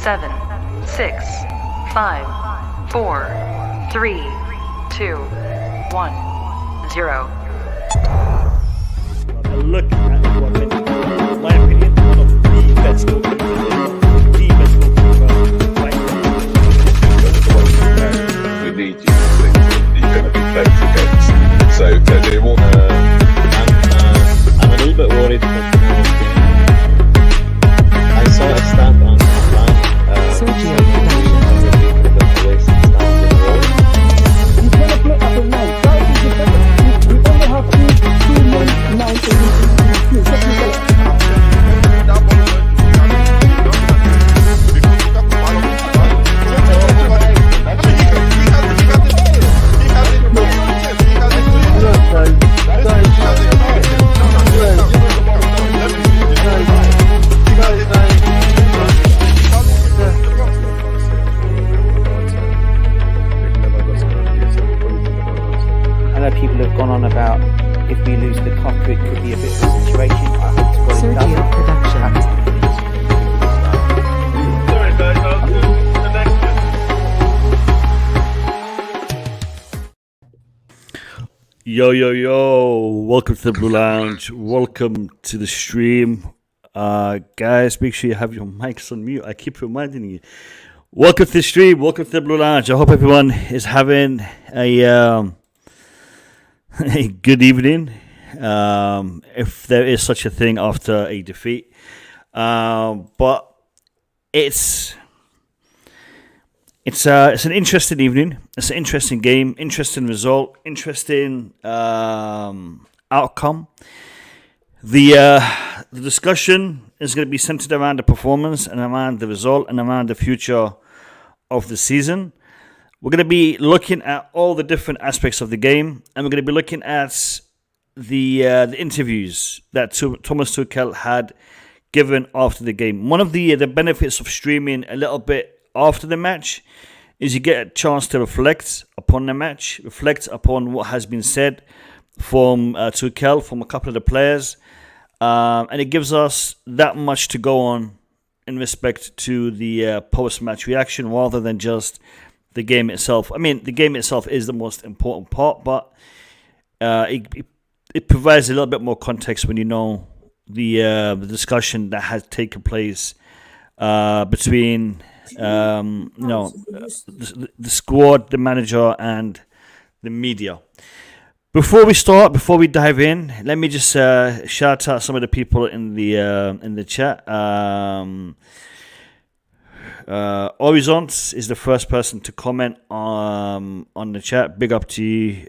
7, 6, 5, 4, 3, 2, 1, 0. Look at what in my opinion, one of the best goalkeepers We need you you're going to be playing against. So they want I'm a little bit worried about tomorrow's game. I saw a stat online. Sergio He's going to play up and down. That is the second. We only have two men now in the I know people have gone on about if we lose the cup, it could be a bit of a situation. I hope to God it Sergio doesn't. Productions. Yo, welcome to the Blue Lounge, welcome to the stream. Guys, make sure you have your mics on mute, I keep reminding you. Welcome to the stream, welcome to the Blue Lounge. I hope everyone is having a good evening, if there is such a thing after a defeat. But it's an interesting evening. It's an interesting game, interesting result, interesting outcome. The discussion is going to be centered around the performance and around the result and around the future of the season. We're going to be looking at all the different aspects of the game, and we're going to be looking at the interviews that Thomas Tuchel had given after the game. One of the benefits of streaming a little bit after the match is you get a chance to reflect upon the match, reflect upon what has been said from Tuchel, from a couple of the players, and it gives us that much to go on in respect to the post-match reaction rather than just the game itself. I mean, the game itself is the most important part, but it provides a little bit more context when you know the discussion that has taken place between the squad, the manager, and the media. Before we dive in, let me just shout out some of the people in the chat. Horizont is the first person to comment on the chat. Big up to you.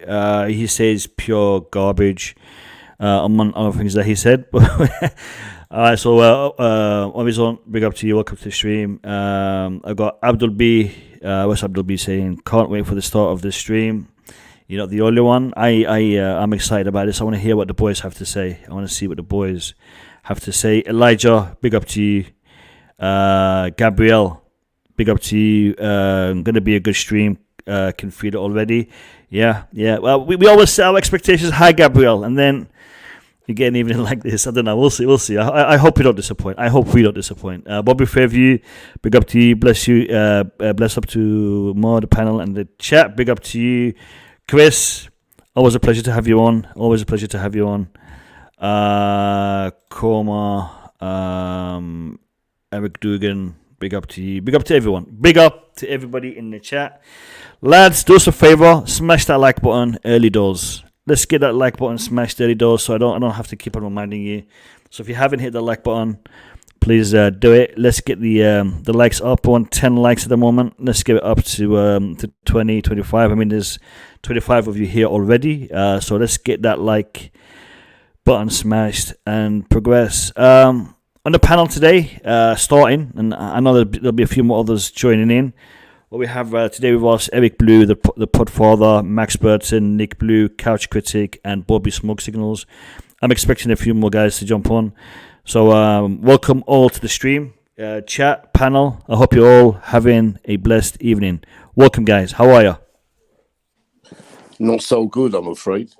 He says pure garbage, among other things that he said. Alright, so Horizont, big up to you. Welcome to the stream. I've got Abdul B. What's Abdul B saying? Can't wait for the start of the stream. You're not the only one. I'm excited about this. I want to hear what the boys have to say. I want to see what the boys have to say. Elijah, big up to you. Gabriel, big up to you. Going to be a good stream. Can feel it already. Yeah. Well, we always set our expectations high, Gabriel, and then you get an evening like this. I don't know. We'll see. I hope we don't disappoint. Bobby Fairview, big up to you. Bless you. Bless up to more the panel and the chat. Big up to you. Chris, always a pleasure to have you on. Koma, Eric Dugan, big up to you. Big up to everyone. Big up to everybody in the chat. Lads, do us a favor, smash that like button early doors. Let's get that like button smashed early doors so I don't have to keep on reminding you. So if you haven't hit the like button, please do it. Let's get the likes up. On 10 likes at the moment. Let's get it up to 20, 25. I mean, there's 25 of you here already. So let's get that like button smashed and progress. On the panel today, starting, and I know there'll be a few more others joining in. What we have today with us, Eric Blue, the Podfather, Max Burton, Nick Blue, Couch Critic, and Bobby Smoke Signals. I'm expecting a few more guys to jump on. So welcome all to the stream, chat, panel. I hope you're all having a blessed evening. Welcome, guys. How are you? not so good, I'm afraid.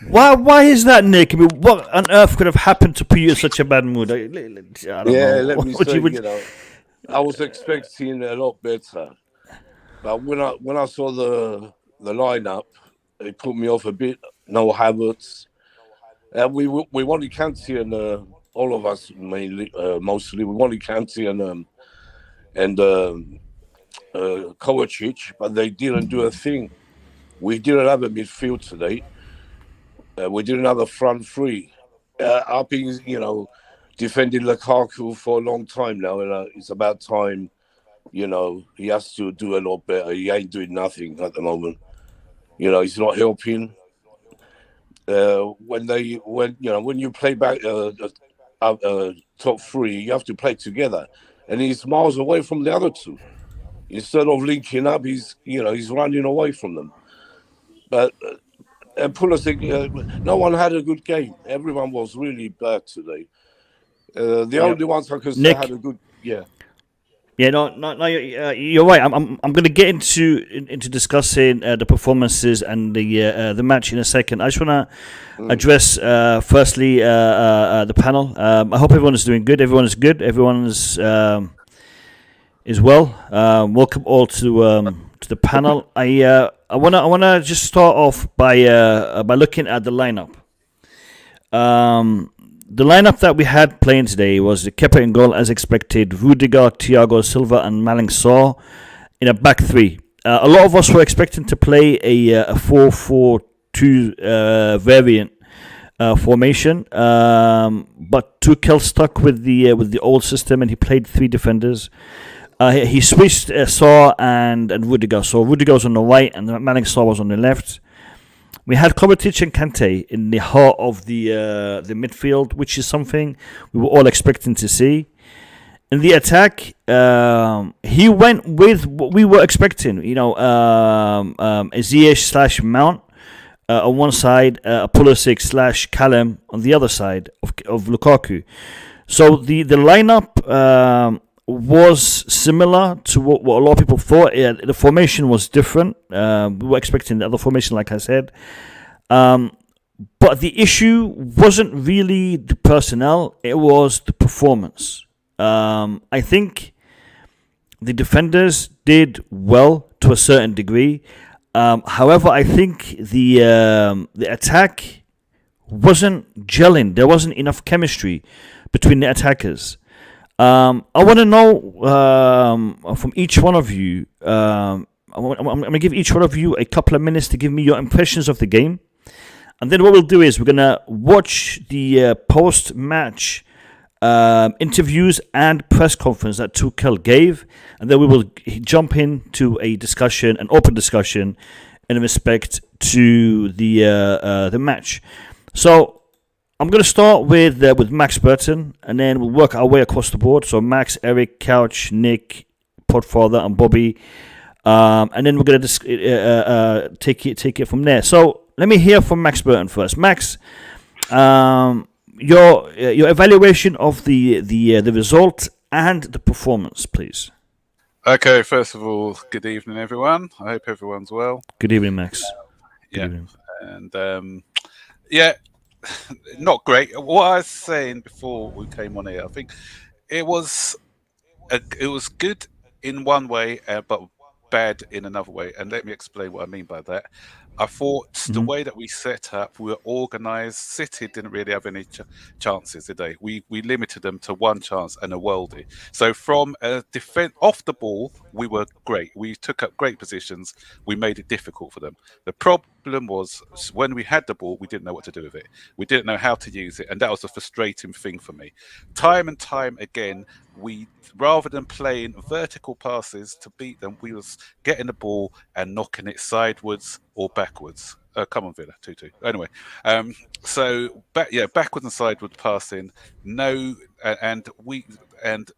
Why is that, Nick? I mean, what on earth could have happened to put you in such a bad mood? I don't Yeah, know. let me What say, would- I was expecting a lot better, but when I saw the lineup, it put me off a bit. No Havertz, we wanted Kanté and all of us mainly, mostly we wanted Kanté and Kovačić, but they didn't do a thing. We didn't have a midfield today. We didn't have a front three. I've been, defending Lukaku for a long time now, and it's about time. He has to do a lot better. He ain't doing nothing at the moment. He's not helping. When you play back top three, you have to play together, and he's miles away from the other two. Instead of linking up, he's running away from them. But Pulisic, no one had a good game. Everyone was really bad today. The only ones I could say had a good, Yeah, no, you're right. I'm going to get into discussing the performances and the match in a second. I just want to address firstly the panel. I hope everyone is doing good. Everyone is good. Everyone is well. Welcome all to the panel. I wanna just start off by looking at the lineup. The lineup that we had playing today was the Kepa in goal as expected, Rudiger, Thiago Silva and Malang Sarr in a back three. A lot of us were expecting to play a 4-4-2 variant formation, but Tuchel stuck with the old system and he played three defenders. He switched Sarr and Rudiger. So Rudiger was on the right and Malang Sarr was on the left. We had Kovačić and Kanté in the heart of the midfield, which is something we were all expecting to see. In the attack, he went with what we were expecting. Ziyech / Mount on one side, Pulisic / Callum on the other side of Lukaku. So the lineup was similar to what a lot of people thought. The formation was different. We were expecting the other formation, like I said. But the issue wasn't really the personnel, it was the performance. I think the defenders did well to a certain degree. However, I think the attack wasn't gelling. There wasn't enough chemistry between the attackers. I want to know from each one of you. I'm going to give each one of you a couple of minutes to give me your impressions of the game. And then what we'll do is we're going to watch the post-match interviews and press conference that Tuchel gave. And then we will jump into a discussion, an open discussion in respect to the match. So I'm going to start with Max Burton, and then we'll work our way across the board. So Max, Eric, Couch, Nick, Podfather, and Bobby, and then we're going to take it from there. So let me hear from Max Burton first. Max, your evaluation of the result and the performance, please. Okay, first of all, good evening, everyone. I hope everyone's well. Good evening, Max. Good Yeah, evening. and not great. What I was saying before we came on here, I think it was good in one way, but bad in another way. And let me explain what I mean by that. I thought the way that we set up, we were organised. City didn't really have any chances today. We limited them to one chance and a worldie. So from a defense off the ball, we were great. We took up great positions. We made it difficult for them. The problem was when we had the ball, we didn't know what to do with it. We didn't know how to use it, and that was a frustrating thing for me. Time and time again, we rather than playing vertical passes to beat them, we was getting the ball and knocking it sideways or backwards. Come on, Villa, 2-2. Anyway, backwards and sideways passing. No, and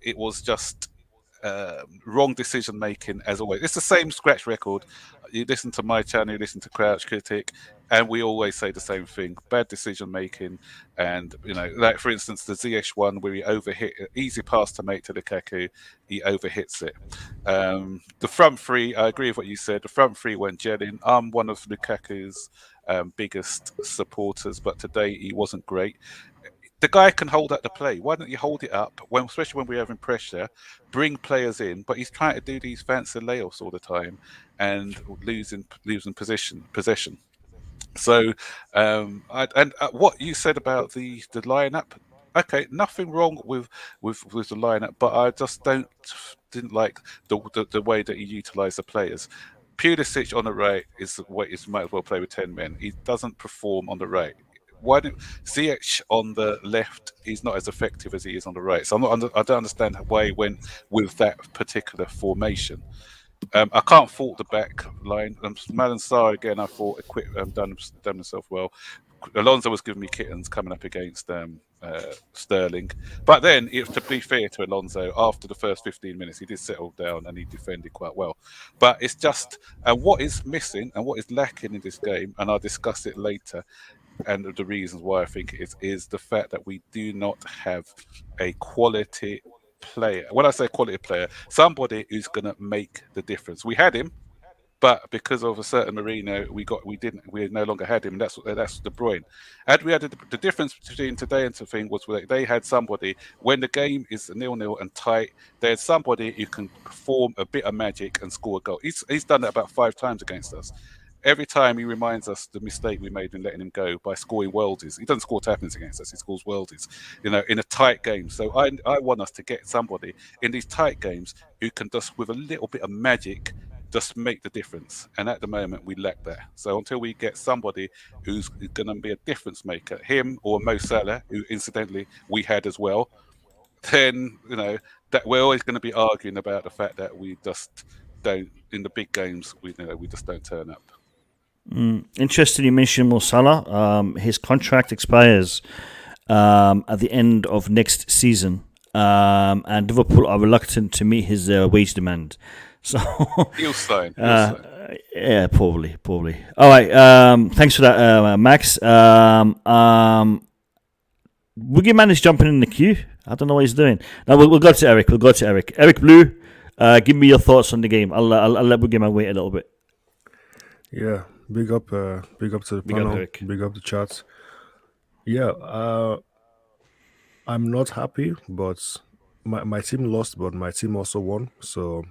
it was just wrong decision making as always. It's the same scratch record. You listen to my channel, you listen to Crouch Critic, and we always say the same thing: bad decision making. And like for instance, the Ziyech one where he overhit, easy pass to make to Lukaku, he overhits it. The front three, I agree with what you said. The front three went gelling. I'm one of Lukaku's biggest supporters, but today he wasn't great. The guy can hold up the play. Why don't you hold it up, especially when we're having pressure, bring players in? But he's trying to do these fancy layoffs all the time and losing possession. So, what you said about the lineup, okay, nothing wrong with the lineup, but I just didn't like the way that he utilised the players. Pulisic on the right might as well play with 10 men. He doesn't perform on the right. Why do Ziyech on the left? He's not as effective as he is on the right. So I don't understand why he went with that particular formation. I can't fault the back line. Mal and Sarr again, I thought done himself well. Alonso was giving me kittens coming up against Sterling. But then, to be fair to Alonso, after the first 15 minutes, he did settle down and he defended quite well. But it's just what is missing and what is lacking in this game, and I'll discuss it later, and the reasons why I think it is the fact that we do not have a quality player. When I say quality player, somebody who's going to make the difference. We had him, but because of a certain Marino, we no longer had him. And that's De Bruyne. Had we had the difference between today and thing was that they had somebody when the game is 0-0 and tight. They had somebody who can perform a bit of magic and score a goal. He's done that about 5 times against us. Every time he reminds us the mistake we made in letting him go by scoring worldies. He doesn't score tap-ins against us; he scores worldies, in a tight game. So I want us to get somebody in these tight games who can just, with a little bit of magic, just make the difference. And at the moment, we lack that. So until we get somebody who's going to be a difference maker, him or Mo Salah, who incidentally we had as well, then that we're always going to be arguing about the fact that we just don't, in the big games, we just don't turn up. Interesting you mentioned Mo Salah. His contract expires at the end of next season, and Liverpool are reluctant to meet his wage demand. So he'll sign. Yeah, probably. All right. Thanks for that, Max. Boogeyman is jumping in the queue. I don't know what he's doing. Now we'll go to Eric. Eric Blue, give me your thoughts on the game. I'll let Boogeyman wait a little bit. Yeah. Big up to the panel. Big up the chat. Yeah, I'm not happy, but my team lost, but my team also won. So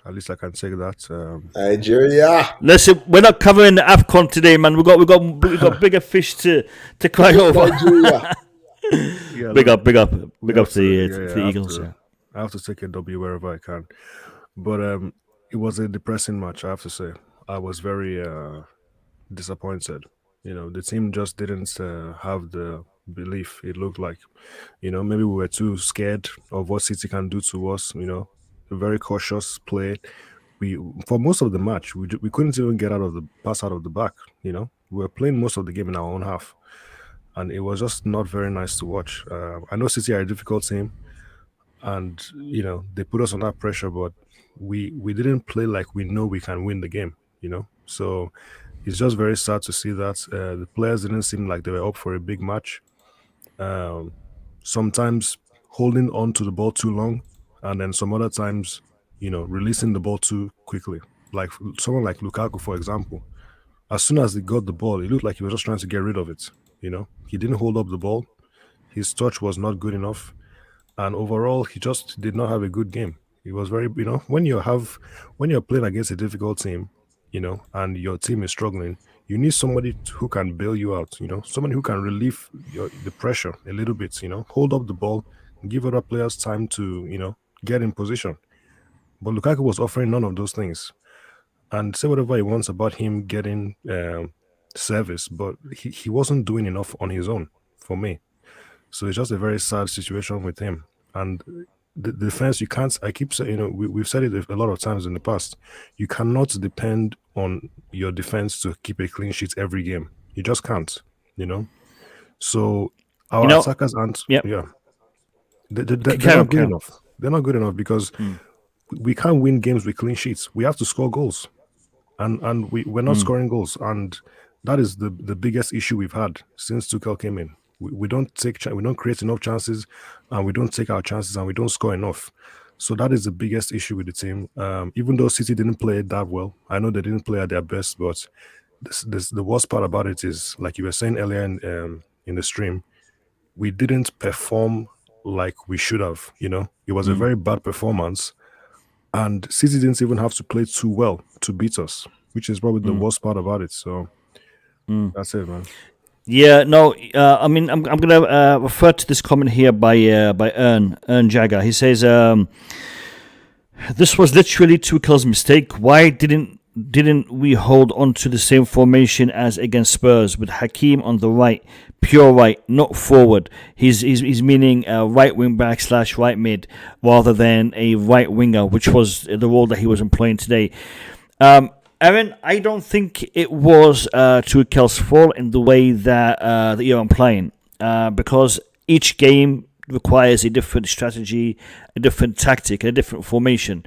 at least I can take that. Nigeria. Listen, we're not covering the AFCON today, man. We got bigger fish to cry over. Nigeria. Yeah, big up to the Eagles. I have to take a W wherever I can. But it was a depressing match, I have to say. I was very disappointed. The team just didn't have the belief. It looked like, maybe we were too scared of what City can do to us. A very cautious play. For most of the match, we couldn't even get pass out of the back. We were playing most of the game in our own half, and it was just not very nice to watch. I know City are a difficult team, and they put us under pressure, but we didn't play like we know we can win the game. So it's just very sad to see that the players didn't seem like they were up for a big match. Sometimes holding on to the ball too long, and then some other times, releasing the ball too quickly. Like someone like Lukaku, for example. As soon as he got the ball, it looked like he was just trying to get rid of it. He didn't hold up the ball. His touch was not good enough, and overall, he just did not have a good game. It was very, when you're playing against a difficult team, and your team is struggling, you need somebody who can bail you out, somebody who can relieve the pressure a little bit, hold up the ball, give other players time to, get in position. But Lukaku was offering none of those things. And say whatever he wants about him getting service, but he wasn't doing enough on his own for me. So it's just a very sad situation with him. And the defense, you can't, I keep saying, we've said it a lot of times in the past, you cannot depend on your defense to keep a clean sheet every game. You just can't, So our attackers aren't, they're not good enough. They're not good enough because we can't win games with clean sheets. We have to score goals. And we're not scoring goals. And that is the biggest issue we've had since Tuchel came in. We don't create enough chances, and we don't take our chances, and we don't score enough. So that is the biggest issue with the team. Even though City didn't play that well, I know they didn't play at their best, but this the worst part about it is, like you were saying earlier in the stream, we didn't perform like we should have. It was a very bad performance, and City didn't even have to play too well to beat us, which is probably the worst part about it. So that's it, man. Yeah, no, I mean, I'm gonna refer to this comment here by Ern Jagger. He says, "This was literally Tuchel's mistake. Why didn't we hold on to the same formation as against Spurs with Hakim on the right, pure right, not forward? He's meaning right wing back / right mid rather than a right winger, which was the role that he was employing today." Aaron, I don't think it was Tuchel's fault in the way that you're implying, because each game requires a different strategy, a different tactic, and a different formation.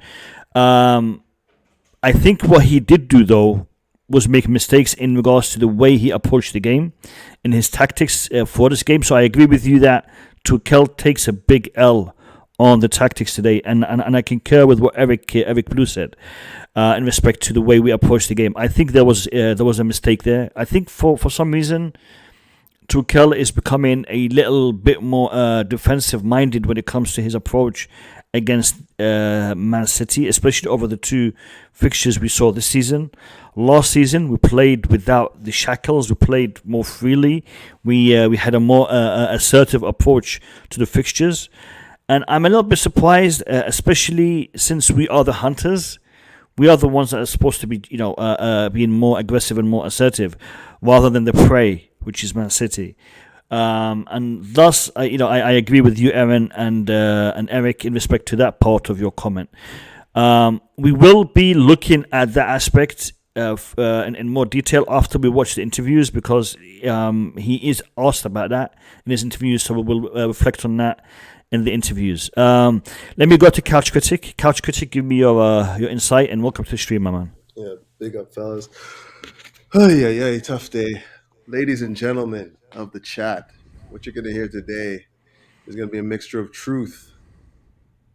I think what he did do, though, was make mistakes in regards to the way he approached the game and his tactics for this game. So I agree with you that Tuchel takes a big L on the tactics today, and I concur with what Eric Blue said in respect to the way we approached the game. I think there was a mistake there. I think for some reason Tuchel is becoming a little bit more defensive minded when it comes to his approach against Man City, especially over the two fixtures we saw this season. Last season we played without the shackles. We played more freely. We had a more assertive approach to the fixtures. And I'm a little bit surprised, especially since we are the hunters. We are the ones that are supposed to be, being more aggressive and more assertive, rather than the prey, which is Man City. And thus, I agree with you, Aaron and Eric, in respect to that part of your comment. We will be looking at that aspect in more detail after we watch the interviews, because he is asked about that in his interviews, so we will reflect on that in the interviews. Let me go to Couch Critic. Couch Critic, give me your insight, and welcome to the stream, my man. Yeah, big up, fellas. Oh, yeah, tough day. Ladies and gentlemen of the chat, what you're going to hear today is going to be a mixture of truth,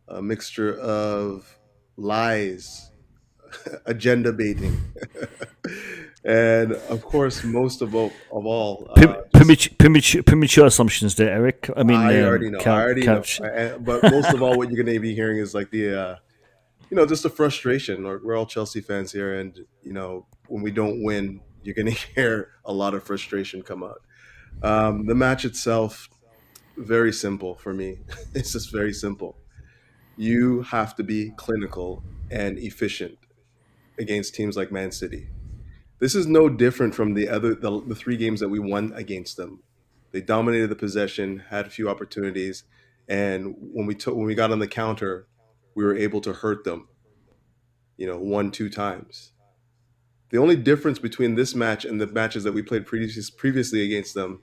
a mixture of lies, agenda baiting, and of course, most of all, Premature assumptions there, Eric. I mean, I already know. Couch. But most of all, what you're going to be hearing is like the, just the frustration. We're all Chelsea fans here, and when we don't win, you're going to hear a lot of frustration come out. The match itself, very simple for me. It's just very simple. You have to be clinical and efficient against teams like Man City. This is no different from the three games that we won against them. They dominated the possession, had a few opportunities, and when we got on the counter, we were able to hurt them. 1-2 times. The only difference between this match and the matches that we played previously against them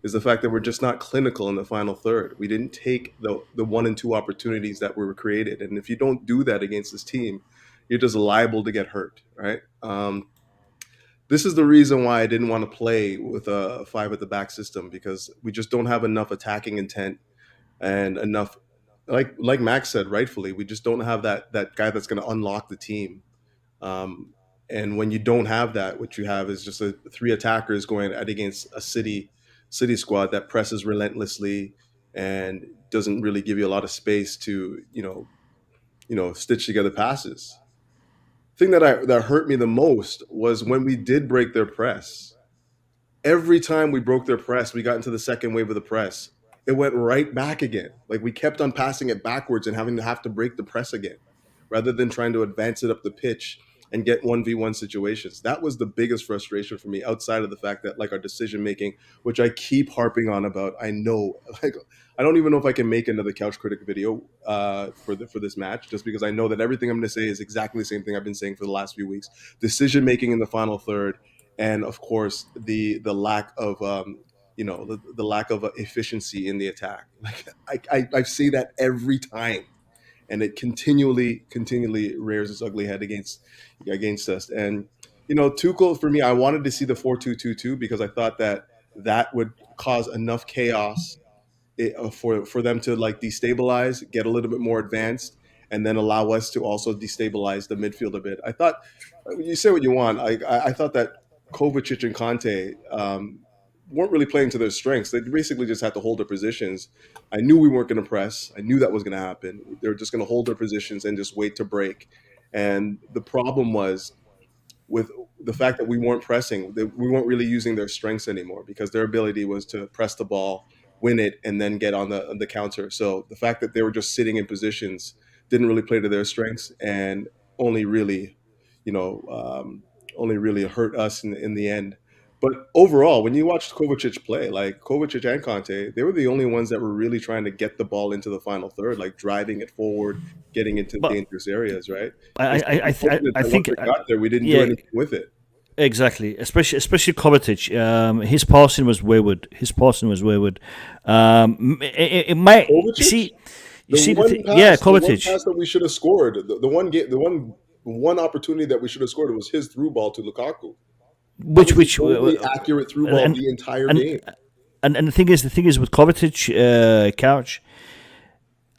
is the fact that we're just not clinical in the final third. We didn't take the 1 and 2 opportunities that were created, and if you don't do that against this team, you're just liable to get hurt, right? This is the reason why I didn't want to play with a 5 at the back system, because we just don't have enough attacking intent and enough, like Max said rightfully, we just don't have that guy that's going to unlock the team. And when you don't have that, what you have is just 3 attackers going against a City squad that presses relentlessly and doesn't really give you a lot of space to stitch together passes. Thing that hurt me the most was when we did break their press. Every time we broke their press, we got into the second wave of the press, it went right back again. Like, we kept on passing it backwards and have to break the press again, rather than trying to advance it up the pitch and get 1v1 situations. That was the biggest frustration for me, outside of the fact that, like, our decision making, which I keep harping on about. I know, like, I don't even know if I can make another Couch Critic video for this match, just because I know that everything I'm going to say is exactly the same thing I've been saying for the last few weeks. Decision making in the final third, and of course the lack of the lack of efficiency in the attack. Like, I say that every time, and it continually rears its ugly head against us. And Tuchel, for me, I wanted to see the 4-2-2-2 because I thought that would cause enough chaos for them to, like, destabilize, get a little bit more advanced, and then allow us to also destabilize the midfield a bit. I thought, you say what you want, I thought that Kovacic and Conte weren't really playing to their strengths. They basically just had to hold their positions. I knew we weren't going to press. I knew that was going to happen. They were just going to hold their positions and just wait to break. And the problem was with the fact that we weren't pressing, that we weren't really using their strengths anymore because their ability was to press the ball, win it, and then get on the counter. So the fact that they were just sitting in positions didn't really play to their strengths and only really, only really hurt us in the end. But overall, when you watched Kovacic play, like Kovacic and Conte, they were the only ones that were really trying to get the ball into the final third, like driving it forward, getting into dangerous areas, right? I think once it got there, we didn't do anything with it. Exactly, especially Kovacic. His passing was wayward. It might Kovacic? Kovacic. The one pass that we should have scored, the one opportunity that we should have scored was his through ball to Lukaku. Which accurate through ball the entire game. And the thing is with Kovacic, Couch,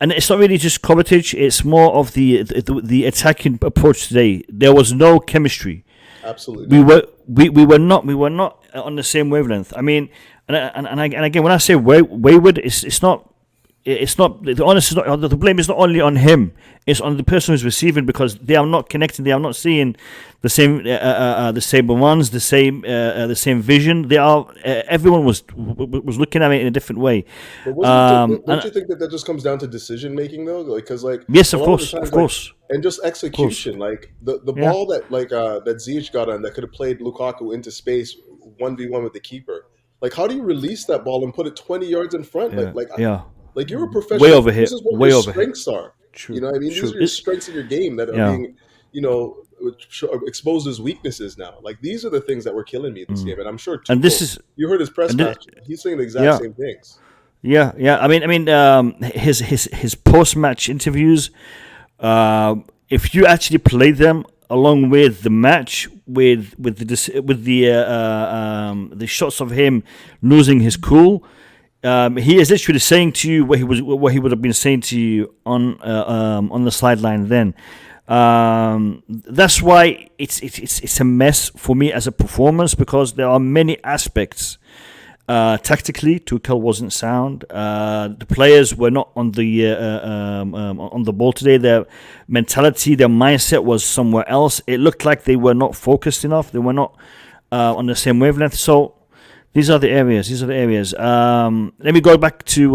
and it's not really just Kovacic. It's more of the attacking approach today. There was no chemistry. Absolutely, we were not on the same wavelength. I mean, and again, when I say wayward, it's not. It's not the honest. Is not, the blame is not only on him; it's on the person who's receiving because they are not connecting. They are not seeing the same ones, the same vision. They are. Everyone was looking at it in a different way. But don't you think that just comes down to decision making though? Because yes, of course, and just execution. Like the ball that that Ziyech got on that could have played Lukaku into space 1v1 with the keeper. Like how do you release that ball and put it 20 yards in front? Like you're a professional. Way over here. This is what your strengths are. True. You know what I mean? These are your strengths in your game that are being, exposed as weaknesses now. Like these are the things that were killing me this game. And I'm sure Tuchel, you heard his press match. He's saying the exact same things. Yeah. I mean, his post-match interviews. If you actually play them along with the match, with the shots of him losing his cool. He is literally saying to you what he would have been saying to you on the sideline then. That's why it's a mess for me as a performance because there are many aspects. Tactically, Tuchel wasn't sound. The players were not on the ball today. Their mentality, their mindset was somewhere else. It looked like they were not focused enough. They were not on the same wavelength. So. These are the areas. Let me go back to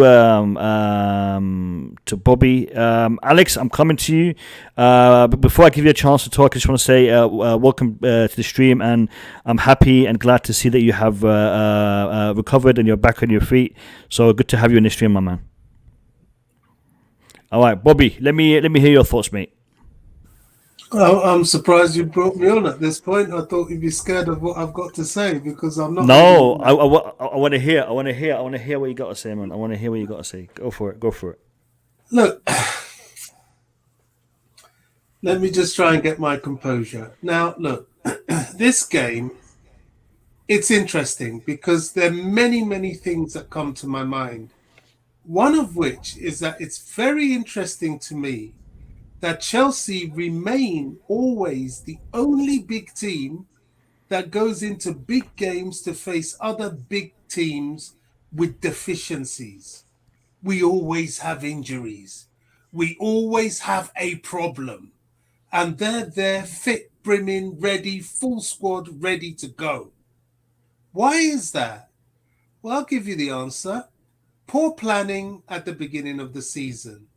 Bobby. Alex, I'm coming to you. But before I give you a chance to talk, I just want to say welcome to the stream, and I'm happy and glad to see that you have recovered and you're back on your feet. So good to have you in the stream, my man. All right, Bobby, let me hear your thoughts, mate. I'm surprised you brought me on at this point. I thought you'd be scared of what I've got to say because I'm not. No, I want to hear. I want to hear what you got to say, man. I want to hear what you got to say. Go for it. Look, let me just try and get my composure. Now, look, this game, it's interesting because there are many, many things that come to my mind. One of which is that it's very interesting to me that Chelsea remain always the only big team that goes into big games to face other big teams with deficiencies. We always have injuries. We always have a problem. And they're there, fit, brimming, ready, full squad, ready to go. Why is that? Well, I'll give you the answer. Poor planning at the beginning of the season.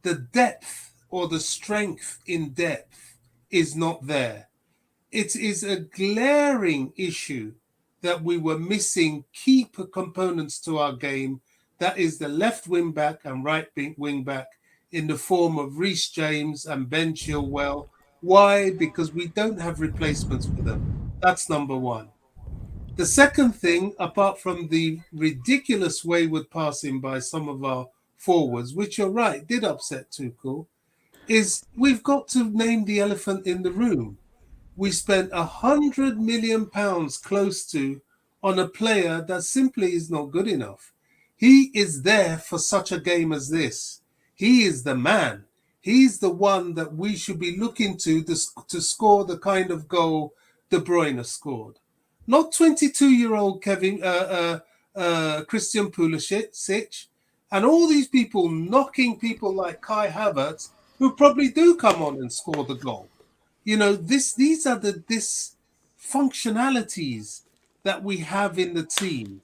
The depth or the strength in depth is not there. It is a glaring issue that we were missing key components to our game. That is the left wing back and right wing back in the form of Reece James and Ben Chilwell. Why? Because we don't have replacements for them. That's number one. The second thing, apart from the ridiculous wayward passing by some of our forwards, which you're right, did upset Tuchel, is we've got to name the elephant in the room. We spent £100 million close to on a player that simply is not good enough. He is there for such a game as this. He is the man. He's the one that we should be looking to score the kind of goal De Bruyne scored. not 22-year-old Christian Pulisic, and all these people knocking people like Kai Havertz, who probably do come on and score the goal. You know, these are the dysfunctionalities that we have in the team.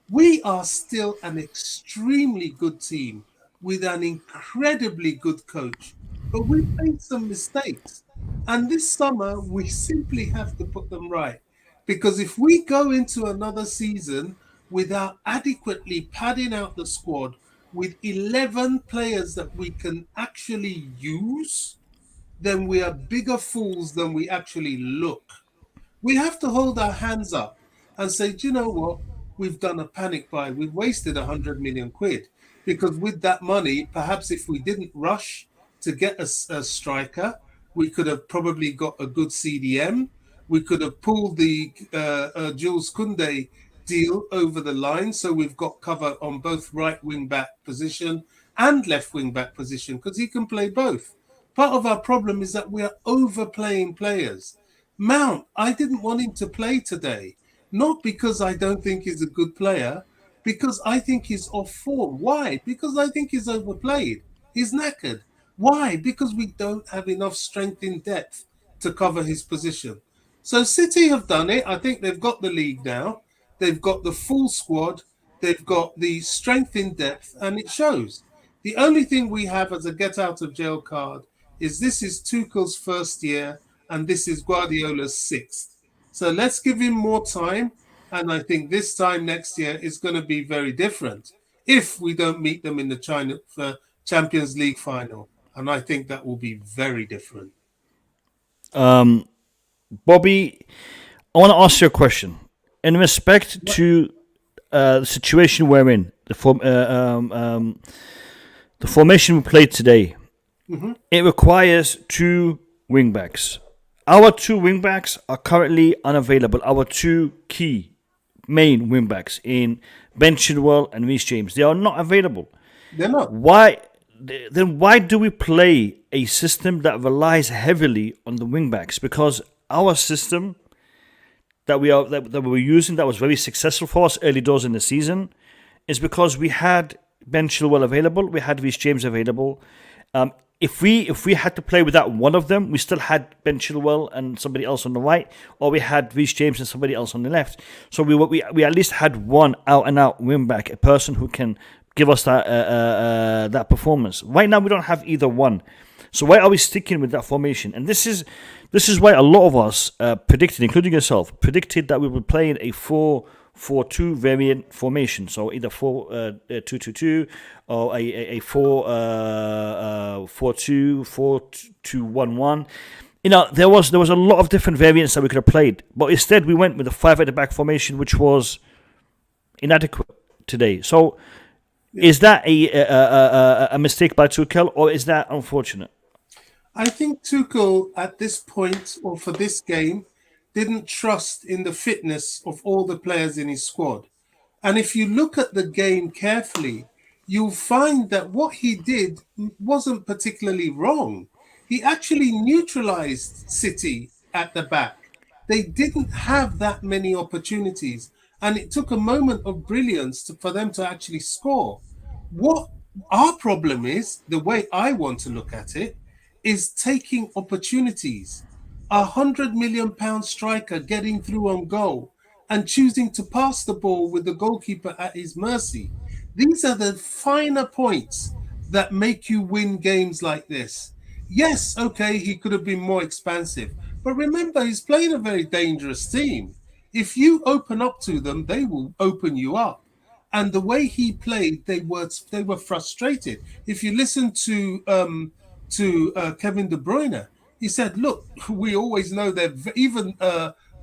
We are still an extremely good team with an incredibly good coach, but we've made some mistakes. And this summer, we simply have to put them right. Because if we go into another season without adequately padding out the squad with 11 players that we can actually use, then we are bigger fools than we actually look. We have to hold our hands up and say, do you know what? We've done a panic buy. We've wasted 100 million quid. Because with that money, perhaps if we didn't rush to get a striker, we could have probably got a good CDM. We could have pulled the Jules Koundé deal over the line. So we've got cover on both right wing back position and left wing back position because he can play both. Part of our problem is that we are overplaying players. Mount, I didn't want him to play today, not because I don't think he's a good player, because I think he's off form. Why? Because I think he's overplayed. He's knackered. Why? Because we don't have enough strength in depth to cover his position. So City have done it. I think they've got the league now. They've got the full squad. They've got the strength in depth, and it shows. The only thing we have as a get out of jail card is this is Tuchel's first year, and this is Guardiola's sixth. So let's give him more time. And I think this time next year is going to be very different if we don't meet them in the Champions League final. And I think that will be very different. Bobby, I want to ask you a question. In respect to the situation we're in, the formation we played today, it requires two wing-backs. Our two wing-backs are currently unavailable. Our two key main wing-backs in Ben Chilwell and Reece James. They are not available. They're not. Why do we play a system that relies heavily on the wing-backs? Because our system that we were using that was very successful for us early doors in the season is because we had Ben Chilwell available, we had Reece James available. If we had to play without one of them, we still had Ben Chilwell and somebody else on the right, or we had Reece James and somebody else on the left. So we at least had one out and out wing back, a person who can give us that performance. Right now we don't have either one. So why are we sticking with that formation? And this is why a lot of us predicted, including yourself, predicted that we would play in a 4-4-2 variant formation. So either 4-2-2-2 or a 4-4-2, 4-2-1-1. You know, there was a lot of different variants that we could have played, but instead we went with a 5 at the back formation, which was inadequate today. So, is that a mistake by Tuchel, or is that unfortunate? I think Tuchel at this point, or for this game, didn't trust in the fitness of all the players in his squad. And if you look at the game carefully, you'll find that what he did wasn't particularly wrong. He actually neutralized City at the back. They didn't have that many opportunities, and it took a moment of brilliance for them to actually score. What our problem is, the way I want to look at it, is taking opportunities. £100 million striker getting through on goal and choosing to pass the ball with the goalkeeper at his mercy. These are the finer points that make you win games like this. Yes, okay, he could have been more expansive, but remember, he's playing a very dangerous team. If you open up to them, they will open you up. And the way he played, they were frustrated. If you listen to Kevin De Bruyne, he said, look, we always know that even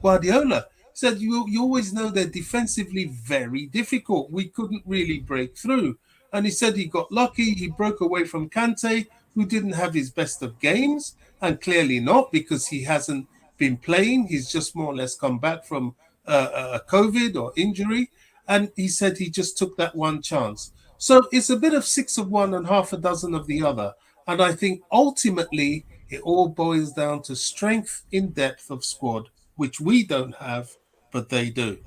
Guardiola said, you always know they're defensively very difficult. We couldn't really break through. And he said he got lucky. He broke away from Kante, who didn't have his best of games, and clearly not because he hasn't been playing. He's just more or less come back from COVID or injury. And he said he just took that one chance. So it's a bit of 6 of one and half a dozen of the other. And I think ultimately it all boils down to strength in depth of squad, which we don't have, but they do.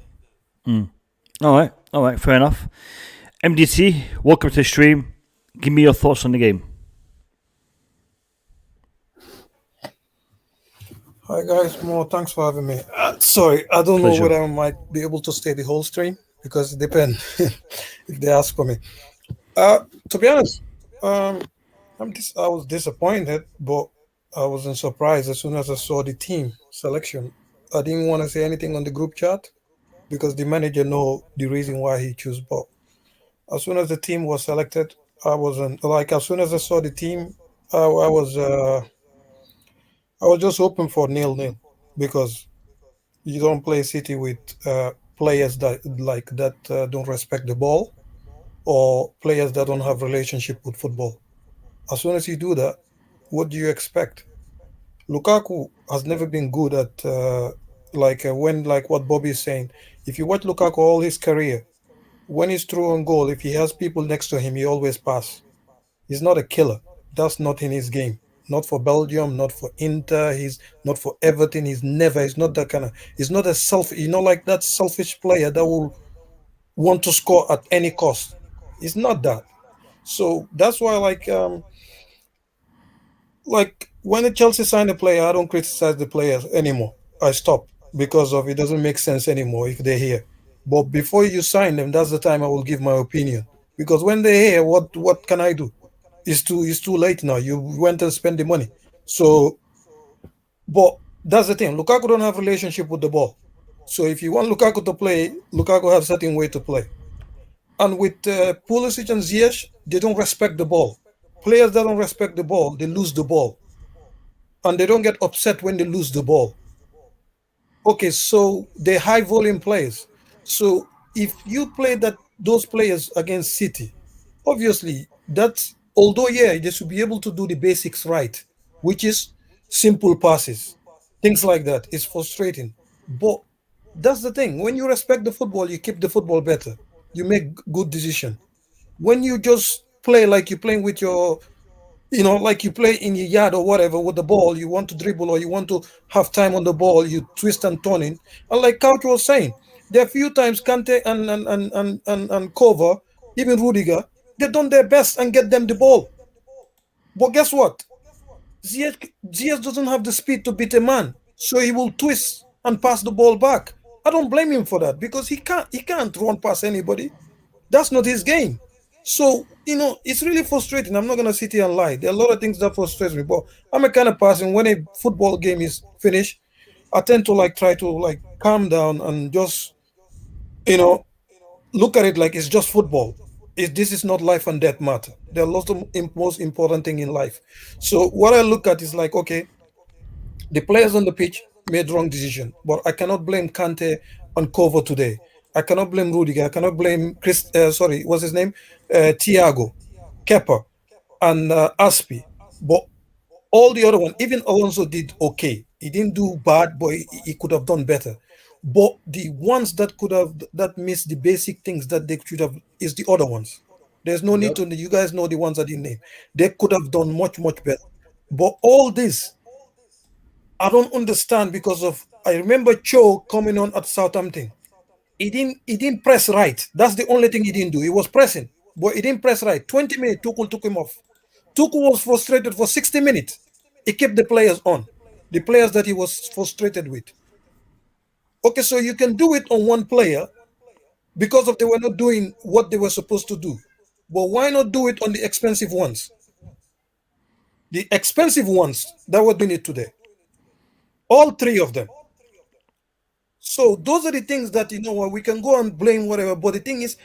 All right, fair enough. MDT, welcome to the stream. Give me your thoughts on the game. Hi guys, Mo, thanks for having me. Sorry, I don't Pleasure. know whether I might be able to stay the whole stream because it depends if they ask for me. To be honest, I was disappointed, but I wasn't surprised as soon as I saw the team selection. I didn't want to say anything on the group chat because the manager know the reason why he chose Bob. As soon as the team was selected, I wasn't like. As soon as I saw the team, I was just hoping for 0-0 because you don't play City with players that don't respect the ball or players that don't have relationship with football. As soon as you do that, what do you expect? Lukaku has never been good at when what Bobby is saying. If you watch Lukaku all his career, when he's through on goal, if he has people next to him, he always pass. He's not a killer. That's not in his game. Not for Belgium, not for Inter. He's not for Everton. He's not that kind of. He's not a like that selfish player that will want to score at any cost. He's not that. So that's why, when the Chelsea sign a player, I don't criticize the players anymore. I stop because of it doesn't make sense anymore if they're here. But before you sign them, that's the time I will give my opinion. Because when they're here, what can I do? It's too late now. You went and spent the money. So, but that's the thing. Lukaku don't have relationship with the ball. So if you want Lukaku to play, Lukaku have certain way to play. And with Pulisic and Ziyech, they don't respect the ball. Players that don't respect the ball, they lose the ball. And they don't get upset when they lose the ball. Okay, so they're high volume players. So if you play those players against City, obviously they should be able to do the basics right, which is simple passes, things like that. It's frustrating. But that's the thing. When you respect the football, you keep the football better. You make good decision. When you just play like you're playing with your, like you play in your yard or whatever with the ball, you want to dribble or you want to have time on the ball, you twist and turn in. And like Couch was saying, there are a few times Kante and Kova, even Rudiger, they've done their best and get them the ball. But guess what? Ziyech doesn't have the speed to beat a man, so he will twist and pass the ball back. I don't blame him for that because he can't run past anybody. That's not his game. So, it's really frustrating. I'm not going to sit here and lie. There are a lot of things that frustrate me, but I'm a kind of person, when a football game is finished, I tend to try to calm down and just, look at it like it's just football. This is not life and death matter. There are lots of most important thing in life. So what I look at is okay, the players on the pitch made wrong decision, but I cannot blame Kante and Kovo today. I cannot blame Rudiger. I cannot blame what's his name? Thiago, Kepa, and Aspi. But all the other one, even Alonso did okay. He didn't do bad, but he could have done better. But the ones that missed the basic things that they should have is the other ones. There's no need to. You guys know the ones I didn't name. They could have done much, much better. But all this, I don't understand because of. I remember Cho coming on at Southampton. He didn't press right. That's the only thing he didn't do. He was pressing, but he didn't press right. 20 minutes, Tuchel took him off. Tuchel was frustrated for 60 minutes. He kept the players on, the players that he was frustrated with. Okay, so you can do it on one player because they were not doing what they were supposed to do. But why not do it on the expensive ones? The expensive ones that were doing it today. All three of them. So those are the things that, we can go and blame whatever. But the thing is,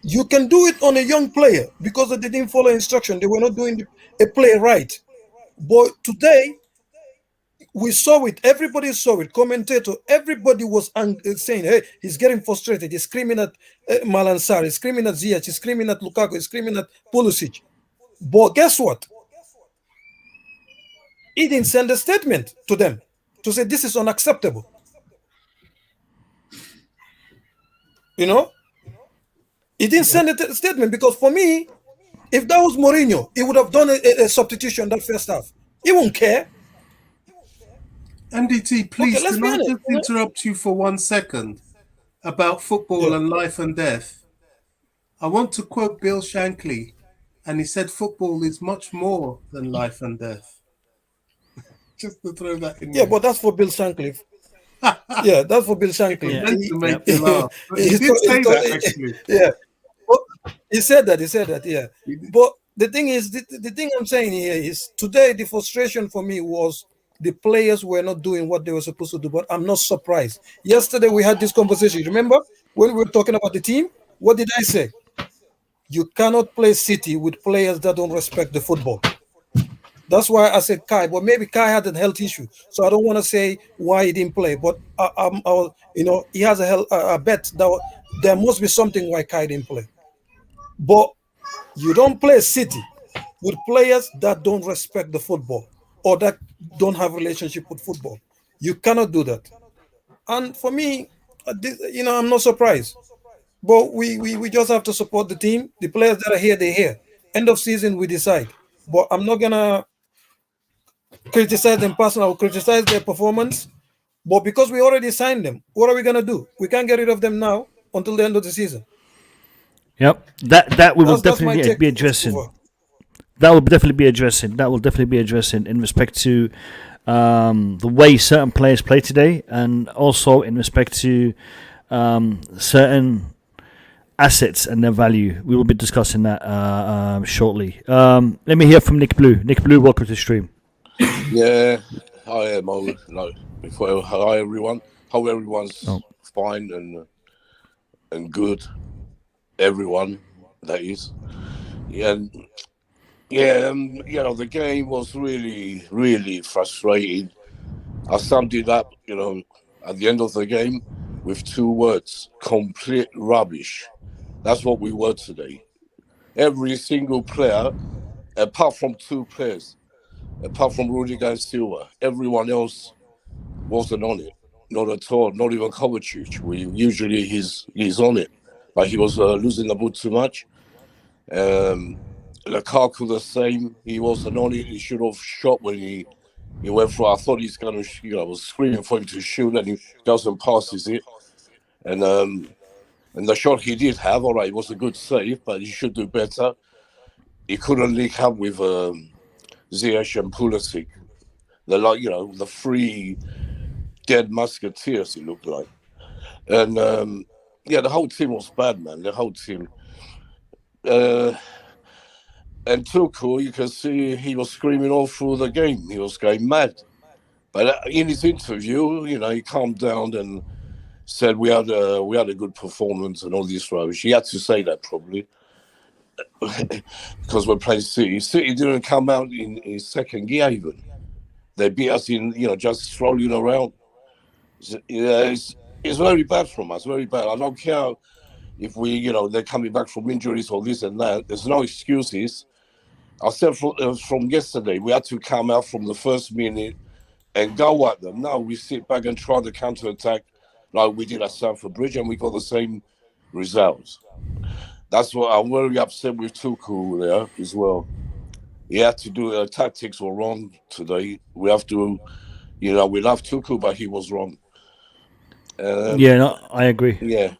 you can do it on a young player because they didn't follow instruction. They were not doing a play right. But today, we saw it. Everybody saw it. Commentator, everybody was saying, hey, he's getting frustrated. He's screaming at Malansar. He's screaming at Ziyech. He's screaming at Lukaku. He's screaming at Pulisic. But guess what? He didn't send a statement to them to say this is unacceptable. He didn't send a statement because for me, if that was Mourinho, he would have done a substitution that first half. He won't care. MDT, please, let's can be I honest. just interrupt you for 1 second about football and life and death? I want to quote Bill Shankly, and he said football is much more than life and death. Just to throw that in. Yeah, but that's for Bill Shankly. Yeah, that's for Bill Shankly. It was meant to make you laugh. But he did say that, actually. Yeah, but he said that. Yeah, but the thing is, the thing I'm saying here is today the frustration for me was the players were not doing what they were supposed to do. But I'm not surprised. Yesterday we had this conversation. Remember when we were talking about the team? What did I say? You cannot play City with players that don't respect the football. That's why I said Kai, but maybe Kai had a health issue, so I don't want to say why he didn't play. But he has a bet that there must be something why Kai didn't play. But you don't play City with players that don't respect the football or that don't have a relationship with football. You cannot do that. And for me, I'm not surprised. But we just have to support the team. The players that are here, they're here. End of season, we decide. But I'm not gonna criticize them personally. I will criticize their performance. But because we already signed them, what are we gonna do? We can't get rid of them now until the end of the season. Yep, that we will definitely be addressing. That will definitely be addressing in respect to the way certain players play today, and also in respect to certain assets and their value. We will be discussing that shortly. Let me hear from Nick Blue. Nick Blue, welcome to the stream. Yeah, hi Mo. No, before hi everyone. Hope everyone's fine and good. Everyone, that is. Yeah, the game was really, really frustrating. I summed it up, at the end of the game with 2 words: complete rubbish. That's what we were today. Every single player, apart from 2 players, apart from Rudiger and Silva, everyone else wasn't on it. Not at all. Not even Kovačić. Usually he's on it, but he was losing the ball too much. Lukaku the same. He wasn't on it. He should have shot when he went for. I thought he's going to. I was screaming for him to shoot, and he goes and passes it. And the shot he did have, all right, it was a good save, but he should do better. He couldn't link up with Ziyech and Pulisic. The 3 dead musketeers, it looked like. And the whole team was bad, man. The whole team. And Tuchel, you can see he was screaming all through the game. He was going mad. But in his interview, he calmed down and said we had a good performance and all this rubbish. He had to say that probably because we're playing City. City didn't come out in second gear even. They beat us in, just strolling around. It's very bad from us, very bad. I don't care if they're coming back from injuries or this and that. There's no excuses. I said from yesterday, we had to come out from the first minute and go at them. Now we sit back and try to counter-attack like we did at Stamford Bridge, and we got the same results. That's what I'm very upset with Tuchel there as well. He had to do tactics were wrong today. We have to, we love Tuchel, but he was wrong. I agree. Yeah.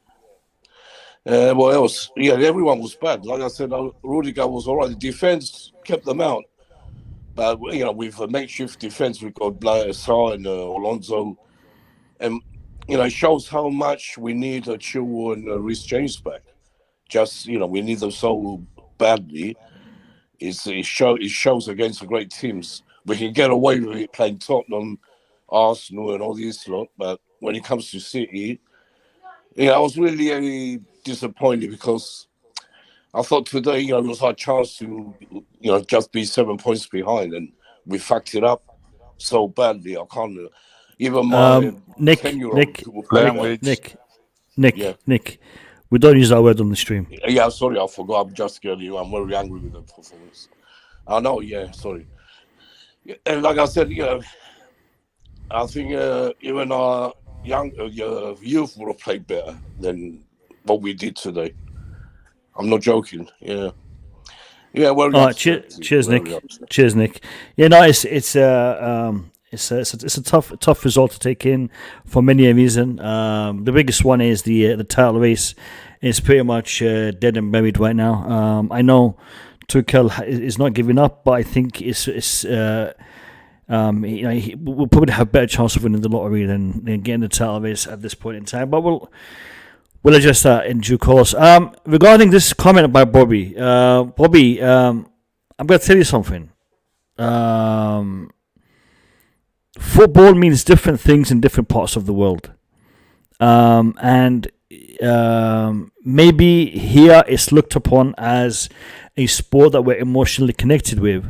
What else? Yeah, everyone was bad. Like I said, Rudiger was all right. The defense kept them out. But, with a makeshift defense, we've got Blair and Alonso. And, it shows how much we need Chilwell and Reece James back. Just, we need them so badly. It shows against the great teams. We can get away with it playing Tottenham, Arsenal, and all these lot. But when it comes to City, I was really disappointed because I thought today, it was our chance to, just be 7 points behind, and we fucked it up so badly. I can't even my Nick, 10-year-old Nick, we don't use that word on the stream. Yeah, sorry, I forgot. I'm just getting you. I'm very angry with the performance. I know, yeah, sorry. And like I said, I think even our young youth would have played better than what we did today. I'm not joking. Yeah. Well. Cheers, Nick. Cheers, Nick. Yeah, no, it's It's a tough result to take in for many a reason. The biggest one is the title race is pretty much dead and buried right now. I know Tuchel is not giving up, but I think we'll probably have a better chance of winning the lottery than getting the title race at this point in time. But we'll address that in due course. Regarding this comment by Bobby, I'm going to tell you something. Football means different things in different parts of the world. And maybe here it's looked upon as a sport that we're emotionally connected with.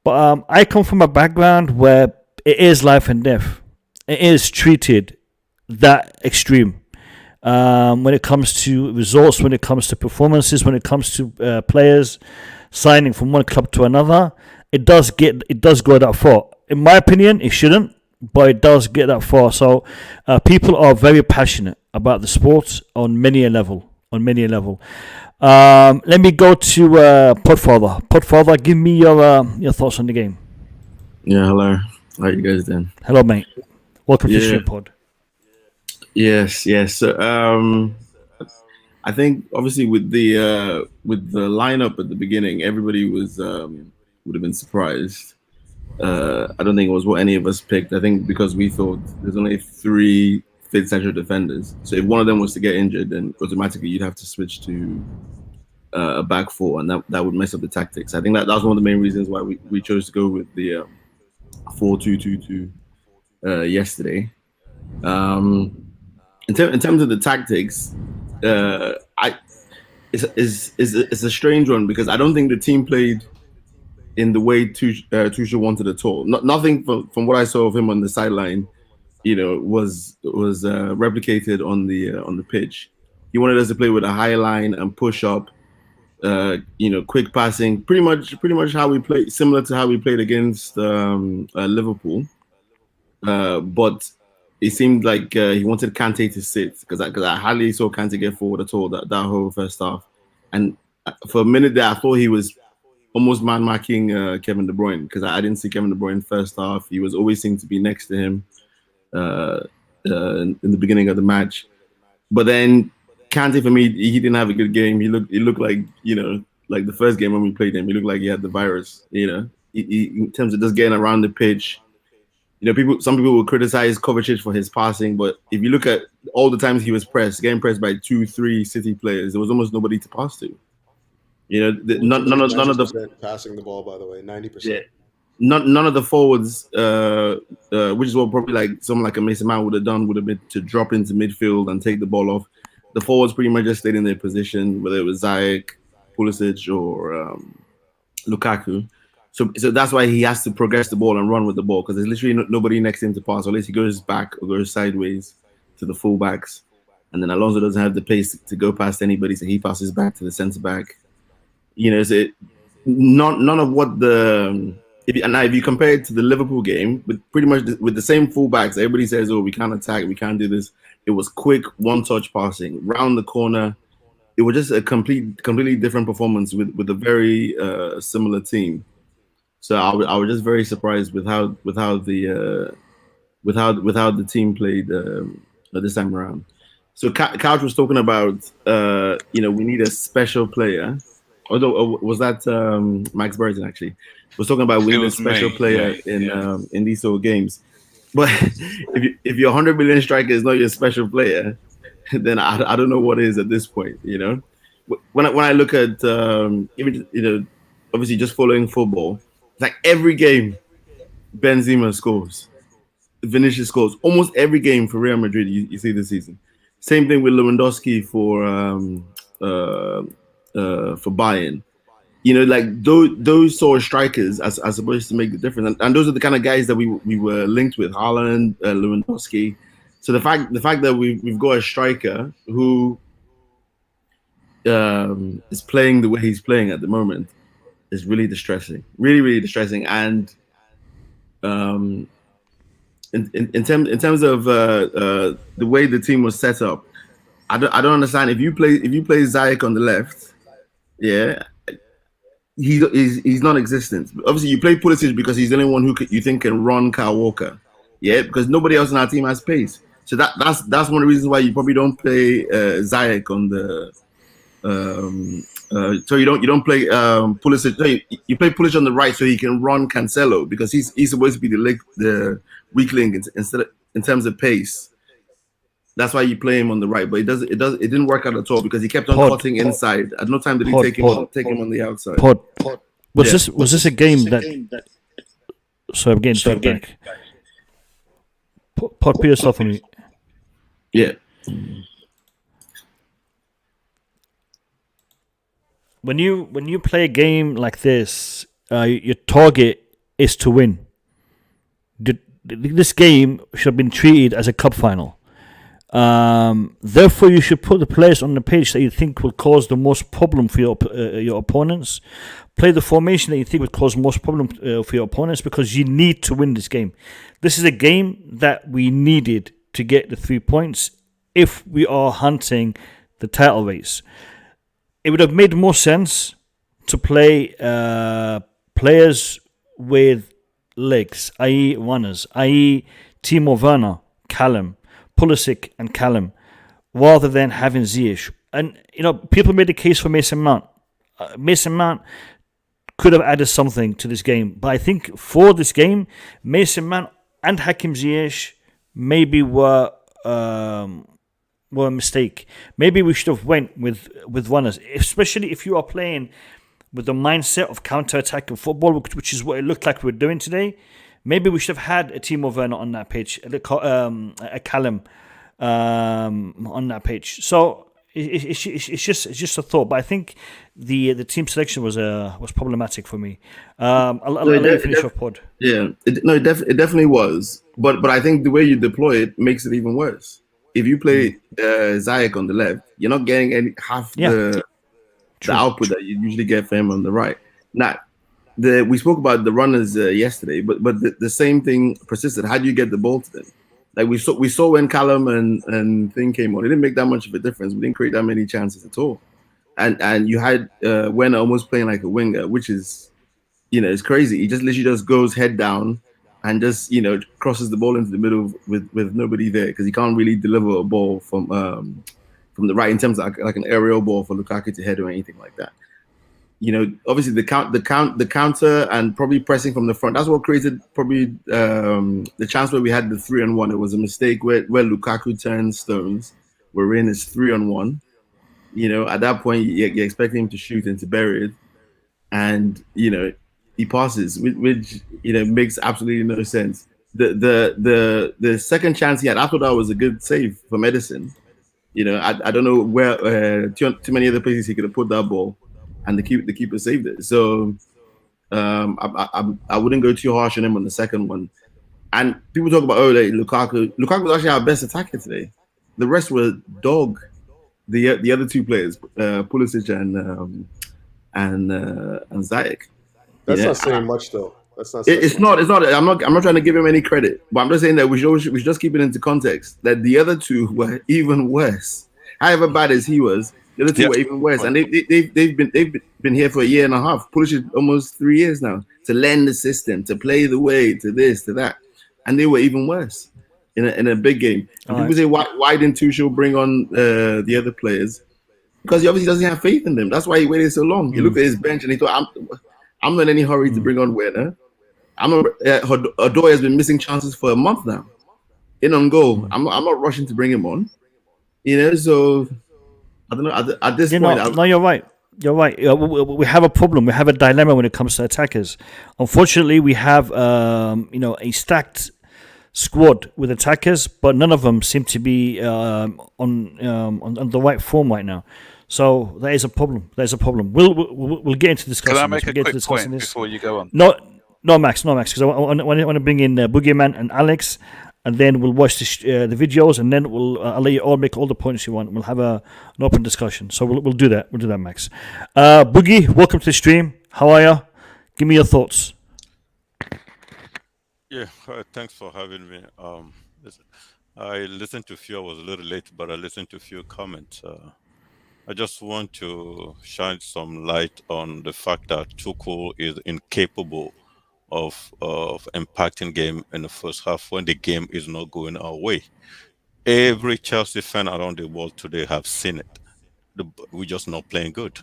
But I come from a background where it is life and death. It is treated that extreme. When it comes to results, when it comes to performances, when it comes to players signing from one club to another, it does go that far. In my opinion, it shouldn't, but it does get that far. So people are very passionate about the sport on many a level. Let me go to Podfather. Podfather, give me your thoughts on the game. Yeah, hello. How you guys doing? Hello, mate. Welcome to Street Pod. Yes. So, I think obviously with the lineup at the beginning, everybody was would have been surprised. I don't think it was what any of us picked. I think because we thought there's only 3 fit central defenders, so if one of them was to get injured, then automatically you'd have to switch to a back 4, and that would mess up the tactics. I think that was one of the main reasons why we chose to go with the 4-2-2-2 yesterday. In terms of the tactics, it's a strange one because I don't think the team played in the way Tuchel wanted at all. Nothing from what I saw of him on the sideline, was replicated on the pitch. He wanted us to play with a high line and push up, quick passing, pretty much how we played, similar to how we played against Liverpool. But it seemed like he wanted Kante to sit because I hardly saw Kante get forward at all that whole first half. And for a minute there, I thought he was almost man-marking Kevin De Bruyne because I didn't see Kevin De Bruyne first half. He was always seemed to be next to him in the beginning of the match. But then Kante, for me, he didn't have a good game. He looked like, like the first game when we played him, he looked like he had the virus, He, in terms of just getting around the pitch. Some people will criticize Kovačić for his passing, but if you look at all the times he was getting pressed by 2-3 City players, there was almost nobody to pass to. None of the passing the ball, by the way, 90%. Yeah, none of the forwards, which is what probably like someone like a Mason Mount would have done, would have been to drop into midfield and take the ball off. The forwards pretty much just stayed in their position, whether it was Ziyech, Pulisic, or Lukaku. So that's why he has to progress the ball and run with the ball because there's literally nobody next to him to pass unless he goes back or goes sideways to the fullbacks. And then Alonso doesn't have the pace to go past anybody, so he passes back to the centre back. So none of what if you compare it to the Liverpool game, with pretty much with the same fullbacks, everybody says, "Oh, we can't attack, we can't do this." It was quick, one-touch passing round the corner. It was just a completely different performance with a very similar team. So I was just very surprised with how the team played this time around. So Couch was talking about we need a special player. Although was that Max Burton actually was talking about we need a special player in these sort of games. But if your 100 million striker is not your special player, then I don't know what is at this point. When I look at even obviously just following football. Like every game, Benzema scores, Vinicius scores. Almost every game for Real Madrid you see this season. Same thing with Lewandowski for Bayern. Like those sort of strikers are supposed to make the difference, and those are the kind of guys that we were linked with: Haaland, Lewandowski. So the fact that we've got a striker who is playing the way he's playing at the moment. Is really distressing, really distressing. And in terms of the way the team was set up, I don't understand. If you play Ziyech on the left, he's non-existent. Obviously, you play Pulisic because he's the only one who you think can run Kyle Walker. Yeah, because nobody else in our team has pace. So that's one of the reasons why you probably don't play Ziyech on the. So you don't play Pulisic. No, you play Pulisic on the right so he can run Cancelo because he's supposed to be the weak link in terms of pace. That's why you play him on the right, but it didn't work out at all because he kept on cutting inside. At no time did he take him on the outside. Was this a game that? So I'm getting feedback. Put yourself on me. Yeah. When you play a game like this, your target is to win. This game should have been treated as a cup final. Therefore, you should put the players on the pitch that you think will cause the most problem for your opponents. Play the formation that you think would cause most problem for your opponents because you need to win this game. This is a game that we needed to get the 3 points if we are hunting the title race. It would have made more sense to play players with legs, i.e. runners, i.e. Timo Werner, Callum, Pulisic and Callum, rather than having Ziyech. And, people made a case for Mason Mount. Mason Mount could have added something to this game. But I think for this game, Mason Mount and Hakim Ziyech maybe were a mistake. Maybe we should have went with runners, especially if you are playing with the mindset of counter-attacking football, which is what it looked like we were doing today. Maybe we should have had a Timo Werner on that pitch, a Callum on that pitch. So it's just a thought. But I think the team selection was problematic for me. I'll let you finish off, Pod. Yeah, it definitely was. But I think the way you deploy it makes it even worse. If you play Ziyech on the left, you're not getting half the output that you usually get for him on the right. Now, we spoke about the runners yesterday, but the same thing persisted. How do you get the ball to them? Like we saw when Callum and Thing came on, it didn't make that much of a difference. We didn't create that many chances at all. And you had Werner almost playing like a winger, which is, it's crazy. He just literally just goes head down and just, crosses the ball into the middle with nobody there because he can't really deliver a ball from the right in terms of like an aerial ball for Lukaku to head or anything like that. Obviously the counter and probably pressing from the front. That's what created probably the chance where we had the 3-on-1. It was a mistake where Lukaku turned Stones. We're in his 3-on-1. At that point you're expecting him to shoot and to bury it, and he passes, which makes absolutely no sense. The second chance he had, I thought that was a good save from Edison. I don't know where too many other places he could have put that ball. And the keeper saved it. So I wouldn't go too harsh on him on the second one. And people talk about Lukaku. Lukaku was actually our best attacker today. The rest were dog. The other two players, Pulisic and Ziyech. That's not saying much though. That's not. It's not. I'm not trying to give him any credit, but I'm just saying that we should just keep it into context. That the other two were even worse. However bad as he was. The other two were even worse, and they've been here for a year and a half. Pulisic almost 3 years now to learn the system, to play the way, to this, to that, and they were even worse in a big game. And people say, why didn't Tuchel bring on the other players? Because he obviously doesn't have faith in them. That's why he waited so long. He looked at his bench and he thought, I'm not in any hurry to bring on Werner. Odoi has been missing chances for a month now, in on goal. I'm not rushing to bring him on. So. I don't know. At this point, no, you're right. You're right. We have a problem. We have a dilemma when it comes to attackers. Unfortunately, we have a stacked squad with attackers, but none of them seem to be on the right form right now. So that is a problem. There's a problem. We'll get into discussing. Can I make a quick point before you go on? No, Max, because I want to bring in Boogeyman and Alex. And then we'll watch the videos, and then I'll let you all make all the points you want. We'll have an open discussion. So we'll do that. We'll do that, Max. Boogie, welcome to the stream. How are you? Give me your thoughts. Yeah, thanks for having me. I listened to a few. I was a little late, but I listened to a few comments. I just want to shine some light on the fact that Tuchel is incapable of impacting game in the first half when the game is not going our way. Every Chelsea fan around the world today have seen it. We're just not playing good.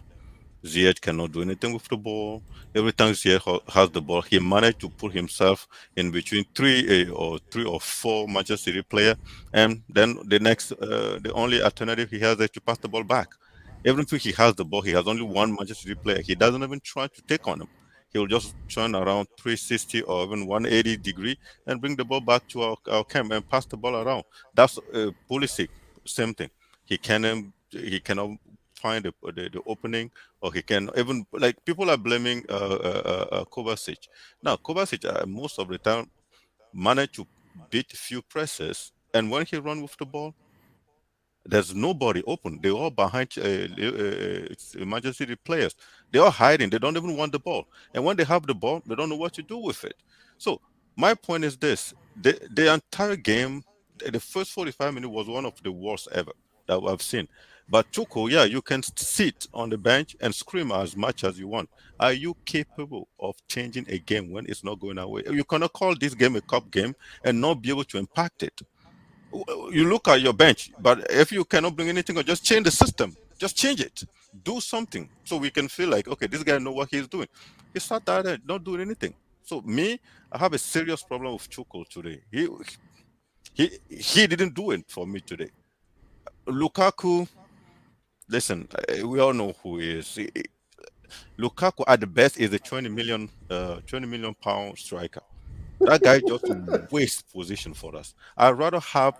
Ziyech cannot do anything with the ball. Every time Ziyech has the ball, he managed to put himself in between three or four Manchester City players, and then the only alternative he has is to pass the ball back. Even if he has the ball, he has only one Manchester City player. He doesn't even try to take on him. He'll just turn around 360 or even 180 degree and bring the ball back to our camp and pass the ball around. That's Pulisic, same thing. He cannot find the opening, or he can even, like, people are blaming Kovačić. Now Kovačić most of the time managed to beat few presses, and when he run with the ball, there's nobody open. They're all behind Manchester City players. They're all hiding. They don't even want the ball. And when they have the ball, they don't know what to do with it. So my point is this. The entire game, the first 45 minutes was one of the worst ever that I've seen. But Tuchel, yeah, you can sit on the bench and scream as much as you want. Are you capable of changing a game when it's not going our way? You cannot call this game a cup game and not be able to impact it. You look at your bench, but if you cannot bring anything, or just change the system, just change it, do something, so we can feel like, okay, this guy know what he's doing. He sat there not doing anything. So I have a serious problem with Tuchel today. He didn't do it for me today. Lukaku, listen, we all know who he is. Lukaku at the best is a 20 million pound striker. That guy just wastes position for us. I'd rather have,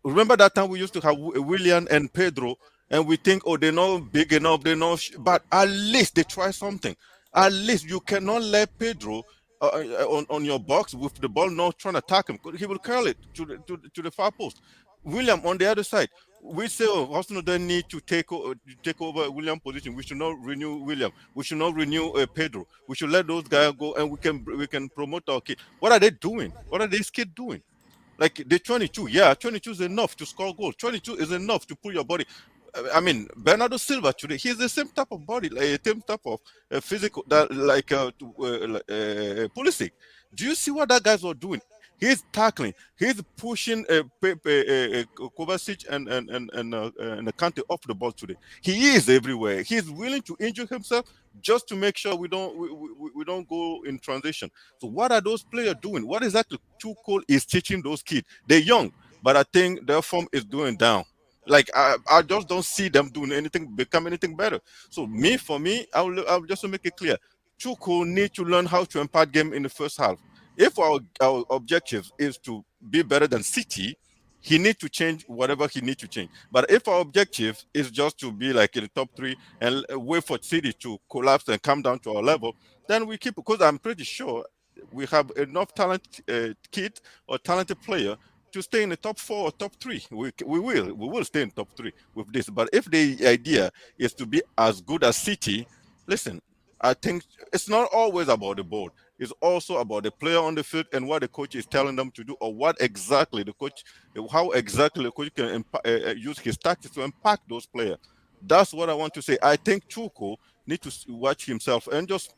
remember that time we used to have William and Pedro, and we think, oh, they're not big enough, but at least they try something. At least you cannot let Pedro on your box with the ball not trying to attack him. He will curl it to the far post. William on the other side. We say, oh, Hudson-Odoi need to take over William's position. We should not renew William. We should not renew Pedro. We should let those guys go, and we can promote our kid. What are they doing? What are these kids doing? Like the 22, yeah, 22 is enough to score goals. 22 is enough to put your body. I mean, Bernardo Silva today, he's the same type of body, like same type of physical that Pulisic. Do you see what that guys were doing? He's tackling. He's pushing Kovačić and Kante off the ball today. He is everywhere. He's willing to injure himself just to make sure we don't go in transition. So what are those players doing? What exactly Tuchel is teaching those kids? They're young, but I think their form is going down. Like I just don't see them doing anything, become anything better. So for me, I'll just make it clear. Tuchel need to learn how to impact game in the first half. If our objective is to be better than City, he needs to change whatever he needs to change. But if our objective is just to be like in the top three and wait for City to collapse and come down to our level, then we keep, because I'm pretty sure we have enough kid or talented player to stay in the top 4 or top 3. We will stay in top 3 with this. But if the idea is to be as good as City, listen, I think it's not always about the board. It's also about the player on the field and what the coach is telling them to do, or how exactly the coach can use his tactics to impact those players. That's what I want to say. I think Tuchel needs to watch himself and just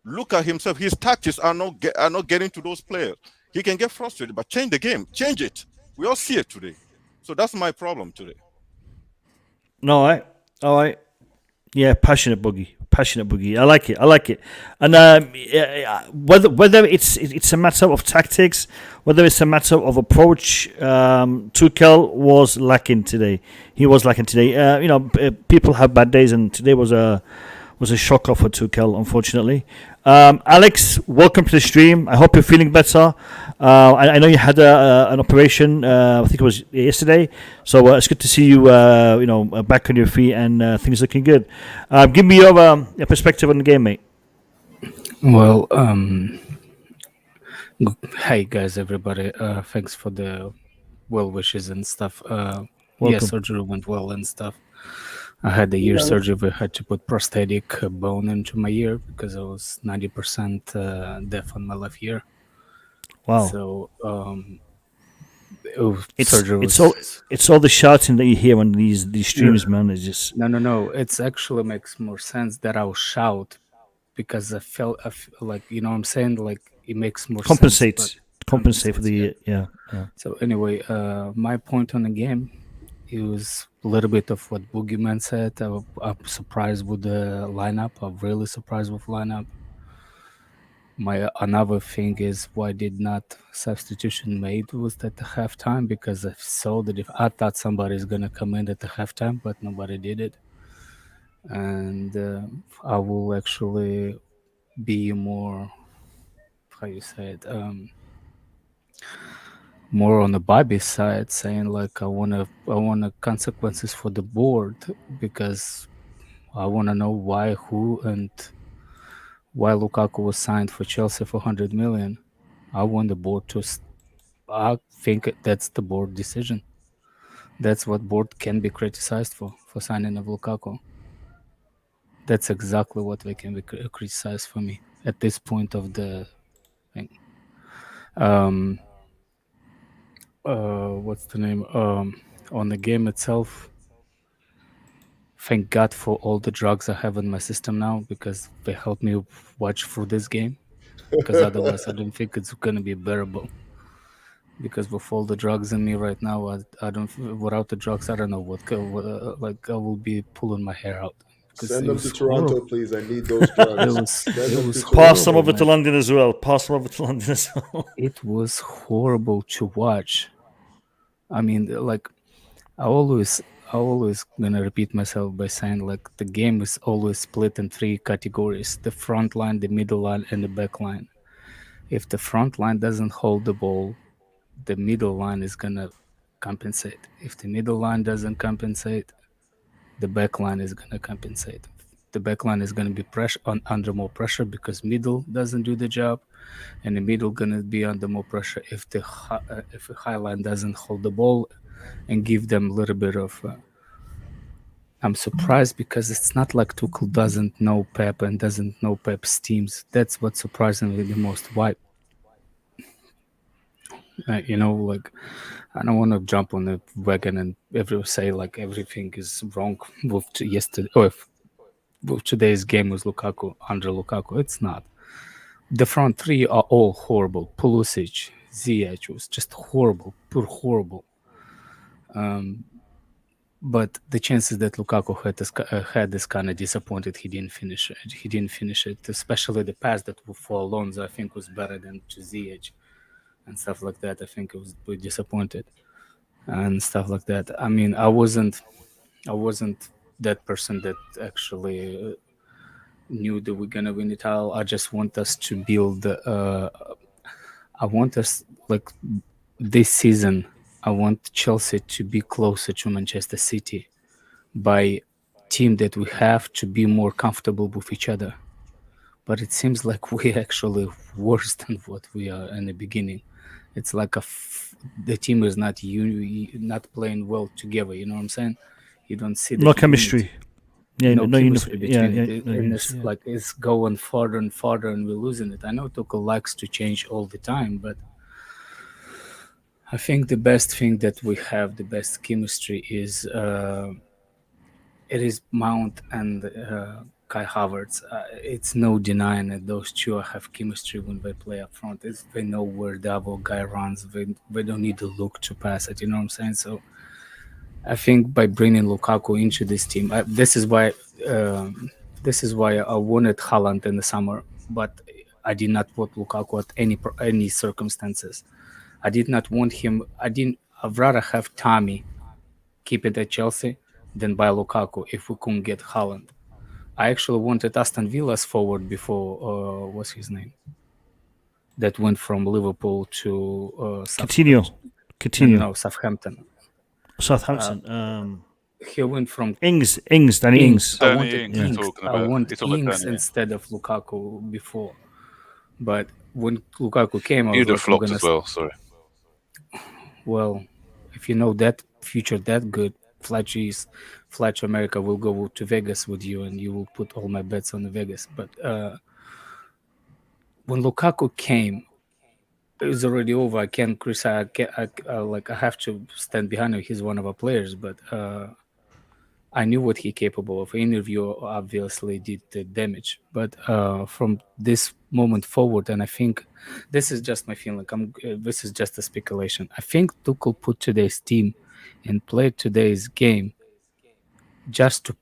look at himself. His tactics are not getting to those players. He can get frustrated, but change the game. Change it. We all see it today. So that's my problem today. All right. Yeah, passionate boogie. I like it. And whether it's a matter of tactics, whether it's a matter of approach, Tuchel was lacking today. People have bad days, and today was a shocker for Tuchel, unfortunately. Alex, welcome to the stream. I hope you're feeling better. I know you had an operation. I think it was yesterday. So it's good to see you. Back on your feet and things looking good. Give me your perspective on the game, mate. Well, hi guys, everybody. Thanks for the well wishes and stuff. Yeah, surgery went well and stuff. I had a ear surgery. We had to put prosthetic bone into my ear because I was 90% deaf on my left ear. Wow. So It's all the shouting that you hear on these streams, man. It's just no. It's actually makes more sense that I'll shout because I feel like, you know what I'm saying, like it makes more sense. Compensate for the yeah. So anyway, my point on the game, it was a little bit of what Boogeyman said. I'm surprised with the lineup. I'm really surprised with lineup. My another thing is why did not substitution made was at the halftime, because I saw that if I thought somebody is gonna come in at the halftime, but nobody did it, and I will actually be more, how you say it, more on the Bobby side, saying like I wanna consequences for the board, because I wanna know why, who, and why Lukaku was signed for Chelsea for 100 million. I want the board to. I think that's the board decision. That's what board can be criticized for signing of Lukaku. That's exactly what they can be criticized for me at this point of the thing. What's the name? On the game itself, thank God for all the drugs I have in my system now, because they help me watch through this game. Because otherwise, I don't think it's gonna be bearable. Because with all the drugs in me right now, I don't. Without the drugs, I don't know what. Like I will be pulling my hair out. Send them to Toronto, please. I need those drugs. It was pass them over to London as well. It was horrible to watch. I mean, like, I always gonna repeat myself by saying, like, the game is always split in three categories: the front line, the middle line, and the back line. If the front line doesn't hold the ball, the middle line is gonna compensate. If the middle line doesn't compensate, the back line is gonna compensate. The back line is gonna be under more pressure because middle doesn't do the job, and the middle gonna be under more pressure if the high line doesn't hold the ball and give them a little bit of. I'm surprised because it's not like Tuchel doesn't know Pep and doesn't know Pep's teams. That's what surprised me the most. Why? Like, I don't want to jump on the wagon and say like everything is wrong with yesterday or with today's game with Lukaku, under Lukaku. It's not. The front three are all horrible. Pulisic, Ziyech was just horrible, pure horrible. But the chances that Lukaku had is kind of disappointed. He didn't finish it. Especially the pass that for Alonso, I think, was better than to Ziyech and stuff like that. I think it was disappointed and stuff like that. I mean, I wasn't that person that actually knew that we're gonna win the title. I just want us to build. I want us, like, this season, I want Chelsea to be closer to Manchester City by team that we have to be more comfortable with each other. But it seems like we're actually worse than what we are in the beginning. It's like the team is not playing well together. You know what I'm saying? You don't see no chemistry. Yeah, no chemistry between it. And it's like it's going farther and farther, and we're losing it. I know Tuchel likes to change all the time, but I think the best thing that we have, the best chemistry is it is Mount and Kai Havertz. It's no denying that those two have chemistry when they play up front. They know where the other guy runs. They don't need to look to pass it. You know what I'm saying? So I think by bringing Lukaku into this team, this is why I wanted Haaland in the summer, but I did not want Lukaku at any circumstances. I did not want him. I'd rather have Tammy keep it at Chelsea than buy Lukaku if we couldn't get Haaland. I actually wanted Aston Villa's forward before, what's his name? That went from Liverpool to Coutinho. No, Southampton. He went from Danny Ings. I want Ings instead of Lukaku before. But when Lukaku came, you'd have flopped as well. Sorry. Well, if you know that future that good, Fletch America will go to Vegas with you, and you will put all my bets on the Vegas. But when Lukaku came, it's already over. I can't criticize. I have to stand behind him. He's one of our players, but I knew what he's capable of. Interview obviously did the damage, but from this moment forward, and I think this is just my feeling. This is just a speculation. I think Tuchel put today's team and played today's game just to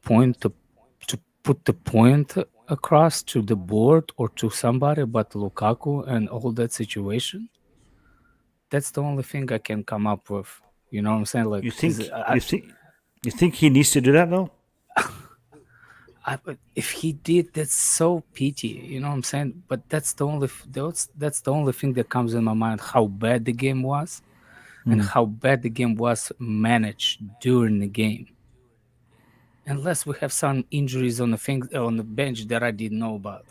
put the point across to the board or to somebody, but Lukaku and all that situation. That's the only thing I can come up with. You know what I'm saying? Like, you think he needs to do that though? If he did, that's so pity. You know what I'm saying? But that's the only thing that comes in my mind. How bad the game was, and how bad the game was managed during the game. Unless we have some injuries on the bench that I didn't know about.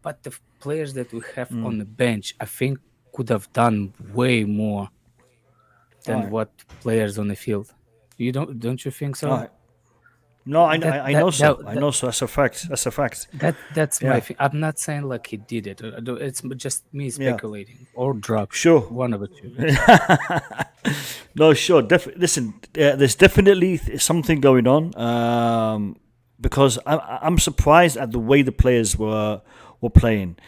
But the players that we have on the bench, I think, could have done way more than what players on the field. You don't you think so? No, I know so. I know so. That's a fact. That's my thing. I'm not saying like he did it. It's just me speculating or drop. Sure, one of the two. No, sure. Listen, there's definitely something going on. Because I'm surprised at the way the players were playing.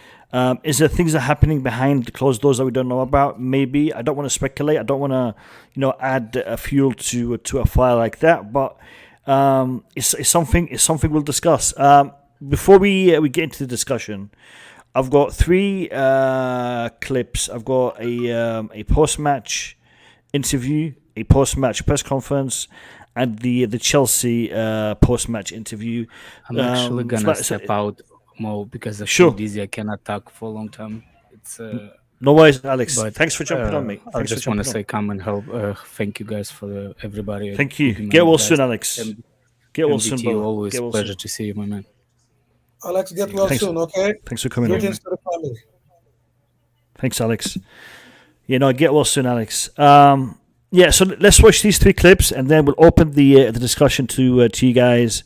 Is there things that are happening behind the closed doors that we don't know about? Maybe. I don't want to speculate. I don't want to, add a fuel to a fire like that. But it's something we'll discuss. Before we get into the discussion, I've got 3 clips. I've got a post-match interview, a post-match press conference, and the Chelsea post-match interview. I'm actually gonna step out more because I sure. feel dizzy. I cannot talk for a long time. It's no worries, Alex. Thanks for jumping on, mate. I just want to say, come and help. Thank you guys for everybody. Thank you. Get well soon, Alex. Get well soon, brother. Always a pleasure to see you, my man. Alex, get well soon, okay? Thanks for coming. Greetings to the family. Thanks, Alex. Get well soon, Alex. So let's watch these 3 clips, and then we'll open the discussion to you guys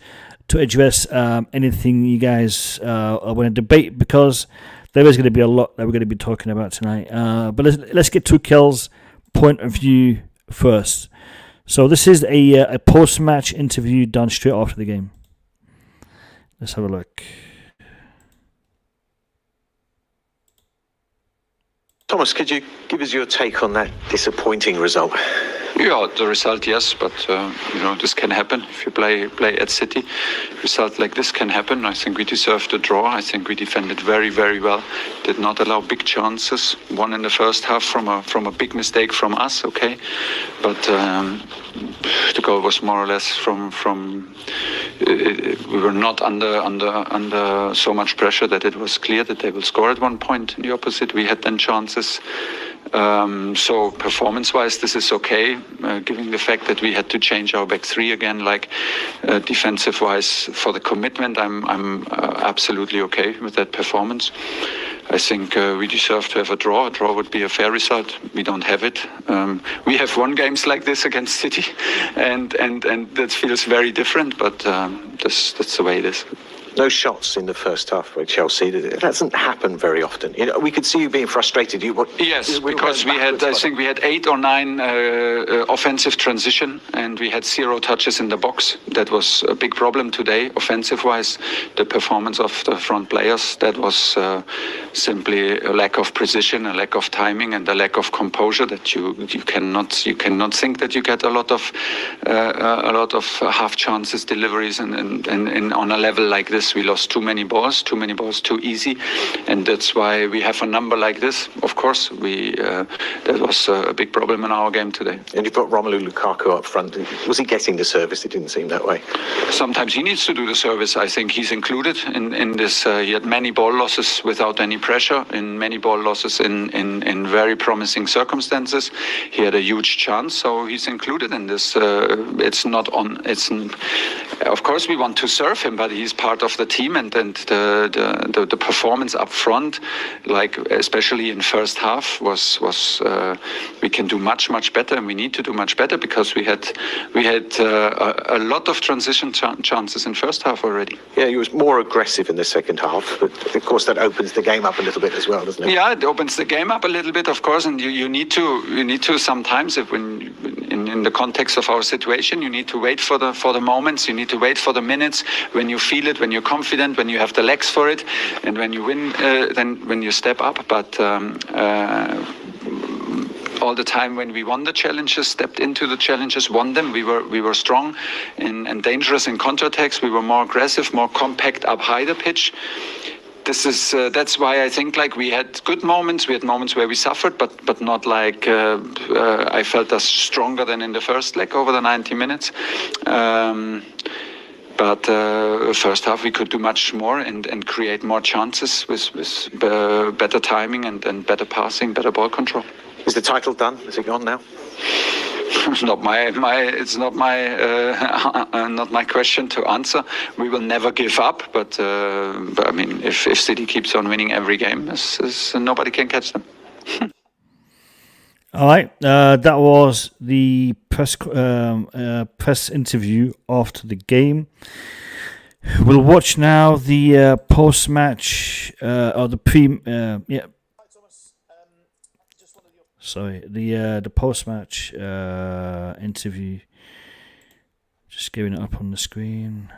to address anything you guys want to debate, because there is going to be a lot that we're going to be talking about tonight. But let's get Tuchel's point of view first. So this is a post-match interview done straight after the game. Let's have a look. Thomas, could you give us your take on that disappointing result? Yeah, the result, yes, but this can happen if you play at City. Result like this can happen. I think we deserved a draw. I think we defended very, very well. Did not allow big chances. One in the first half from a big mistake from us. Okay, but the goal was more or less from. We were not under so much pressure that it was clear that they will score at one point. In the opposite, we had then chances. So performance-wise, this is okay, given the fact that we had to change our back 3 again. Like defensive-wise, for the commitment, I'm absolutely okay with that performance. I think we deserve to have a draw. A draw would be a fair result. We don't have it. We have won games like this against City, and that feels very different. But that's the way it is. No shots in the first half by Chelsea. It doesn't happen very often. We could see you being frustrated. Yes, because I think we had 8 or 9 offensive transition, and we had 0 touches in the box. That was a big problem today, offensive-wise. The performance of the front players, that was simply a lack of precision, a lack of timing, and a lack of composure. That you cannot think that you get a lot of half chances, deliveries, and on a level like this. We lost too many balls too easy, and that's why we have a number like this. Of course, that was a big problem in our game today. And you put Romelu Lukaku up front. Was he getting the service? It didn't seem that way. Sometimes he needs to do the service. I think he's included in this. He had many ball losses without any pressure, in many ball losses in very promising circumstances. He had a huge chance, so he's included in this. It's not on. of course, we want to serve him, but he's part of the team, and the performance up front, like especially in first half, was we can do much better, and we need to do much better because we had a lot of transition chances in first half already. Yeah, he was more aggressive in the second half, but of course that opens the game up a little bit as well, doesn't it? Yeah, it opens the game up a little bit, of course, and you need to sometimes, if when in the context of our situation, you need to wait for the moments, you need to wait for the minutes when you feel it, when you're confident, when you have the legs for it, and when you win, then when you step up. But all the time when we won the challenges, stepped into the challenges, won them, we were strong and dangerous in counterattacks. We were more aggressive, more compact up high the pitch. This is that's why I think like we had good moments. We had moments where we suffered, but not like I felt us stronger than in the first leg over the 90 minutes. But first half we could do much more and create more chances with better timing and better passing, better ball control. Is the title done? Is it gone now? It's not my question to answer. We will never give up, but I mean, if City keeps on winning every game, nobody can catch them. All right, that was the press interview after the game. We'll watch now the post match or the the post match interview. Just getting it up on the screen.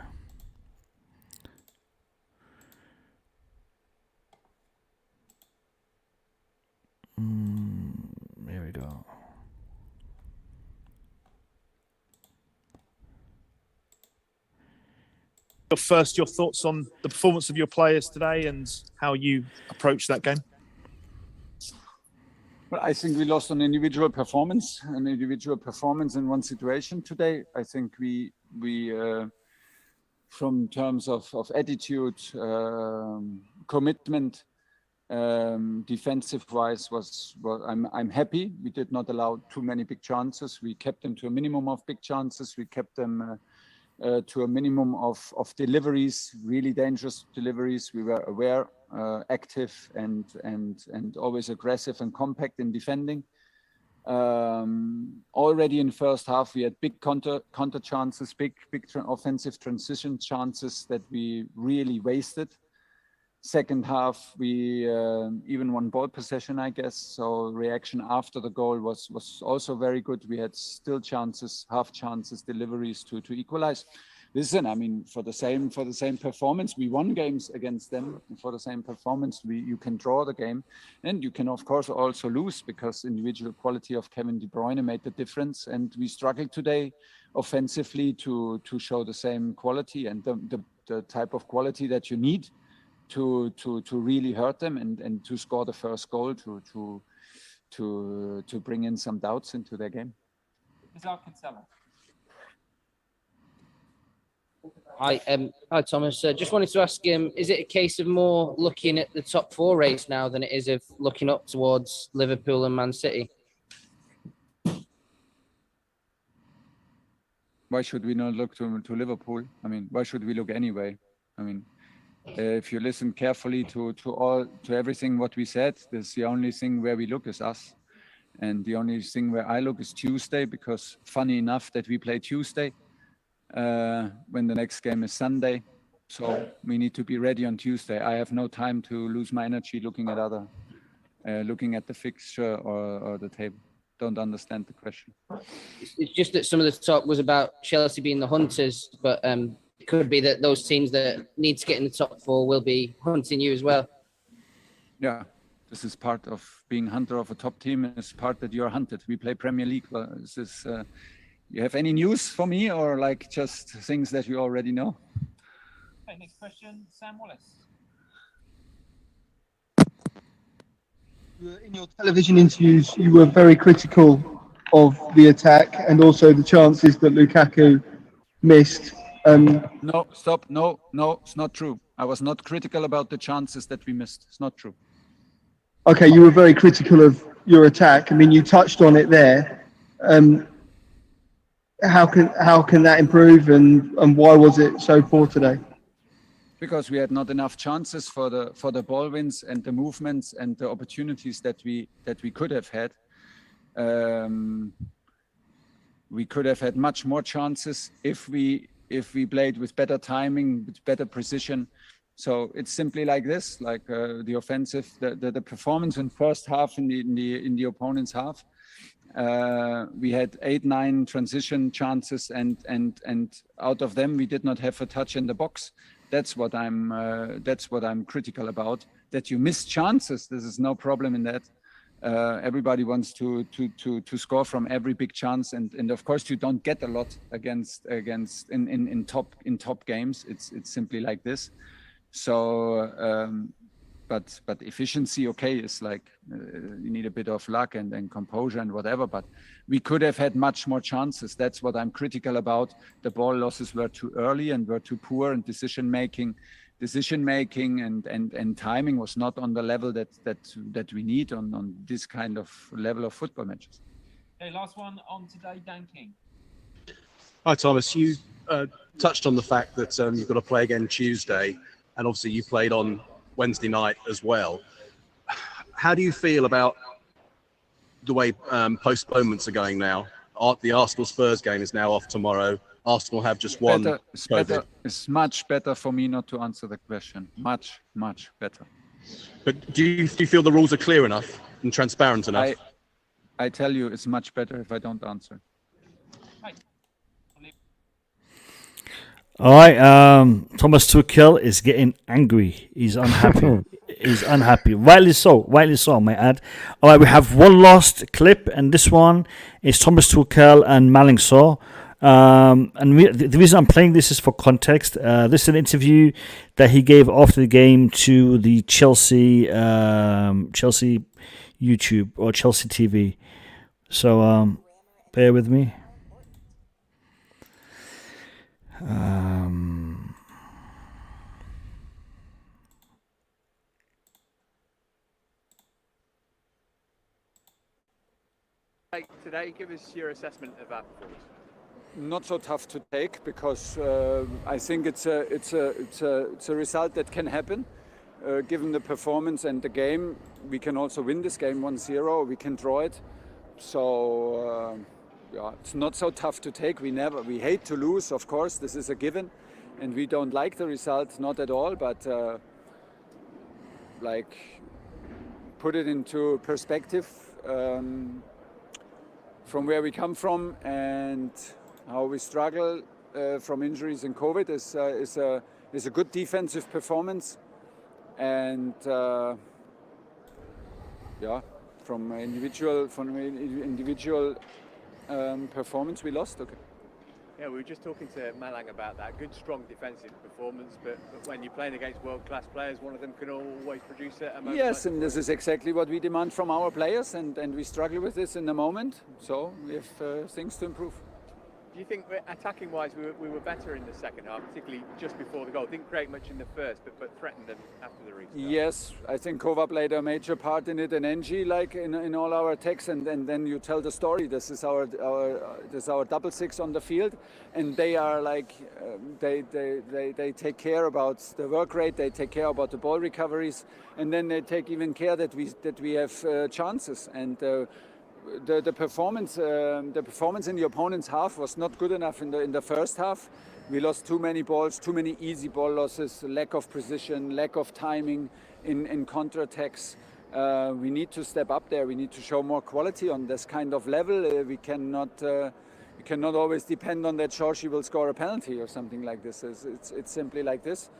Here we go. Your thoughts on the performance of your players today and how you approach that game? Well, I think we lost an individual performance in one situation today. I think we from terms of attitude, commitment, defensive-wise, I'm happy. We did not allow too many big chances. We kept them to a minimum of big chances. We kept them to a minimum of deliveries, really dangerous deliveries. We were aware, active, and always aggressive and compact in defending. Already in first half, we had big counter chances, big offensive transition chances that we really wasted. Second half, we even won ball possession, I guess. So reaction after the goal was also very good. We had still chances, half chances, deliveries to equalize. Listen, I mean, for the same performance, we won games against them. For the same performance, you can draw the game, and you can of course also lose because individual quality of Kevin De Bruyne made the difference. And we struggled today offensively to show the same quality and the type of quality that you need to really hurt them and to score the first goal to bring in some doubts into their game. Hi, Thomas. Just wanted to ask him, is it a case of more looking at the top four race now than it is of looking up towards Liverpool and Man City? Why should we not look to Liverpool? I mean, why should we look anyway? I mean, if you listen carefully to everything what we said, there's the only thing where we look is us. And the only thing where I look is Tuesday, because funny enough that we play Tuesday when the next game is Sunday. So we need to be ready on Tuesday. I have no time to lose my energy looking at looking at the fixture or the table. Don't understand the question. It's just that some of the talk was about Chelsea being the hunters, but it could be that those teams that need to get in the top four will be hunting you as well. Yeah, this is part of being hunter of a top team. It's part that you're hunted. We play Premier League. Well, is this, you have any news for me or like just things that you already know? Okay, next question, Sam Wallace. In your television interviews, you were very critical of the attack and also the chances that Lukaku missed. No, stop. No, it's not true. I was not critical about the chances that we missed. It's not true. Okay, you were very critical of your attack. I mean, you touched on it there. how can that improve, and why was it so poor today? Because we had not enough chances for the ball wins and the movements and the opportunities that we could have had. We could have had much more chances if we played with better timing, with better precision. So it's simply like this, like the offensive, the performance in first half in the opponent's half. We had 8-9 transition chances, and out of them we did not have a touch in the box. That's what I'm critical about. That you miss chances. This is no problem in that. Everybody wants to score from every big chance, and of course you don't get a lot against in top games. It's simply like this. So, but efficiency, okay, is like you need a bit of luck and composure and whatever. But we could have had much more chances. That's what I'm critical about. The ball losses were too early and were too poor, and decision making and timing was not on the level that we need on this kind of level of football matches. Okay, last one on today, Dan King. Hi, Thomas. You touched on the fact that you've got to play again Tuesday, and obviously you played on Wednesday night as well. How do you feel about the way postponements are going now? The Arsenal-Spurs game is now off tomorrow. Arsenal have just won. It's much better for me not to answer the question. Much better. But do you feel the rules are clear enough and transparent enough? I tell you, it's much better if I don't answer. All right, Thomas Tuchel is getting angry. He's unhappy. He's unhappy. Rightly so, I might add. All right, we have one last clip, and this one is Thomas Tuchel and Maling Sow. The reason I'm playing this is for context. This is an interview that he gave after the game to the Chelsea YouTube or Chelsea TV. So bear with me. Today, give us your assessment of that performance. Not so tough to take, because I think it's a result that can happen. Given the performance and the game, we can also win this game 1-0. We can draw it. So it's not so tough to take. We hate to lose, of course. This is a given, and we don't like the result, not at all. But put it into perspective from where we come from and how we struggle from injuries and COVID is a good defensive performance, and from individual performance we lost. Okay. Yeah, we were just talking to Malang about that. Good, strong defensive performance, but when you're playing against world-class players, one of them can always produce it. Yes, and this is exactly what we demand from our players, and we struggle with this in the moment. So we have things to improve. Do you think, attacking-wise, we were better in the second half, particularly just before the goal? Didn't create much in the first, but threatened them after the restart. Yes, I think Kova played a major part in it, and Engie, like in all our attacks, and then you tell the story. This is our double six on the field, and they are like they take care about the work rate, they take care about the ball recoveries, and then they take even care that we have chances. And the performance in the opponent's half was not good enough in the first half. We lost too many balls, too many easy ball losses, lack of precision, lack of timing in counterattacks. We need to step up there. We need to show more quality on this kind of level. We cannot always depend on that Chelsea will score a penalty or something like this. It's simply like this.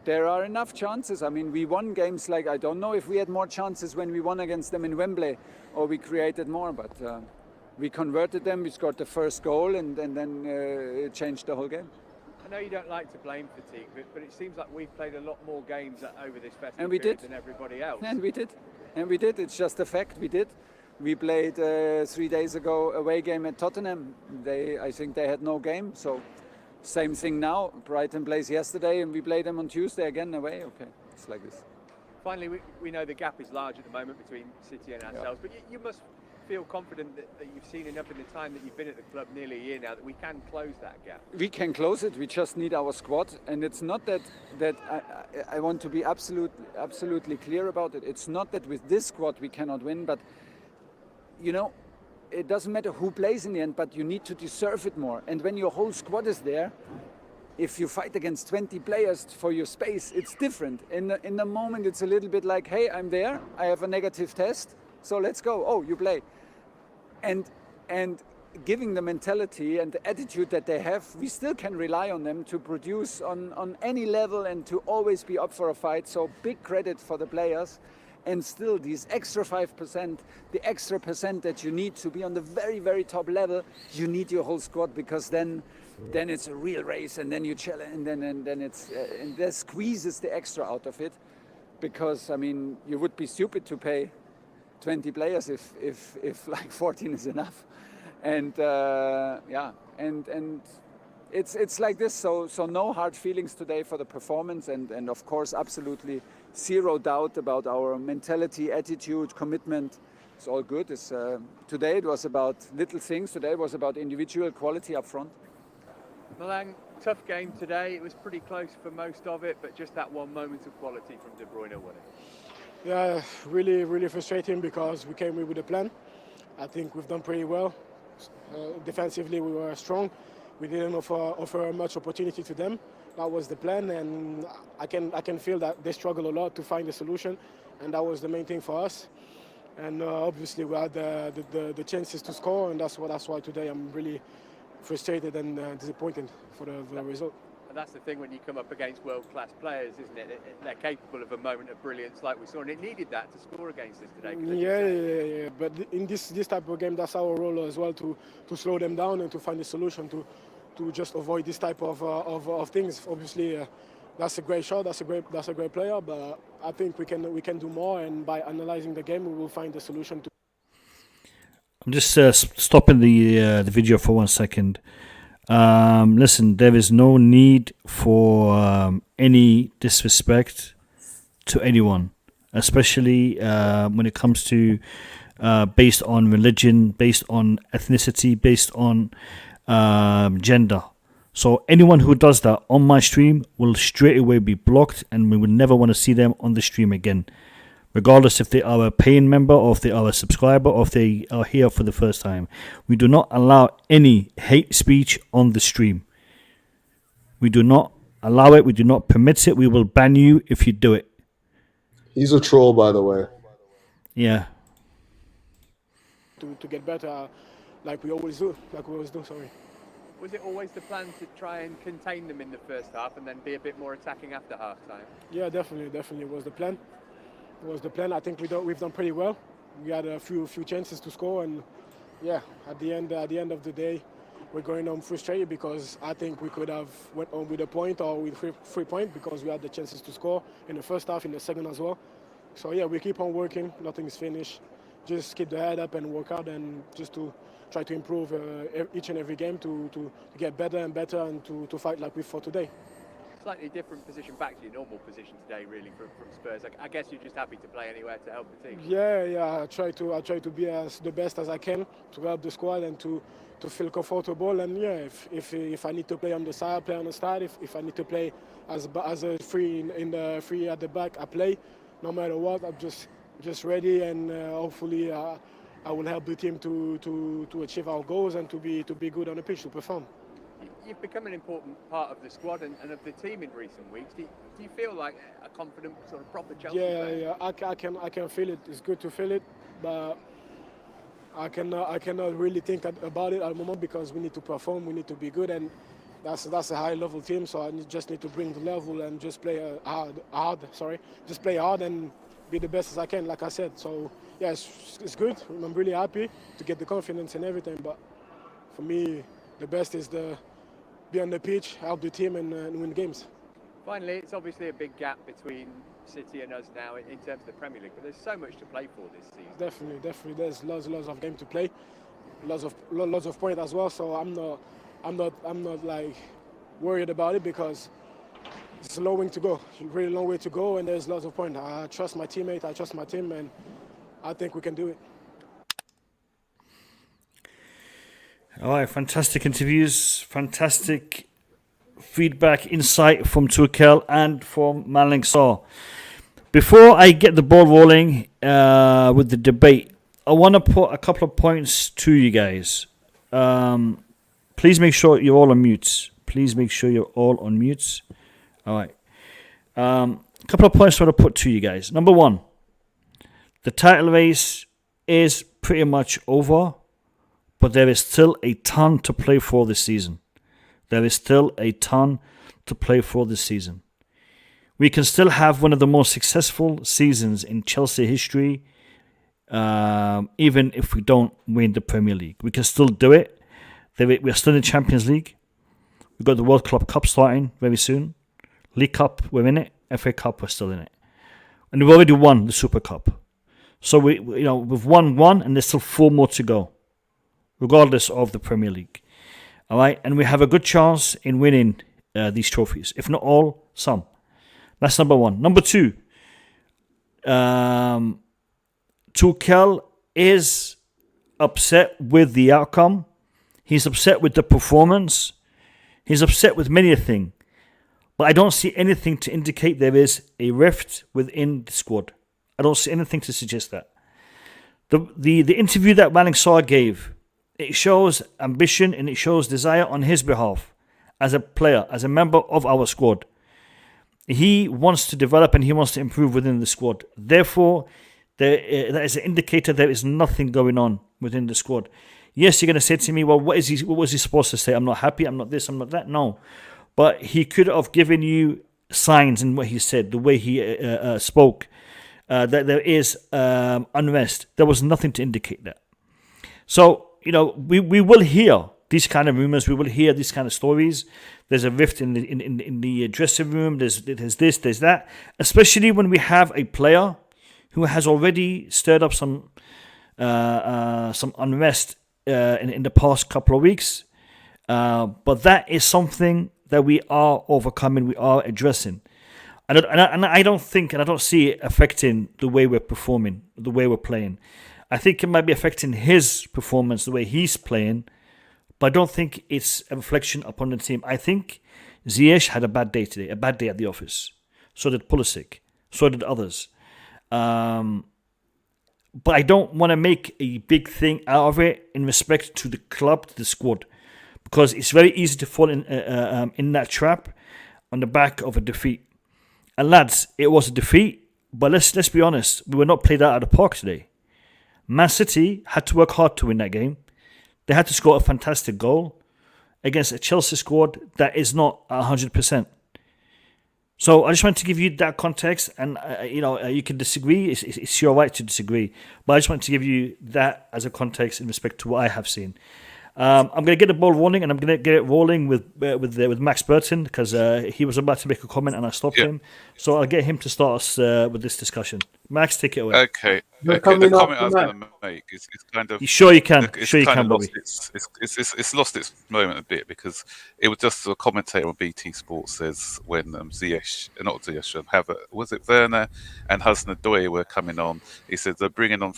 There are enough chances. I mean, we won games like, I don't know if we had more chances when we won against them in Wembley or we created more, but we converted them, we scored the first goal, and then it changed the whole game. I know you don't like to blame fatigue, but it seems like we've played a lot more games over this festive period than everybody else. And we did. It's just a fact, we did. We played 3 days ago away game at Tottenham. I think they had no game, so same thing now. Brighton plays yesterday, and we play them on Tuesday again away. Okay, it's like this. Finally, we know the gap is large at the moment between City and ourselves, but you must feel confident that you've seen enough in the time that you've been at the club, nearly a year now, that we can close that gap? We can close it. We just need our squad, and it's not that I want to be absolutely clear about it. It's not that with this squad we cannot win, but you know, it doesn't matter who plays in the end, but you need to deserve it more. And when your whole squad is there, if you fight against 20 players for your space, it's different. In the moment, it's a little bit like, hey, I'm there, I have a negative test, so let's go. Oh, you play. And giving the mentality and the attitude that they have, we still can rely on them to produce on any level and to always be up for a fight. So big credit for the players. And still, these extra 5%, the extra percent that you need to be on the very, very top level, you need your whole squad, because then it's a real race, and then you challenge, and then it's and that squeezes the extra out of it. Because I mean, you would be stupid to pay 20 players if like 14 is enough, and and it's like this. So no hard feelings today for the performance, and of course absolutely zero doubt about our mentality, attitude, commitment. It's all good. Today it was about little things. Today it was about individual quality up front. Malang, tough game today. It was pretty close for most of it, but just that one moment of quality from De Bruyne winning. Yeah, really, really frustrating, because we came with a plan. I think we've done pretty well. Defensively, we were strong. We didn't offer much opportunity to them. That was the plan, and I can feel that they struggle a lot to find a solution, and that was the main thing for us. And obviously, we had the chances to score, and that's why today I'm really frustrated and disappointed for the result. And that's the thing when you come up against world-class players, isn't it? They're capable of a moment of brilliance like we saw, and it needed that to score against us today. Yeah. But in this type of game, that's our role as well, to slow them down and to find a solution to just avoid this type of things. Obviously, that's a great shot. That's a great player. But I think we can do more, and by analysing the game, we will find a solution. I'm just stopping the video for 1 second. Listen, there is no need for any disrespect to anyone, especially when it comes to based on religion, based on ethnicity, based on gender. So anyone who does that on my stream will straight away be blocked, and we will never want to see them on the stream again, regardless if they are a paying member or if they are a subscriber or if they are here for the first time. We do not allow any hate speech on the stream. We do not allow it. We do not permit it. We will ban you if you do it. He's a troll, by the way. Yeah. To get better, like we always do. Sorry. Was it always the plan to try and contain them in the first half and then be a bit more attacking after half time? Yeah, definitely was the plan. I think we've done pretty well. We had a few chances to score, and yeah, at the end of the day, we're going home frustrated, because I think we could have went on with a point or with 3 points, because we had the chances to score in the first half, in the second as well. So yeah, we keep on working. Nothing is finished. Just keep the head up and work out, and just to try to improve each and every game to get better and better, and to fight like we fought today. Slightly different position back to your normal position today, really, from Spurs. I guess you're just happy to play anywhere to help the team. Yeah. I try to be the best as I can to help the squad and to feel comfortable. And yeah, if I need to play on the side, I play on the side. If I need to play as a free free at the back, I play. No matter what, I'm just ready, and hopefully I will help the team to achieve our goals and to be good on the pitch, to perform. You've become an important part of the squad and of the team in recent weeks. Do you feel like a confident, sort of proper Chelsea player? Yeah. I can feel it. It's good to feel it, but I cannot really think about it at the moment, because we need to perform. We need to be good, and that's a high level team. So I just need to bring the level and just play hard. Just play hard and be the best as I can, like I said. So yeah, it's good. I'm really happy to get the confidence and everything. But for me, the best is be on the pitch, help the team, and win games. Finally, it's obviously a big gap between City and us now in terms of the Premier League, but there's so much to play for this season. Definitely. There's lots of game to play, lots of points as well. So I'm not like worried about it, because it's a long way to go, really long way to go, and there's lots of points. I trust my teammate, I trust my team, and I think we can do it. All right, fantastic interviews, fantastic feedback, insight from Tuchel and from Malang Sarr. Before I get the ball rolling with the debate, I want to put a couple of points to you guys. Please make sure you're all on mute. Please make sure you're all on mute. All right. A couple of points I want to put to you guys. Number one, the title race is pretty much over, but there is still a ton to play for this season. There is still a ton to play for this season. We can still have one of the most successful seasons in Chelsea history, even if we don't win the Premier League. We can still do it. We're still in the Champions League. We've got the World Club Cup starting very soon. League Cup, we're in it. FA Cup, we're still in it. And we've already won the Super Cup. So we've won one, and there's still 4 more to go, regardless of the Premier League. All right, and we have a good chance in winning these trophies, if not all, some. That's number one. Number two, Tuchel is upset with the outcome. He's upset with the performance. He's upset with many a thing. But I don't see anything to indicate there is a rift within the squad. I don't see anything to suggest that. The interview that Malang Sarr gave, it shows ambition and it shows desire on his behalf as a player, as a member of our squad. He wants to develop and he wants to improve within the squad. Therefore, that is an indicator there is nothing going on within the squad. Yes, you're going to say to me, well, what was he supposed to say? I'm not happy, I'm not this, I'm not that. No. But he could have given you signs in what he said, the way he spoke, that there is unrest. There was nothing to indicate that. So, we will hear these kind of rumors. We will hear these kind of stories. There's a rift in the dressing room. There's this, there's that. Especially when we have a player who has already stirred up some unrest in the past couple of weeks. But that is something that we are overcoming. We are addressing. And I don't think, and I don't see it affecting the way we're performing, the way we're playing. I think it might be affecting his performance, the way he's playing, but I don't think it's a reflection upon the team. I think Ziyech had a bad day today, a bad day at the office. So did Pulisic. So did others. But I don't want to make a big thing out of it in respect to the club, to the squad, because it's very easy to fall in that trap on the back of a defeat. And lads, it was a defeat, but let's be honest, we were not played out of the park today. Man City had to work hard to win that game. They had to score a fantastic goal against a Chelsea squad that is not 100%. So I just wanted to give you that context, and you can disagree. It's your right to disagree, but I just wanted to give you that as a context in respect to what I have seen. I'm going to get the ball rolling, and I'm going to get it rolling with Max Burton, because he was about to make a comment and I stopped him. So I'll get him to start us with this discussion. Max, take it away. Okay. The comment I was going to make is kind of... Sure you can. Sure you can, Bobby. It's lost its moment a bit, because it was just a commentator on BT Sports says when was it Werner and Hudson-Odoi were coming on, he said they're bringing on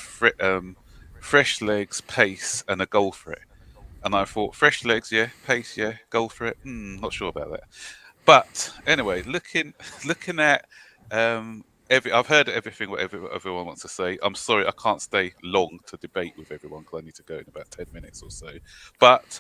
fresh legs, pace and a goal threat. And I thought, fresh legs, yeah, pace, yeah, goal for it. Not sure about that. But anyway, looking at I've heard everything what everyone wants to say. I'm sorry, I can't stay long to debate with everyone because I need to go in about 10 minutes or so. But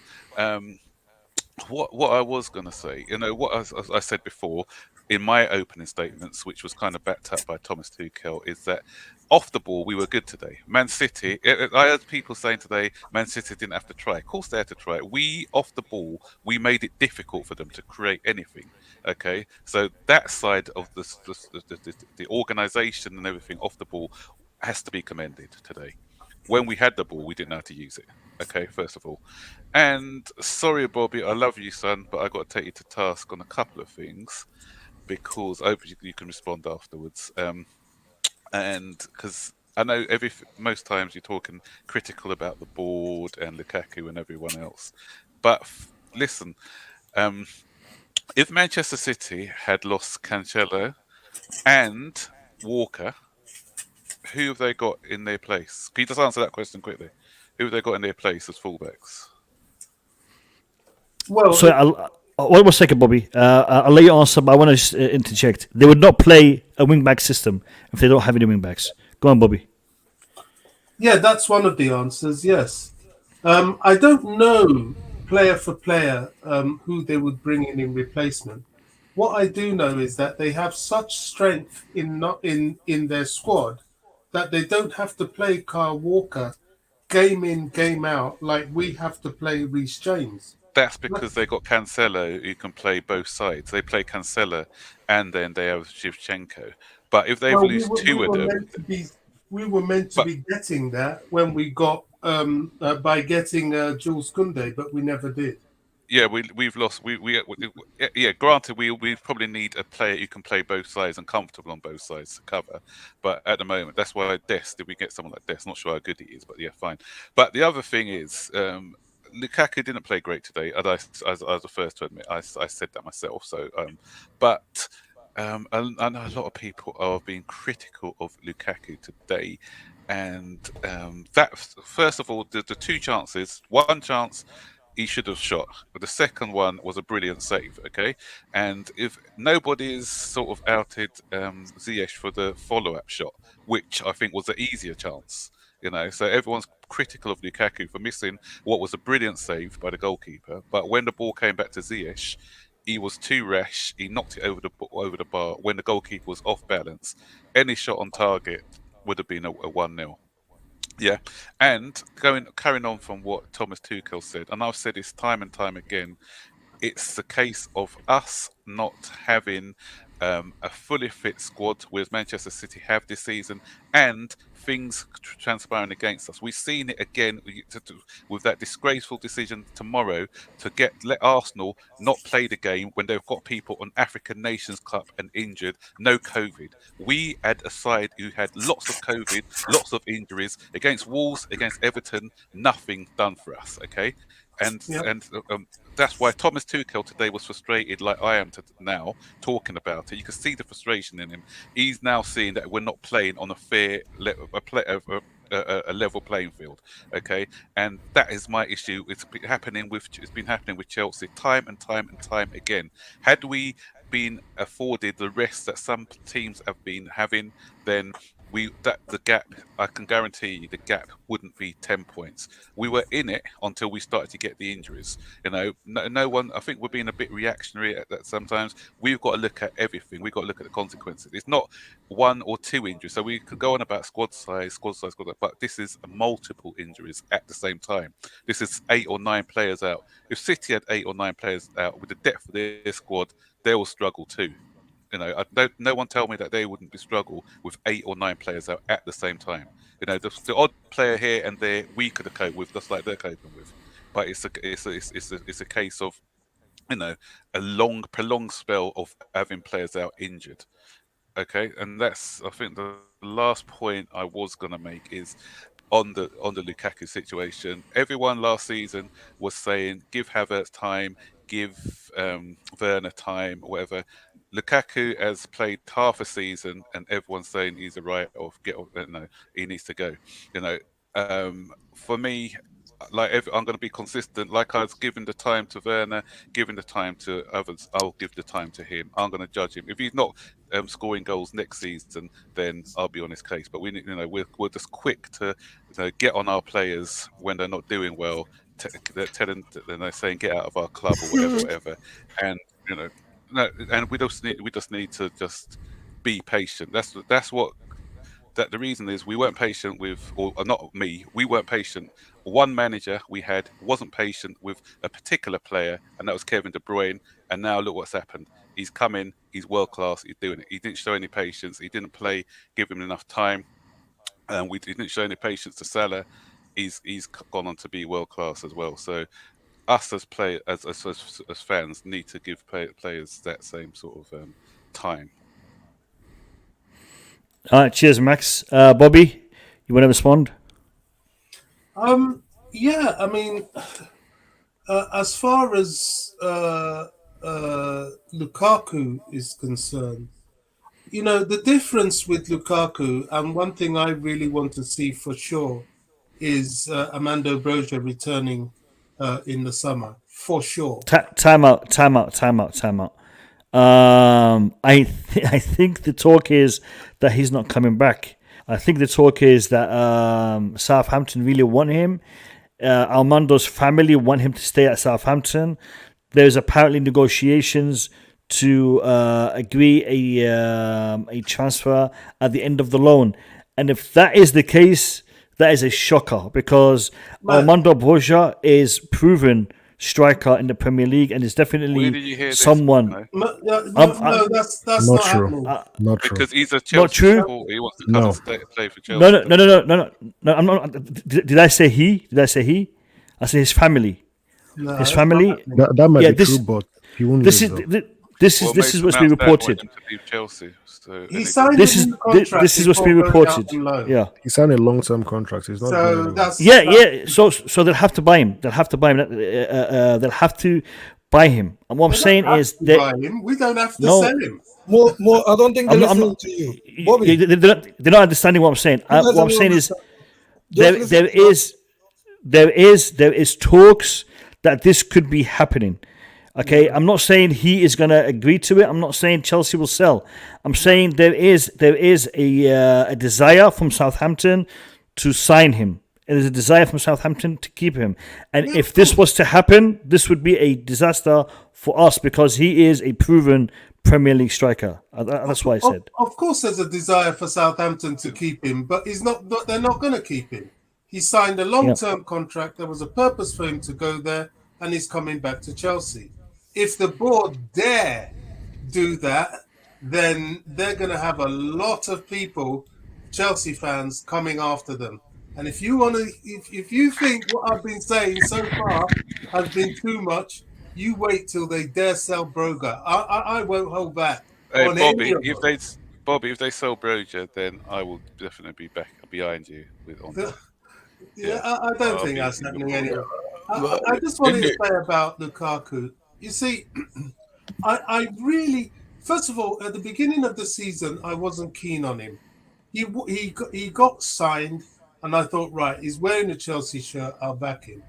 what I was going to say, what I said before in my opening statements, which was kind of backed up by Thomas Tuchel, is that off the ball, we were good today. Man City, I heard people saying today, Man City didn't have to try. Of course they had to try. We, off the ball, we made it difficult for them to create anything. Okay, so that side of the organisation and everything off the ball has to be commended today. When we had the ball, we didn't know how to use it. Okay, first of all. And sorry, Bobby, I love you, son, but I got to take you to task on a couple of things, because I hope you can respond afterwards. And because I know most times you're talking critical about the board and Lukaku and everyone else. But listen, if Manchester City had lost Cancelo and Walker, who have they got in their place? Can you just answer that question quickly? Who have they got in their place as fullbacks? Well, sorry, one more second, Bobby. I'll let you answer, but I want to just interject. They would not play a wing-back system if they don't have any wing-backs. Go on, Bobby. Yeah, that's one of the answers, yes. I don't know player for player who they would bring in replacement. What I do know is that they have such strength in their squad that they don't have to play Kyle Walker game in, game out like we have to play Reece James. That's because they got Cancelo who can play both sides. They play Cancelo and then they have Shevchenko. But if they lose two of them... We were meant to be getting that when we got by getting Jules Koundé, but we never did. Yeah, we've lost. Granted, we probably need a player who can play both sides and comfortable on both sides to cover. But at the moment, that's why did we get someone like Dest? Not sure how good he is, but yeah, fine. But the other thing is, Lukaku didn't play great today. I was the first to admit. I said that myself. So, but. I know a lot of people are being critical of Lukaku today, and that first of all, the two chances. One chance he should have shot, but the second one was a brilliant save. Okay, and if nobody's sort of outed Ziyech for the follow-up shot, which I think was the easier chance. So everyone's critical of Lukaku for missing what was a brilliant save by the goalkeeper, but when the ball came back to Ziyech, he was too rash. He knocked it over the bar when the goalkeeper was off balance. Any shot on target would have been a 1-0. Yeah, and carrying on from what Thomas Tuchel said, and I've said this time and time again, it's the case of us not having a fully fit squad, whereas Manchester City have this season, and things transpiring against us. We've seen it again with that disgraceful decision tomorrow to let Arsenal not play the game when they've got people on African Nations Cup and injured, no COVID. We had a side who had lots of COVID, lots of injuries. Against Wolves, against Everton, nothing done for us, okay? And that's why Thomas Tuchel today was frustrated, like I am now, talking about it. You can see the frustration in him. He's now seeing that we're not playing on a fair a level playing field, okay? And that is my issue. It's been happening with Chelsea time and time again. Had we been afforded the rest that some teams have been having, then the gap, I can guarantee you, the gap wouldn't be 10 points. We were in it until we started to get the injuries. No one. I think we're being a bit reactionary at that sometimes. We've got to look at everything. We've got to look at the consequences. It's not one or two injuries. So we could go on about squad size, but this is multiple injuries at the same time. This is 8 or 9 players out. If City had 8 or 9 players out with the depth of their squad, they will struggle too. No one tell me that they wouldn't be struggle with 8 or 9 players out at the same time. The odd player here and there we could have coped with, just like they're coping with. But it's a case of, a long, prolonged spell of having players out injured. Okay, and that's, I think, the last point I was going to make is on the Lukaku situation. Everyone last season was saying, give Havertz time, give Werner time, whatever. Lukaku has played half a season, and everyone's saying he's a write-off. He needs to go. For me, I'm going to be consistent. Like I was giving the time to Werner, giving the time to others, I'll give the time to him. I'm going to judge him. If he's not scoring goals next season, then I'll be on his case. But we're just quick to get on our players when they're not doing well. Telling, they're saying get out of our club or whatever, and no, and we just need to just be patient. That's what the reason is. We weren't patient with, or not me. We weren't patient. One manager we had wasn't patient with a particular player, and that was Kevin De Bruyne. And now look what's happened. He's come in. He's world class. He's doing it. He didn't show any patience. He didn't play. Give him enough time. And we didn't show any patience to Salah. He's gone on to be world class as well. So us as fans need to give players that same sort of time. All right, cheers, Max. Bobby, you want to respond? Yeah, I mean, as far as Lukaku is concerned, the difference with Lukaku, and one thing I really want to see for sure, is Armando Broja returning in the summer. for sure. Time out. I think the talk is that he's not coming back. I think the talk is that Southampton really want him. Armando's family want him to stay at Southampton. There's apparently negotiations to agree a transfer at the end of the loan. And if that is the case, that is a shocker, because Armando Broja is proven striker in the Premier League and is definitely someone. No, that's not not true. happening. Not true. Because he's a Chelsea Not true. supporter. He wants to come and play for Chelsea. No. I'm not. Did I say he? I say his family. No, His family. That might be true, but he won't This leave, is though. this is what's been reported. He signed This a is new contract this is what's been before going out reported. on loan. Yeah. He signed a long-term contract. He's not. So going anywhere. that's Yeah. So they'll have to buy him. They'll have to buy him. They'll have to buy him. And what I'm saying is they that we don't have to No. sell him. More. I don't think they're listening to you, Bobby. they're not understanding what I'm saying. What I'm saying is there is talks that this could be happening. Okay, I'm not saying he is going to agree to it. I'm not saying Chelsea will sell. I'm saying there is a desire from Southampton to sign him. There's a desire from Southampton to keep him. And if this was to happen, this would be a disaster for us because he is a proven Premier League striker. That's what I said. Of course, there's a desire for Southampton to keep him, but he's not. They're not going to keep him. He signed a long-term contract. There was a purpose for him to go there, and he's coming back to Chelsea. If the board dare do that, then they're going to have a lot of people, Chelsea fans, coming after them. And if you want to, if you think what I've been saying so far has been too much, you wait till they dare sell Broga. I won't hold back. Hey, on Bobby, any of if them. if they sell Broja, then I will definitely be back behind you on that. Yeah, I don't think that's happening anyway. I just wanted to say about Lukaku. You see, I really, first of all, at the beginning of the season, I wasn't keen on him. He got signed, and I thought, right, he's wearing a Chelsea shirt, I'll back him.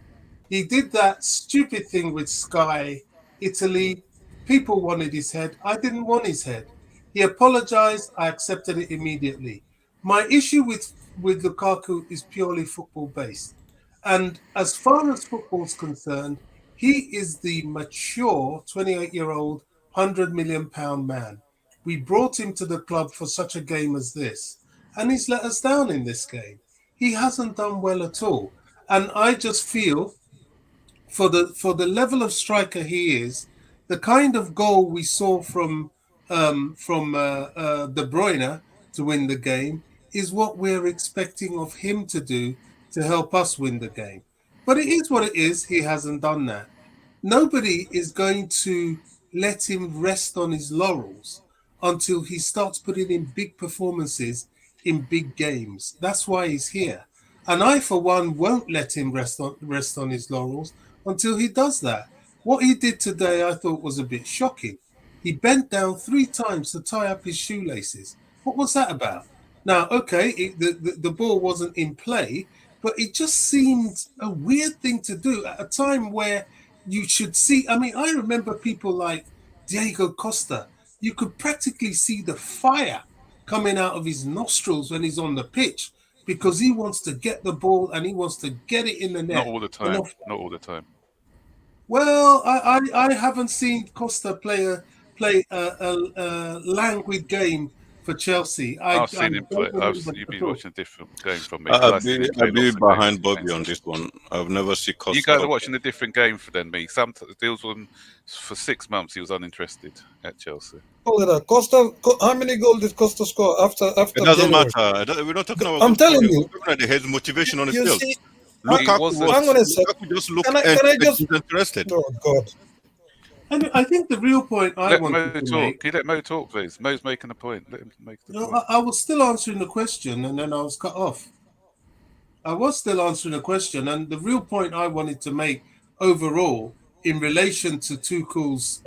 He did that stupid thing with Sky, Italy. People wanted his head. I didn't want his head. He apologized. I accepted it immediately. My issue with Lukaku is purely football-based. And as far as football's concerned, he is the mature 28-year-old, £100 million man. We brought him to the club for such a game as this, and he's let us down in this game. He hasn't done well at all. And I just feel for the level of striker he is, the kind of goal we saw from De Bruyne to win the game is what we're expecting of him to do to help us win the game. But it is what it is. He hasn't done that. Nobody is going to let him rest on his laurels until he starts putting in big performances in big games. That's why he's here. And I, for one, won't let him rest on his laurels until he does that. What he did today, I thought, was a bit shocking. He bent down 3 times to tie up his shoelaces. What was that about? Now, okay, the ball wasn't in play, but it just seemed a weird thing to do at a time where you should see. I mean, I remember people like Diego Costa. You could practically see the fire coming out of his nostrils when he's on the pitch because he wants to get the ball and he wants to get it in the net. Not all the time. Not all the time. Well, I haven't seen Costa play a languid game for Chelsea. I've seen him play. You've been watching a different game from me. I'll be behind Bobby on this one. I've never seen Costa. You guys are watching a different game than me. Some deals with him for 6 months. He was uninterested at Chelsea. Costa, how many goals did Costa score after? It doesn't January? matter. We're not talking about. I'm telling you. We're talking about his motivation on the You field. see, Lukaku just looked interested. Oh God. And I think the real point I Let want Mo to talk. make. Can you let Mo talk, please? Mo's making a point. Let him make the No, point. I was still answering the question and then I was cut off. I was still answering a question, and the real point I wanted to make overall in relation to Tuchel's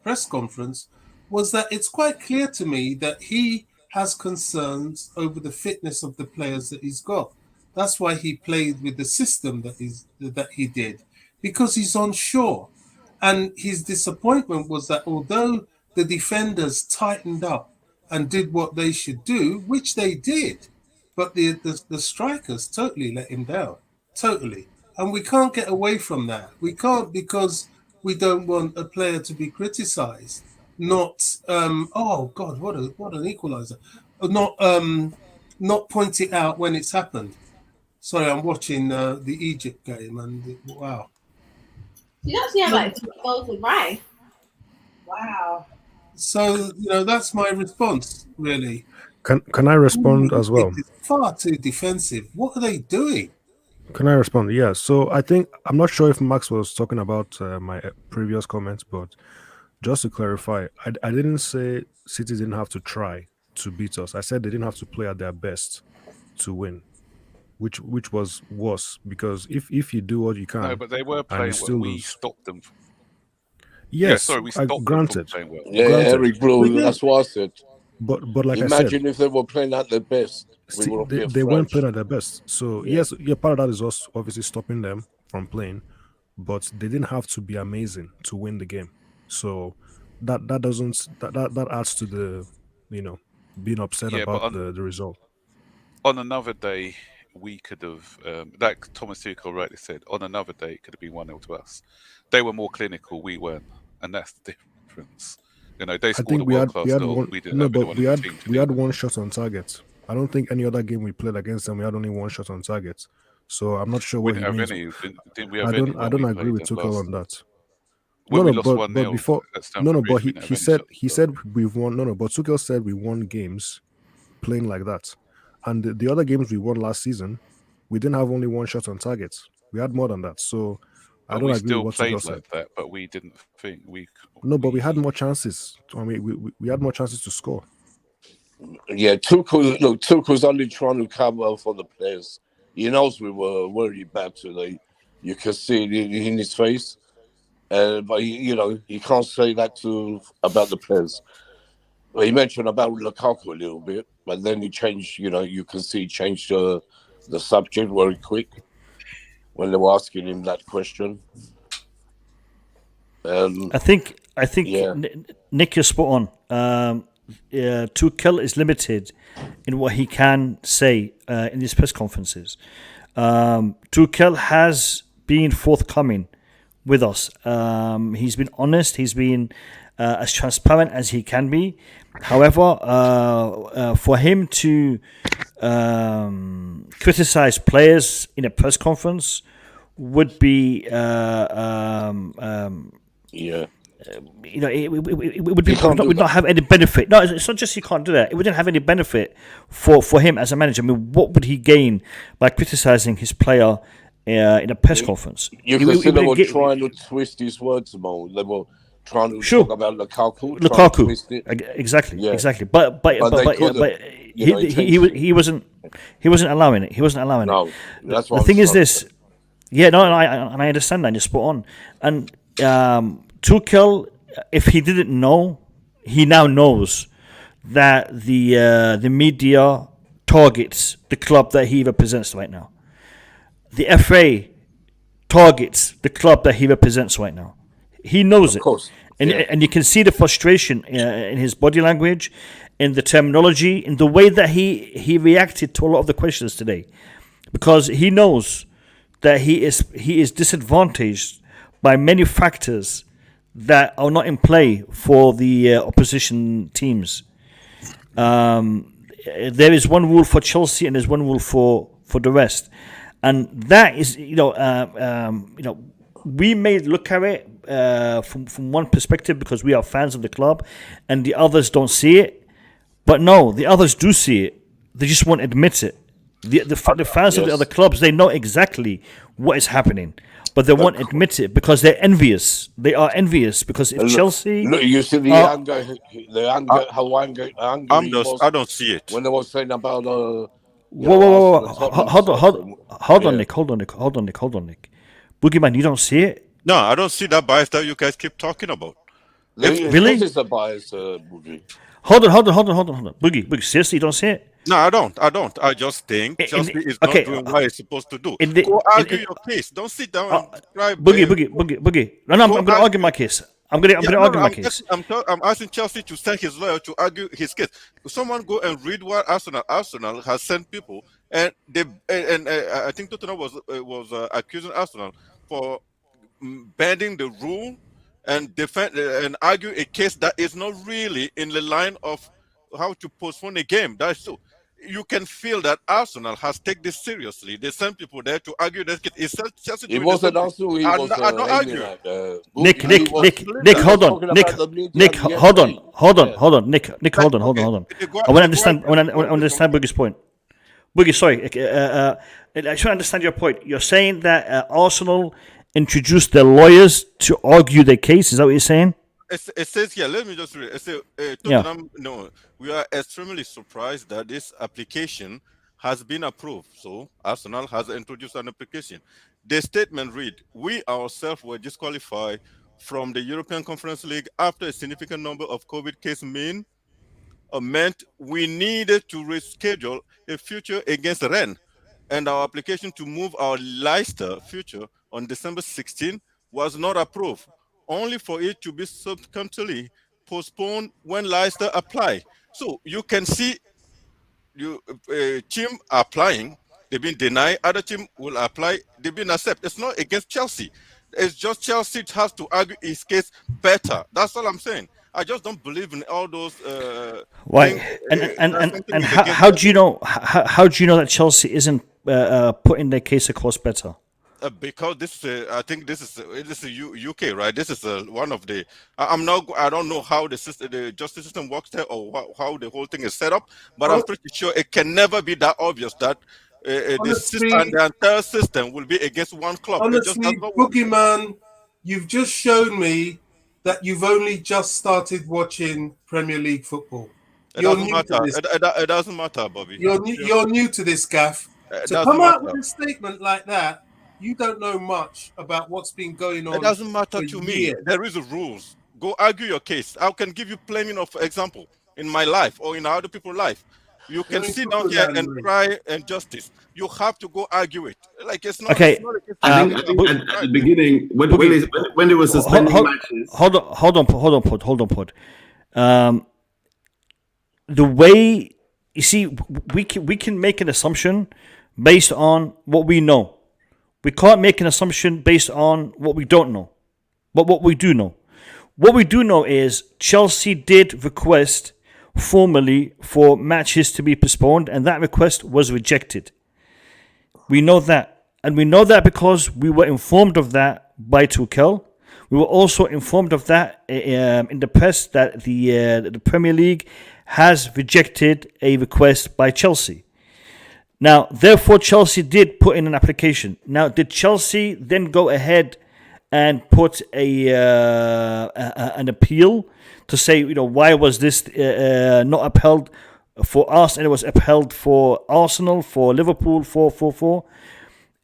press conference was that it's quite clear to me that he has concerns over the fitness of the players that he's got. That's why he played with the system that he did, because he's unsure. And his disappointment was that although the defenders tightened up and did what they should do, which they did, but the strikers totally let him down, totally. And we can't get away from that. We can't, because we don't want a player to be criticised. Not oh God, what an equaliser! Not point it out when it's happened. Sorry, I'm watching the Egypt game, and wow. You actually have like 2 goals with Rice. Wow. So that's my response, really. Can I respond as well? It's far too defensive. What are they doing? Can I respond? Yeah. So I'm not sure if Max was talking about my previous comments, but just to clarify, I didn't say City didn't have to try to beat us. I said they didn't have to play at their best to win, which was worse, because if you do what you can, No, but they were playing well. We stopped them. Yes, sorry, we stopped granted. them from playing well. Yeah, Granted. Eric Blue, that's what I said. But like Imagine I said, if they were playing at their best. they weren't playing at their best. So yes, part of that is us obviously stopping them from playing, but they didn't have to be amazing to win the game. So that adds to the being upset about the result. On another day, we could have, like Thomas Tuchel rightly said, on another day it could have been 1-0 to us. They were more clinical, we weren't, and that's the difference. They scored a world-class goal. We didn't have anyone in the team. We had one shot on target. I don't think any other game we played against them we had only one shot on target. So I'm not sure what he means. I don't agree with Tuchel on that. But before but he said we've won. But Tuchel said we won games playing like that, and the other games we won last season, we didn't have only one shot on target. We had more than that. So I don't agree with what Tuchel said. Like that, but we didn't think we. But we had more chances. I mean, we had more chances to score. Yeah, Tuchel's only trying to cover for the players. He knows we were very bad today. You can see it in his face. But he can't say that about the players. Well, he mentioned about Lukaku a little bit, but then he changed. You can see he changed the subject very quick when they were asking him that question. I think Nick, you're spot on. Tuchel is limited in what he can say in these press conferences. Tuchel has been forthcoming with us. He's been honest. He's been as transparent as he can be. However, for him to criticize players in a press conference would be it would not have any benefit. No, it's not just he can't do that. It wouldn't have any benefit for him as a manager. I mean, what would he gain by criticizing his player in a press conference? You can see they were trying to twist his words, Mo. They were trying to talk about Lukaku. Exactly. But he wasn't allowing it. He wasn't allowing it. That's the thing is this. Yeah, no, and I understand that. You're spot on. And Tuchel, if he didn't know, he now knows that the media targets the club that he represents right now. The FA targets the club that he represents right now. He knows it. Of course. And you can see the frustration in his body language, in the terminology, in the way that he reacted to a lot of the questions today. Because he knows that he is disadvantaged by many factors that are not in play for the opposition teams. There is one rule for Chelsea and there's one rule for the rest. And that is, we may look at it from one perspective because we are fans of the club and the others don't see it. But no, the others do see it. They just won't admit it. The fans of the other clubs, they know exactly what is happening. But they won't admit it because they're envious. They are envious because if Chelsea... Look, you see the anger, how angry I don't see it. When they were saying about... Whoa. Hold on, Nick. Boogeyman, you don't see it? No, I don't see that bias that you guys keep talking about. Really? This is a bias, Boogie. Hold on. Boogie, seriously, you don't see it? No, I don't. I just think Chelsea is not doing what it's supposed to do. Go argue your case. Don't sit down and try. Boogie. No, I'm going to argue my case. I'm going to argue my case. I'm asking Chelsea to send his lawyer to argue his case. Someone go and read what Arsenal has sent people, and I think Tottenham was accusing Arsenal for bending the rule and defend and argue a case that is not really in the line of how to postpone a game. That's so. You can feel that Arsenal has taken this seriously. They send people there to argue this case. It wasn't Arsenal. He was not arguing. Nick, hold on. Nick, hold on. Nick, hold on. I want to understand Boogie's point. Boogie, sorry. I try to understand your point. You're saying that Arsenal introduced their lawyers to argue their case. Is that what you're saying? It says here, let me just read it. It says, Tottenham, no, we are extremely surprised that this application has been approved. So Arsenal has introduced an application. The statement read, we ourselves were disqualified from the European Conference League after a significant number of COVID cases meant we needed to reschedule a future against Rennes. And our application to move our Leicester future on December 16 was not approved, only for it to be subsequently postponed when Leicester apply. So you can see team applying, they've been denied, other team will apply, they've been accepted. It's not against Chelsea. It's just Chelsea has to argue his case better. That's all I'm saying. I just don't believe in all those. Why? And how do you know? How do you know that Chelsea isn't putting their case across better? Because this is, I think this is UK, right? This is one of the. I don't know how the justice system works there or how the whole thing is set up, but I'm pretty sure it can never be that obvious that the system and the entire system will be against one club. Honestly, Boogeyman, you've just shown me that you've only just started watching Premier League football. It doesn't matter. It doesn't matter, Bobby. You're new to this, Gaff. To come out with a statement like that, you don't know much about what's been going on. It doesn't matter to me. There is rules. Go argue your case. I can give you plenty of example in my life or in other people's life. You can sit down here and try injustice. You have to go argue it. Like it's not. Okay. I think at the beginning, when there was suspending matches. Hold on, Pod. The way you see, we can make an assumption based on what we know. We can't make an assumption based on what we don't know. But what we do know. What we do know is Chelsea did request formally for matches to be postponed, and that request was rejected. We know that. And we know that because we were informed of that by Tuchel. We were also informed of that in the press that the Premier League has rejected a request by Chelsea. Now, therefore, Chelsea did put in an application. Now, did Chelsea then go ahead and put an appeal to say, why was this not upheld for us and it was upheld for Arsenal, for Liverpool, for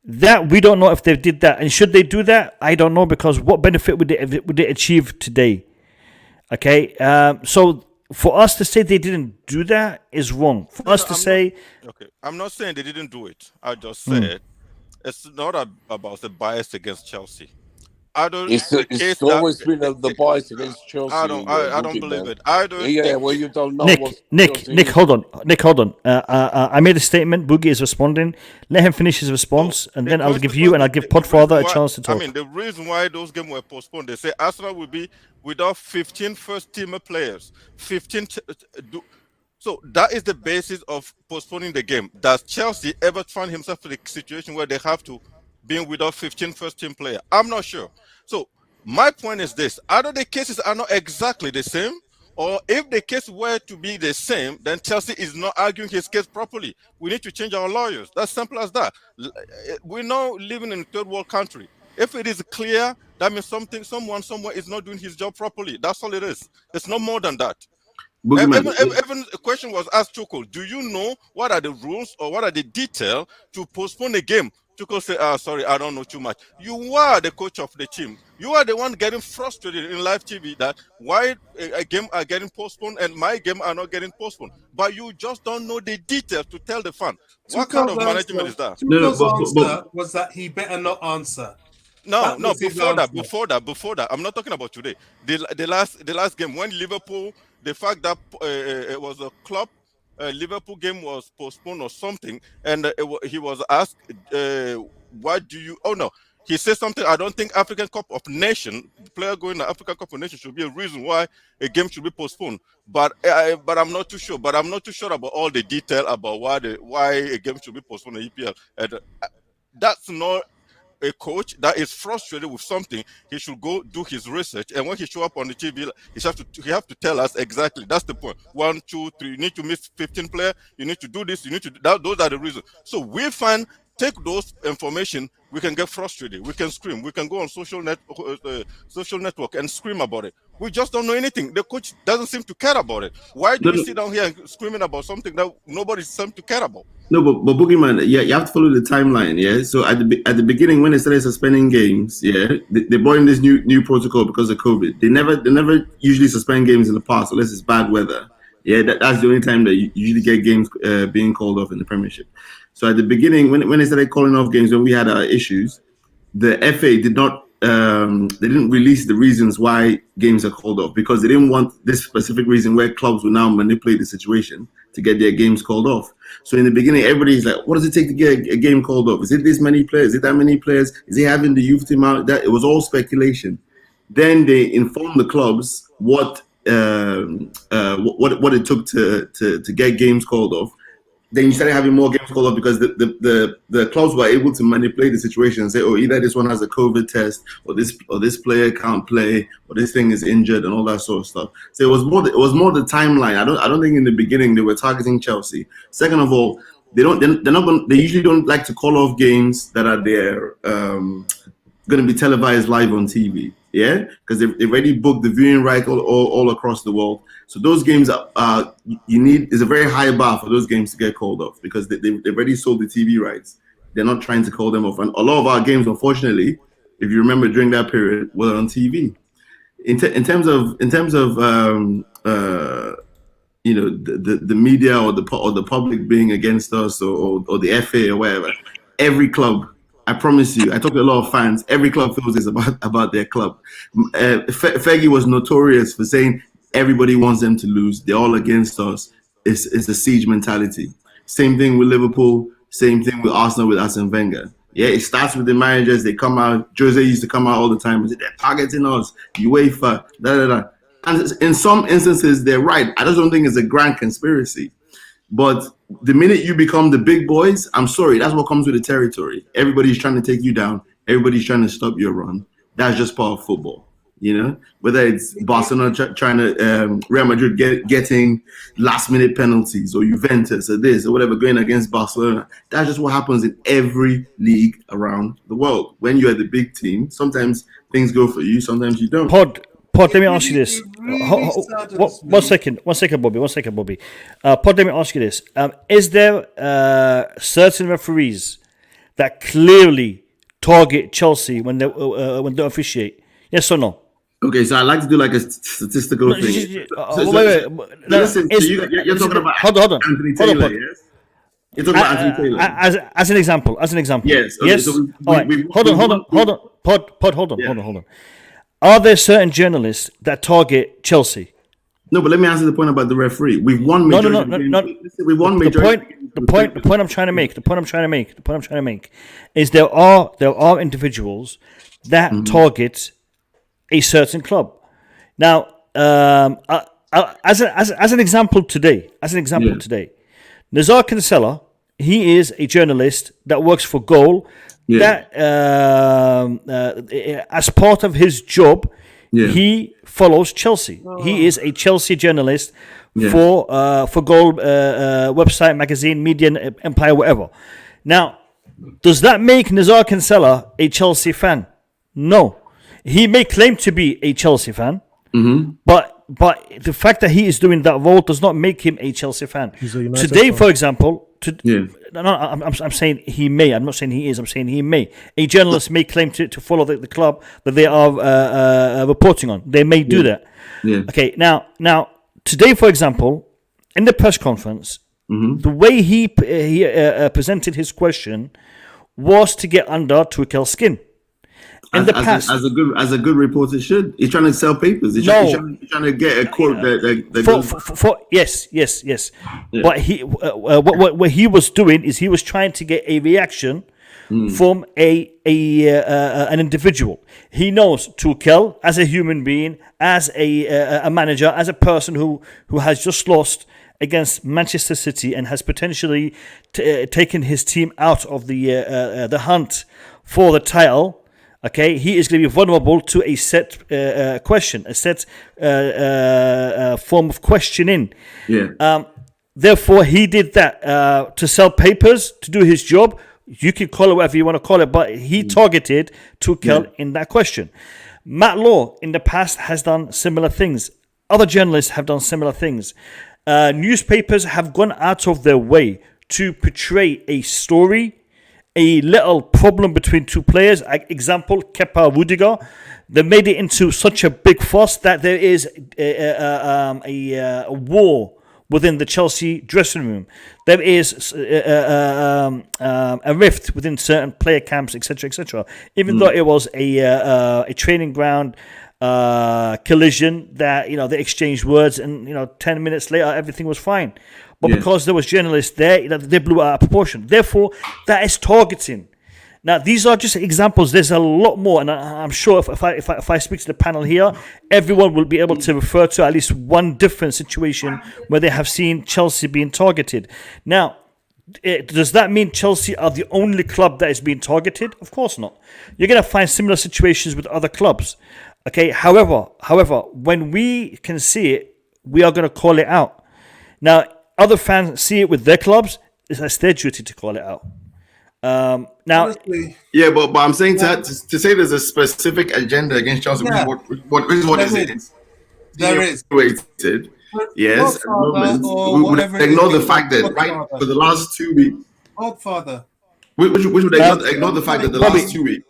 that? We don't know if they did that. And should they do that? I don't know, because what benefit would they achieve today? Okay, so for us to say they didn't do that is wrong. For us to say... Okay, I'm not saying they didn't do it. I just said it's not about the bias against Chelsea. It's always been the bias against Chelsea. I don't believe it. Well, you don't know. Nick, hold on. I made a statement. Boogie is responding. Let him finish his response, and then I'll give you and I'll give Podfather a chance to talk. I mean, the reason why those games were postponed, they say Arsenal will be without 15 first-team players. 15. So that is the basis of postponing the game. Does Chelsea ever find himself in a situation where they have to be without 15 first-team players? I'm not sure. So my point is this: either the cases are not exactly the same, or if the case were to be the same, then Chelsea is not arguing his case properly. We need to change our lawyers. That's simple as that. We're now living in a third world country. If it is clear, that means someone somewhere is not doing his job properly. That's all it is. It's no more than that. Even a question was asked, Tuchel, do you know what are the rules or what are the details to postpone a game Tuchel say, sorry, I don't know too much. You are the coach of the team. You are the one getting frustrated in live TV that why a game are getting postponed and my game are not getting postponed. But you just don't know the details to tell the fan. What kind of management is that? Tuchel's answer was that he better not answer. No, before that. I'm not talking about today. The last game when Liverpool, the fact that it was a club, Liverpool game was postponed or something, and he was asked, "Why do you?" Oh no, he said something. I don't think African Cup of Nations, player going to African Cup of Nations should be a reason why a game should be postponed. But I'm not too sure. But I'm not too sure about all the detail about why a game should be postponed in EPL. And that's not a coach that is frustrated with something. He should go do his research, and when he show up on the TV, he have to tell us exactly. That's the point. 1, 2, 3. You need to miss 15 players. You need to do this. You need to do that. Those are the reasons. So we take those information. We can get frustrated. We can scream. We can go on social network and scream about it. We just don't know anything. The coach doesn't seem to care about it. Why do you sit down here screaming about something that nobody seems to care about? No, but Boogeyman, yeah, you have to follow the timeline, yeah. So at the beginning, when they started suspending games, yeah, they brought in this new protocol because of COVID. They never usually suspend games in the past unless it's bad weather. Yeah, that's the only time that you usually get games being called off in the Premiership. So at the beginning, when they started calling off games when we had our issues, the FA did not. They didn't release the reasons why games are called off because they didn't want this specific reason where clubs will now manipulate the situation to get their games called off. So in the beginning, everybody's like, what does it take to get a game called off? Is it this many players? Is it that many players? Is he having the youth team out? That it was all speculation. Then they informed the clubs what it took to get games called off. Then you started having more games called off because the clubs were able to manipulate the situation and say, oh, either this one has a COVID test, or this player can't play, or this thing is injured, and all that sort of stuff. So it was more the timeline. I don't think in the beginning they were targeting Chelsea. Second of all, they usually don't like to call off games that are going to be televised live on TV. Yeah, because they've already booked the viewing right all across the world. So those games is a very high bar for those games to get called off because they've already sold the TV rights. They're not trying to call them off. And a lot of our games, unfortunately, if you remember during that period, were on TV. In terms of the media or the public being against us or the FA or whatever, every club. I promise you, I talk to a lot of fans. Every club feels this about their club. Fergie was notorious for saying everybody wants them to lose. They're all against us. It's a siege mentality. Same thing with Liverpool. Same thing with Arsenal with Arsene Wenger. Yeah, it starts with the managers. They come out. Jose used to come out all the time and say they're targeting us. UEFA, da. And in some instances, they're right. I just don't think it's a grand conspiracy. But the minute you become the big boys, I'm sorry, that's what comes with the territory. Everybody's trying to take you down. Everybody's trying to stop your run. That's just part of football, you know? Whether it's Barcelona trying to, Real Madrid getting last-minute penalties, or Juventus, or this, or whatever, going against Barcelona. That's just what happens in every league around the world. When you're the big team, sometimes things go for you, sometimes you don't. Pod, let me ask you this. One second, Bobby. Pod, let me ask you this. Is there certain referees that clearly target Chelsea when they officiate? Yes or no? Okay, so I like to do like a statistical thing. Wait. Listen, you're talking about hold on. Anthony Taylor, yes? You're talking about Anthony Taylor. As an example. Yes. Okay, yes. So All right. Hold on. Pod, hold on. Are there certain journalists that target Chelsea? No, but let me answer the point about the referee. We've won majority. No. We won majority. The point I'm trying to make is there are individuals that target a certain club. Now, as an example today, Nazar Kinsella, he is a journalist that works for Goal. That as part of his job, he follows Chelsea. He is a Chelsea journalist for Goal website, magazine, Media Empire, whatever. Now, does that make Nazar Kinsella a Chelsea fan? No. He may claim to be a Chelsea fan, but the fact that he is doing that role does not make him a Chelsea fan. Today, for example, I'm saying he may. I'm not saying he is. I'm saying he may. A journalist may claim to follow the club that they are reporting on. They may do that. Yeah. Okay. Now today, for example, in the press conference, the way he presented his question was to get under Tuchel's skin. In the past, as a good reporter should, he's trying to sell papers. He's trying to get a quote yes. Yeah. But what he was doing is he was trying to get a reaction from an individual. He knows Tuchel as a human being, as a manager, as a person who has just lost against Manchester City and has potentially taken his team out of the hunt for the title. Okay, he is going to be vulnerable to a set question, a set form of questioning. Yeah. Therefore, he did that to sell papers, to do his job. You can call it whatever you want to call it, but he targeted Tuchel in that question. Matt Law, in the past, has done similar things. Other journalists have done similar things. Newspapers have gone out of their way to portray a story, a little problem between two players. Example, Kepa Rudiger. They made it into such a big fuss that there is a war within the Chelsea dressing room. There is a rift within certain player camps, etc., etc. Even though it was a training ground collision that they exchanged words, and 10 minutes later everything was fine. But because there was journalists there, they blew it out of proportion. Therefore, that is targeting. Now, these are just examples. There's a lot more, and I'm sure if I speak to the panel here, everyone will be able to refer to at least one different situation where they have seen Chelsea being targeted. Now, does that mean Chelsea are the only club that is being targeted? Of course not. You're going to find similar situations with other clubs. Okay. However, when we can see it, we are going to call it out. Now, other fans see it with their clubs. It's their duty to call it out. Now, yeah, but I'm saying to say there's a specific agenda against Chelsea. What is it? There is. Yes, at the moment, we would ignore the fact that for the last 2 weeks. Godfather. We would ignore the fact that the last 2 weeks.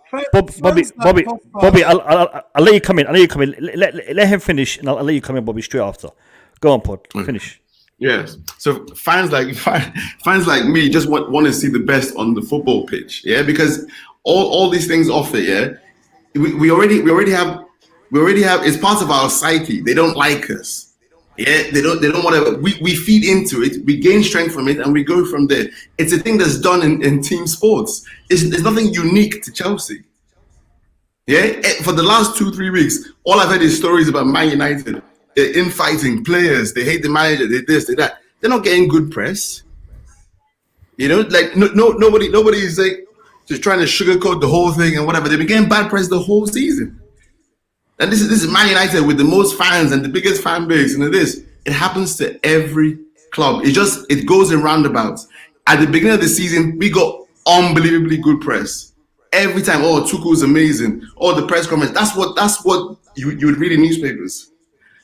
Bobby, I'll let you come in. Let him finish, and I'll let you come in, Bobby, straight after. Go on, Pod. Finish. Yes. So fans like me just want to see the best on the football pitch. Yeah, because all these things off it. Yeah, we already have. It's part of our psyche. They don't like us. Yeah, they don't want to. We feed into it. We gain strength from it, and we go from there. It's a thing that's done in team sports. There's nothing unique to Chelsea. Yeah, for the last 2-3 weeks, all I've heard is stories about Man United. They're infighting players. They hate the manager. They this, they that. They're not getting good press. Nobody is like just trying to sugarcoat the whole thing and whatever. They've been getting bad press the whole season. And this is Man United with the most fans and the biggest fan base. And it happens to every club. It goes in roundabouts. At the beginning of the season, we got unbelievably good press. Every time, Tuchel's amazing. The press comments. That's what you would read in newspapers.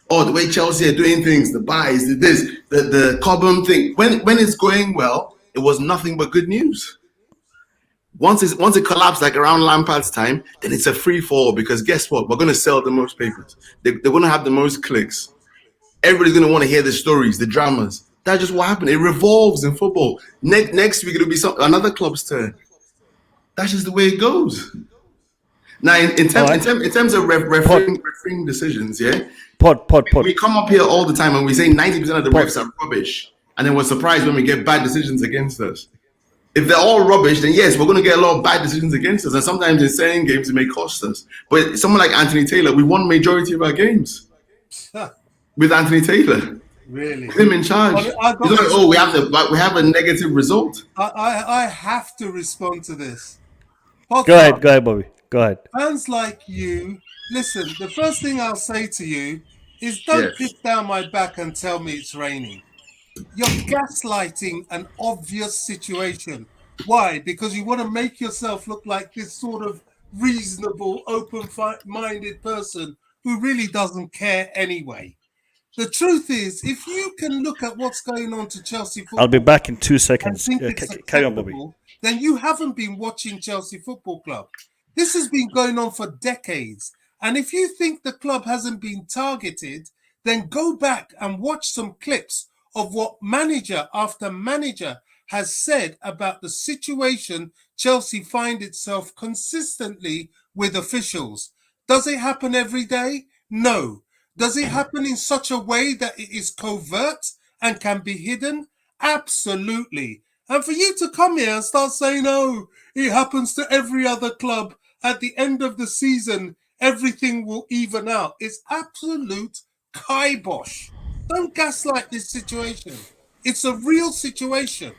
The way Chelsea are doing things, the buys, the Cobham thing. When it's going well, it was nothing but good news. Once it collapsed, like around Lampard's time, then it's a free fall, because guess what? We're going to sell the most papers. They're going to have the most clicks. Everybody's going to want to hear the stories, the dramas. That's just what happened. It revolves in football. Next week, it'll be another club's turn. That's just the way it goes. Now, in terms of refereeing decisions, yeah? We come up here all the time and we say 90% of the refs are rubbish. And then we're surprised when we get bad decisions against us. If they're all rubbish, then yes, we're going to get a lot of bad decisions against us. And sometimes in certain games, it may cost us. But someone like Anthony Taylor, we won majority of our games with Anthony Taylor. Really? With him in charge. We have a negative result. I have to respond to this. Go ahead, Bobby. Go ahead. Fans like you, listen, the first thing I'll say to you is don't pick down my back and tell me it's raining. You're gaslighting an obvious situation. Why? Because you want to make yourself look like this sort of reasonable, open-minded person who really doesn't care anyway. The truth is, if you can look at what's going on to Chelsea football, I'll be back in 2 seconds. and think it's Carry on, Bobby. acceptable, then you haven't been watching Chelsea Football Club. This has been going on for decades. And if you think the club hasn't been targeted, then go back and watch some clips of what manager after manager has said about the situation Chelsea find itself consistently with officials. Does it happen every day? No. Does it happen in such a way that it is covert and can be hidden? Absolutely. And for you to come here and start saying, oh, it happens to every other club, at the end of the season, everything will even out. It's absolute kibosh. Don't gaslight this situation. It's a real situation.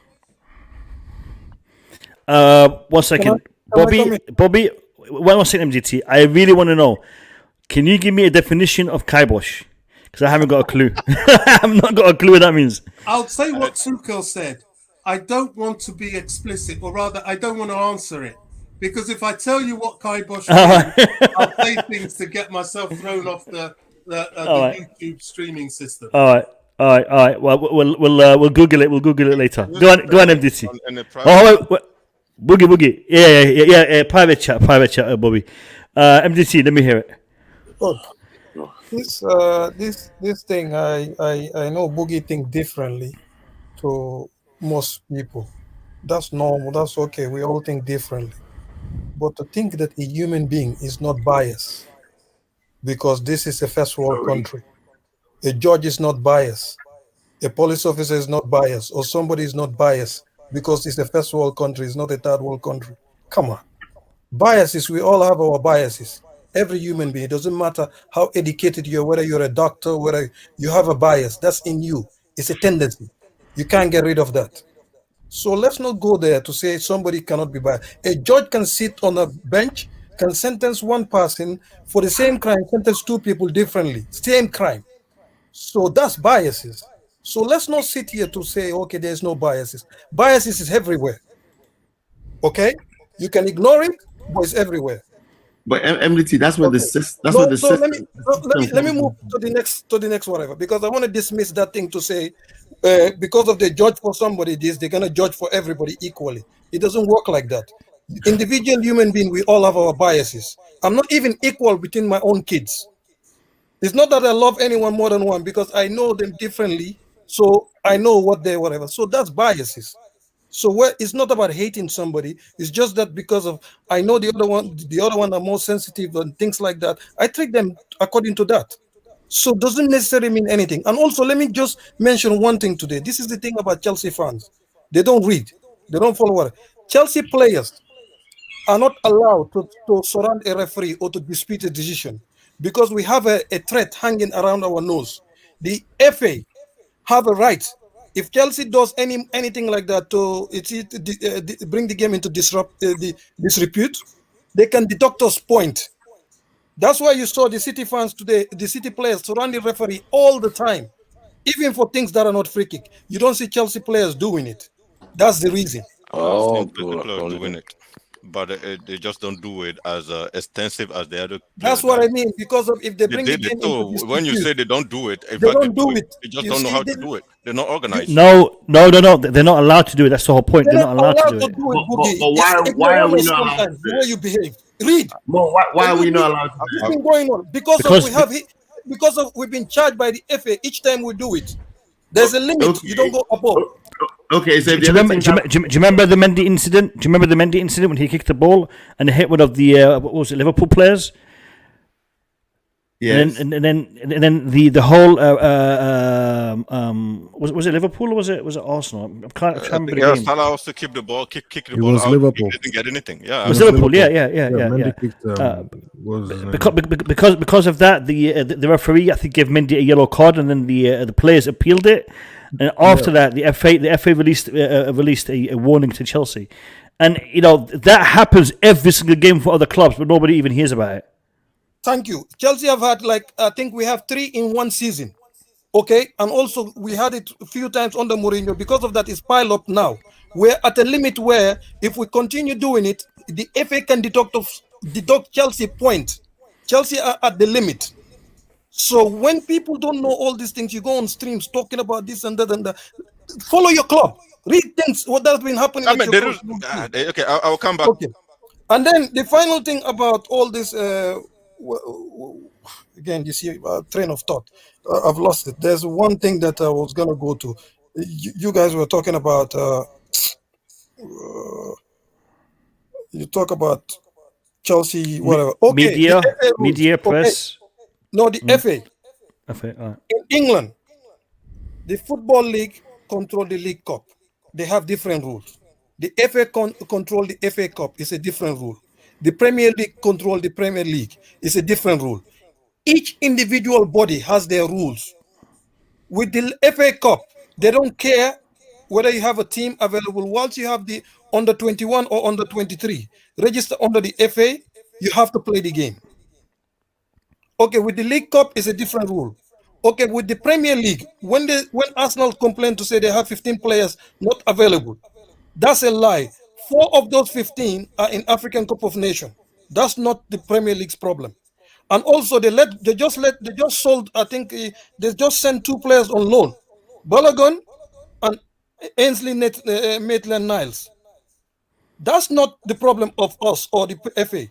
1 second. Bobby, 1 second, MGT. I really want to know. Can you give me a definition of kibosh? Because I haven't got a clue. I've not got a clue what that means. I'll say what Tuchel said. I don't want to be explicit, or rather, I don't want to answer it. Because if I tell you what kibosh means, I'll say things to get myself thrown off the YouTube streaming system. All right. Well, we'll Google it. We'll Google it later. Go on, MDT. Wait. Boogie. Yeah. Private chat, Bobby. MDT, let me hear it. Look, this thing, I know Boogie think differently to most people. That's normal. That's okay. We all think differently. But to think that a human being is not biased, because this is a first world country. A judge is not biased. A police officer is not biased, or somebody is not biased because it's a first world country. It's not a third world country. Come on. Biases, we all have our biases. Every human being, it doesn't matter how educated you are, whether you're a doctor, whether you have a bias, that's in you. It's a tendency. You can't get rid of that. So let's not go there to say somebody cannot be biased. A judge can sit on a bench, can sentence one person for the same crime, sentence two people differently, same crime. So that's biases. So let's not sit here to say, okay, there's no biases. Biases is everywhere. Okay? You can ignore it, but it's everywhere. But MDT, that's where the system. Let me move to the next whatever, because I want to dismiss that thing to say because of the judge for somebody this, they're gonna judge for everybody equally. It doesn't work like that. Individual human being, we all have our biases. I'm not even equal between my own kids. It's not that I love anyone more than one, because I know them differently, so I know what they whatever. So that's biases. So it's not about hating somebody. It's just that because of I know the other one are more sensitive and things like that. I treat them according to that. So doesn't necessarily mean anything. And also, let me just mention one thing today. This is the thing about Chelsea fans. They don't read. They don't follow what Chelsea players are not allowed to surround a referee or to dispute a decision, because we have a threat hanging around our nose. The FA have a right. If Chelsea does anything like that to bring the game into disrepute, they can deduct us point. That's why you saw the City fans today, the City players surrounding referee all the time, even for things that are not free kick. You don't see Chelsea players doing it. That's the reason. People are doing it, but they just don't do it as extensive as the other. That's what I mean. Because of if they bring the game into when you say they don't do it, they don't do it. They just don't know how to do it. They're not organized. No. They're not allowed to do it. That's the whole point. They're not allowed to do it. But why are we not allowed to do it? The way you behave. Read. Why are we not allowed to do it? It's been going on because we've been charged by the FA each time we do it. There's a limit. Okay. You don't go above. Okay, so do you remember the Mendy incident? Do you remember the Mendy incident when he kicked the ball and it hit one of the what was it, Liverpool players? Yes. And then the whole was it Liverpool or was it Arsenal? I can't remember the game. Salah also kicked the ball, kick the ball. It was out. Liverpool. He didn't get anything. Yeah, it was Liverpool. Yeah. Because of that, the referee I think gave Mendy a yellow card, and then the players appealed it. And after that, the FA released a warning to Chelsea, and that happens every single game for other clubs, but nobody even hears about it. Thank you. Chelsea have had I think we have 3 in one season, okay, and also we had it a few times under Mourinho. Because of that, it's piled up now. We're at a limit where if we continue doing it, the FA can deduct Chelsea point. Chelsea are at the limit. So when people don't know all these things, you go on streams talking about this and that and that. Follow your club. Read things. What has been happening? I mean, okay, I'll come back. Okay. And then the final thing about all this, again, you see, train of thought. I've lost it. There's one thing that I was gonna go to. You guys were talking about. You talk about Chelsea, whatever. Okay. Media press. No, the FA. FA. In England, the Football League control the League Cup. They have different rules. The FA control the FA Cup. It's a different rule. The Premier League control the Premier League. It's a different rule. Each individual body has their rules. With the FA Cup, they don't care whether you have a team available. Once you have the under 21 or under 23, register under the FA, you have to play the game. Okay, with the League Cup, it's a different rule. Okay, with the Premier League, when Arsenal complained to say they have 15 players not available, that's a lie. 4 of those 15 are in African Cup of Nations. That's not the Premier League's problem. And also they just sold, I think they just sent 2 players on loan, Balogun and Ainsley Maitland-Niles. That's not the problem of us or the FA.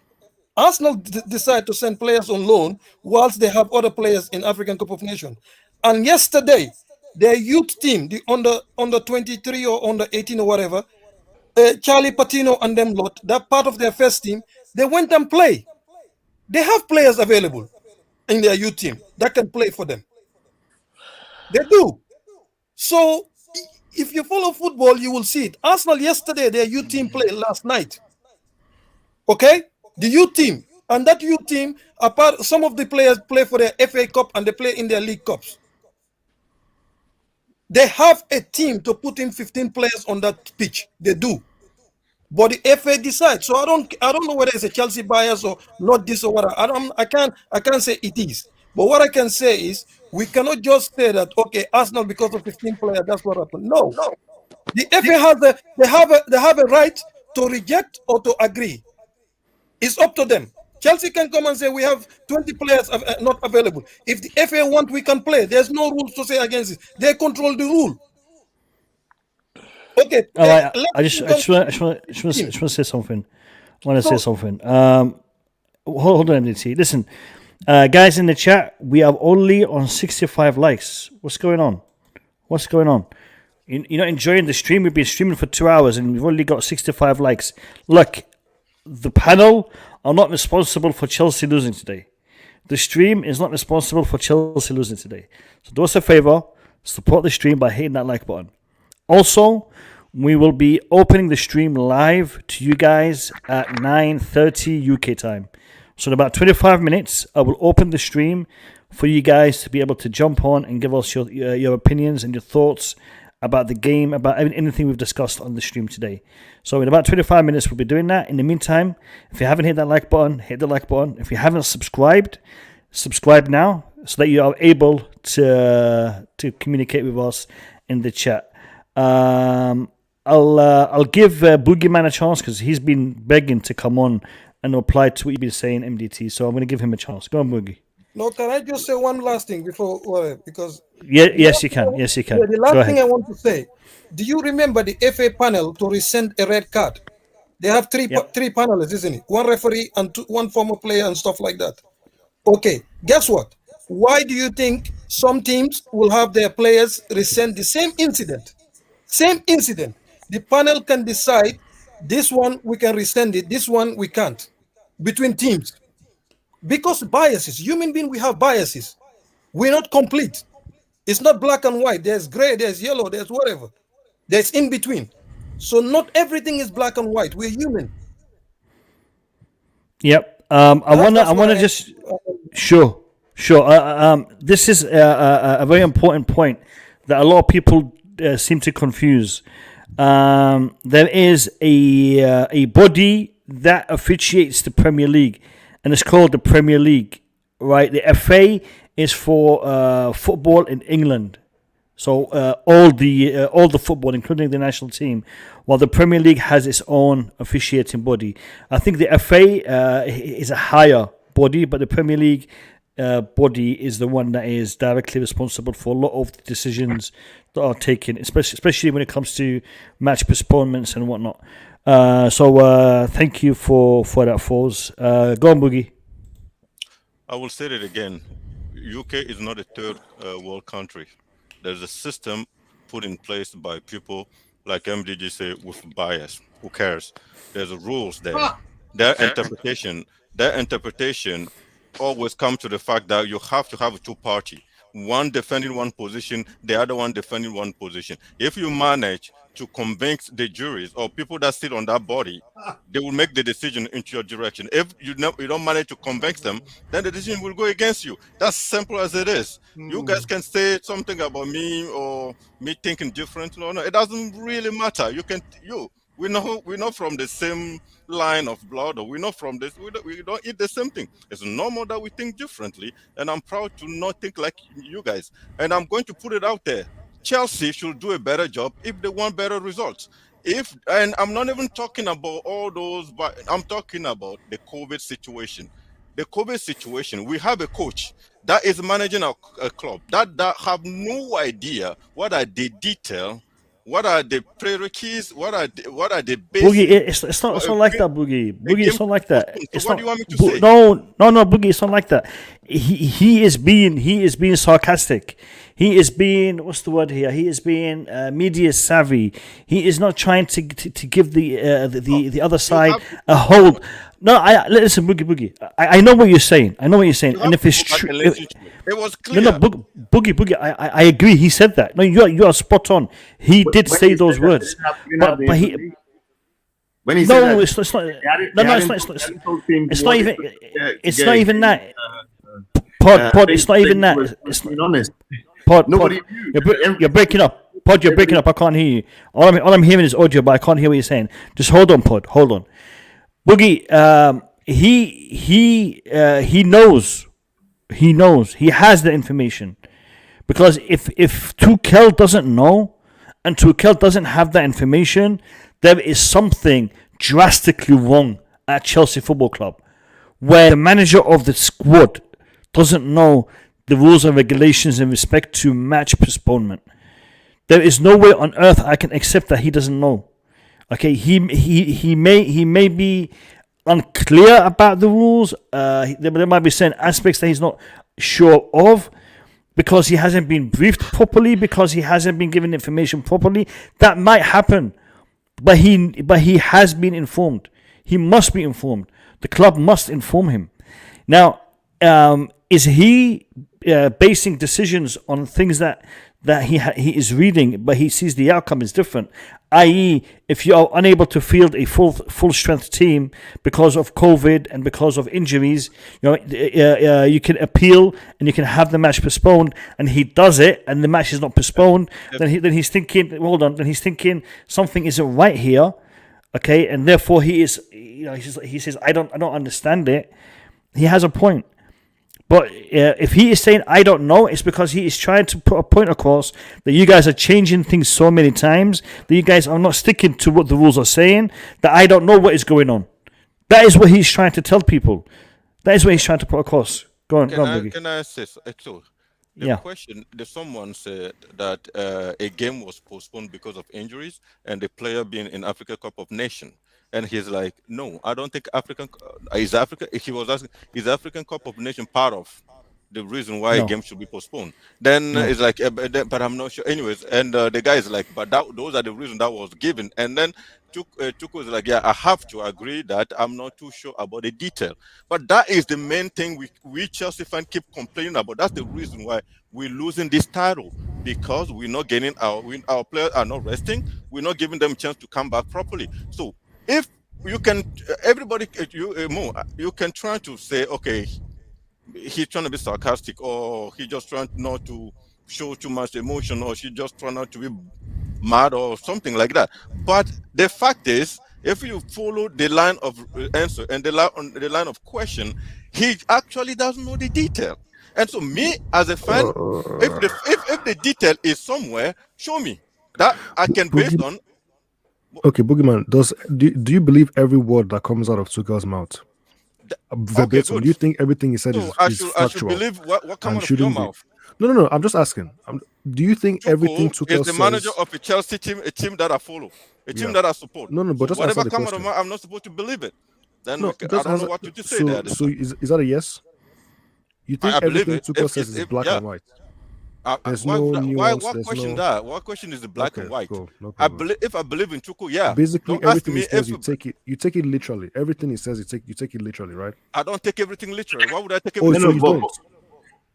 Arsenal decide to send players on loan whilst they have other players in African Cup of Nations. And yesterday, their youth team, the under 23 or under 18 or whatever, Charlie Patino and them lot, that part of their first team, they went and play. They have players available in their youth team that can play for them. They do. So if you follow football, you will see it. Arsenal yesterday, their youth team played last night. Okay? The youth team. And that youth team, some of the players play for their FA Cup and they play in their League Cups. They have a team to put in 15 players on that pitch. They do. But the FA decides. So I don't know whether it's a Chelsea bias or not this or whatever. I can't say it is. But what I can say is we cannot just say that okay, Arsenal because of 15 players, that's what happened. No. The FA they have a right to reject or to agree. It's up to them. Chelsea can come and say we have 20 players not available. If the FA want, we can play. There's no rules to say against it. They control the rule. Okay. All right. I just want to say something. Hold on, MDT. Listen, guys in the chat, we are only on 65 likes. What's going on? You're not enjoying the stream? We've been streaming for 2 hours and we've only got 65 likes. Look, the panel are not responsible for Chelsea losing today. The stream is not responsible for Chelsea losing today. So do us a favor, support the stream by hitting that like button. Also, we will be opening the stream live to you guys at 9:30 UK time. So in about 25 minutes, I will open the stream for you guys to be able to jump on and give us your opinions and your thoughts about the game, about anything we've discussed on the stream today. So in about 25 minutes, we'll be doing that. In the meantime, if you haven't hit that like button, hit the like button. If you haven't subscribed, subscribe now so that you are able to communicate with us in the chat. I'll give Boogeyman a chance because he's been begging to come on and reply to what you've been saying, MDT. So I'm going to give him a chance. Go on, Boogie. No, can I just say one last thing before because yes, you can. Yes, you can. Yeah, the last thing I want to say. Do you remember the FA panel to rescind a red card? They have three panelists, isn't it? One referee and one former player and stuff like that. Okay, guess what? Why do you think some teams will have their players rescind the same incident? Same incident. The panel can decide this one we can rescind it, this one we can't. Between teams. Because biases, human beings, we have biases. We're not complete. It's not black and white. There's gray, there's yellow, there's whatever. There's in between. So not everything is black and white. We're human. Yep. I wanna just sure. This is a very important point that a lot of people seem to confuse. There is a body that officiates the Premier League, and it's called the Premier League, right? The FA is for football in England, so all the football, including the national team, while the Premier League has its own officiating body. I think the FA is a higher body, but the Premier League body is the one that is directly responsible for a lot of the decisions that are taken, especially when it comes to match postponements and whatnot. So thank you for that, Foz. Go on, Boogie. I will say it again. UK is not a third world country. There's a system put in place by people like MDG say with bias. Who cares? There's rules there. Their interpretation always come to the fact that you have to have a two-party. One defending one position, the other one defending one position. If you manage to convince the juries or people that sit on that body, they will make the decision into your direction. If you don't manage to convince them, then the decision will go against you. That's simple as it is. You guys can say something about me or me thinking different. No, it doesn't really matter. We're not from the same line of blood, or we're not from this. We don't eat the same thing. It's normal that we think differently, and I'm proud to not think like you guys. And I'm going to put it out there. Chelsea should do a better job if they want better results. And I'm not even talking about all those, but I'm talking about the COVID situation. The COVID situation, we have a coach that is managing a club that have no idea what are the detail. What are the prerequisites? What are the basics? Boogie, it's not like that, Boogie. Boogie, it's not like that. It's what not, do you want me to say? No, Boogie, it's not like that. He is being sarcastic. He is being, what's the word here? He is being media savvy. He is not trying to give the other side a hold. No, listen, Boogie. I know what you're saying. And if it's true, it was clear. No, Boogie. I agree. He said that. No, you are spot on. He did say those words. But he. When he no, said that, it's not. It's not even. It's not even that. Pod. It's not even that. It's not honest. Pod. You're breaking up. Pod, you're breaking up. I can't hear you. All I'm hearing is audio, but I can't hear what you're saying. Just hold on, Pod. Hold on. Boogie, he knows. He knows. He has the information. Because if Tuchel doesn't know and Tuchel doesn't have that information, there is something drastically wrong at Chelsea Football Club. Where the manager of the squad doesn't know the rules and regulations in respect to match postponement. There is no way on earth I can accept that he doesn't know. Okay, he may be unclear about the rules. There might be certain aspects that he's not sure of because he hasn't been briefed properly, because he hasn't been given information properly. That might happen, but he has been informed. He must be informed. The club must inform him. Now, is he basing decisions on things that he is reading, but he sees the outcome is different? I.e., if you are unable to field a full strength team because of COVID and because of injuries, you can appeal and you can have the match postponed, and he does it, and the match is not postponed. Then he's thinking, hold on. Then he's thinking something isn't right here, okay, and therefore he says I don't understand it. He has a point. But if he is saying, I don't know, it's because he is trying to put a point across that you guys are changing things so many times, that you guys are not sticking to what the rules are saying, that I don't know what is going on. That is what he's trying to tell people. That is what he's trying to put across. Go on, Boogie. Can I say so? The question, someone said that a game was postponed because of injuries and the player being in Africa Cup of Nations. And he's like, no, I don't think is African Cup of Nations part of the reason why a game should be postponed? Then it's like, but I'm not sure. Anyways, and the guy is like, but those are the reasons that was given. And then Tuchel is like, yeah, I have to agree that I'm not too sure about the detail. But that is the main thing we Chelsea fans keep complaining about. That's the reason why we're losing this title, because we're not getting our players are not resting. We're not giving them a chance to come back properly. So if you can, everybody, you can try to say, okay, he's trying to be sarcastic, or he just trying not to show too much emotion, or she just trying not to be mad or something like that. But the fact is, if you follow the line of answer and the line of question, he actually doesn't know the detail. And so me as a fan, if the detail is somewhere, show me that I can based on. Okay, Boogeyman, do you believe every word that comes out of Tuchel's mouth? verbatim. good. Do you think everything he said So is I should factual? believe what come and out of your shouldn't be? mouth. No. I'm just asking. Do you think everything Tuchel Tuchel is the manager says? of a Chelsea team, a team that I follow, a team Yeah. that I support. No, but So just answer whatever the come out of question. my, I'm not supposed to believe it. Then No, I just don't know answer. what to say there. So is that a yes? You think I believe everything it. Tuchel If says is black yeah. and white? Why, There's no nuance. what There's question no. that? What question is the black and white? Cool, no I problem. believe if I believe in Tuchel, yeah. Basically, Don't ask everything me he says, if you take it literally. Everything he says, you take it literally, right? I don't take everything literally. Why would I take Oh, everything so you literally? don't?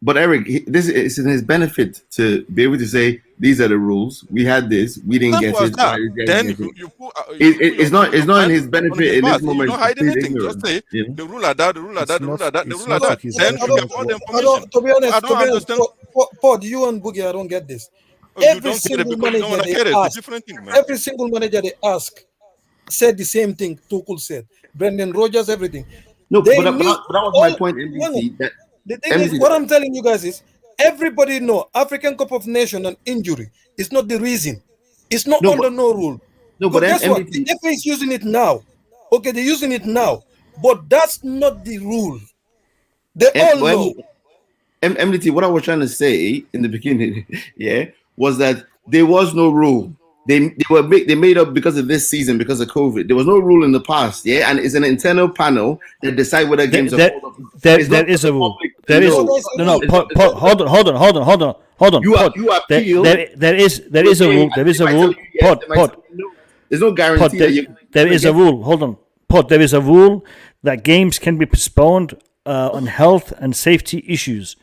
But Eric, this is in his benefit to be able to say these are the rules. We had this. We didn't get Simple as it. that. Then Get it. you put It's not in his on benefit his in this bus. You moment don't to hide plead anything. Just ignorance. say You know? the rule are that, the rule are that, the rule are that, the rule are that. his Then you specialty. get all the I information. don't, to be honest, I don't understand. Paul, you and Boogie, I don't get this. Oh, you Every don't get it single because you don't manager want to they get it. It's a ask, different thing, man. every single manager they ask said the same thing Tuchel said. Brendan Rodgers, everything. No, They but that knew was all, my point, no, MDT. That the thing is, what I'm telling you guys is, everybody know African Cup of Nations and injury is not the reason. It's not under no rule. No, But but guess what? MDT. The FA is using it now. Okay, they're using it now, but that's not the rule. They all know. MDT, what I was trying to say in the beginning, yeah, was that there was no rule. They made up because of this season, because of COVID. There was no rule in the past, yeah, and it's an internal panel that decide whether games are. There is a rule. There is no. Hold on. You appeal. There is a rule. There is a rule. There's no guarantee that you. There is a rule. Hold on. There is a rule that games can be postponed on health and safety issues.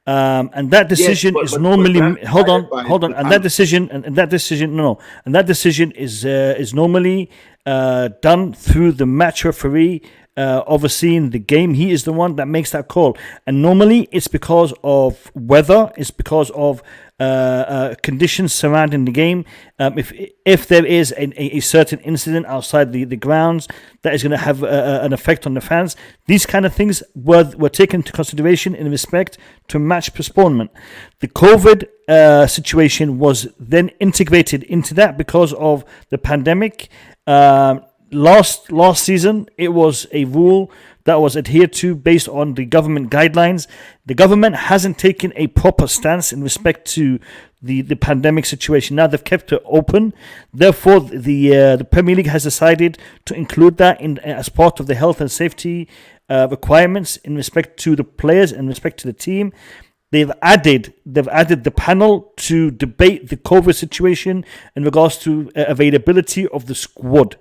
And that decision is normally hold on, and that decision is normally done through the match referee overseeing the game. He is the one that makes that call, and normally it's because of weather, it's because of conditions surrounding the game. If there is a certain incident outside the grounds that is going to have an effect on the fans, these kind of things were taken into consideration in respect to match postponement. The COVID situation was then integrated into that because of the pandemic. Last season, it was a rule that was adhered to based on the government guidelines. The government hasn't taken a proper stance in respect to the pandemic situation. Now they've kept it open. Therefore, the Premier League has decided to include that in as part of the health and safety requirements in respect to the players, in respect to the team. They've added the panel to debate the COVID situation in regards to availability of the squad.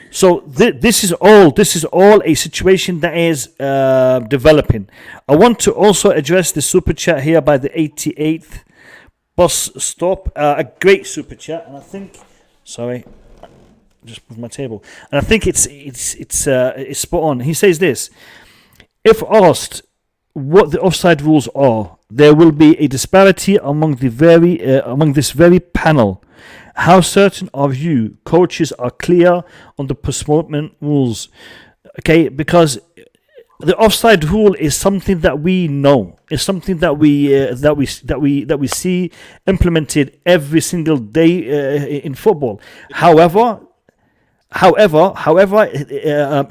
So this is all a situation that is developing. I want to also address the super chat here by the 88th Bus Stop. A great super chat, and I think, sorry, just move my table, and I think it's spot on. He says this: if asked what the offside rules are, there will be a disparity among this very panel. How certain are you coaches are clear on the postponement rules? Okay, because the offside rule is something that we know. It's something that we see implemented every single day in football. However,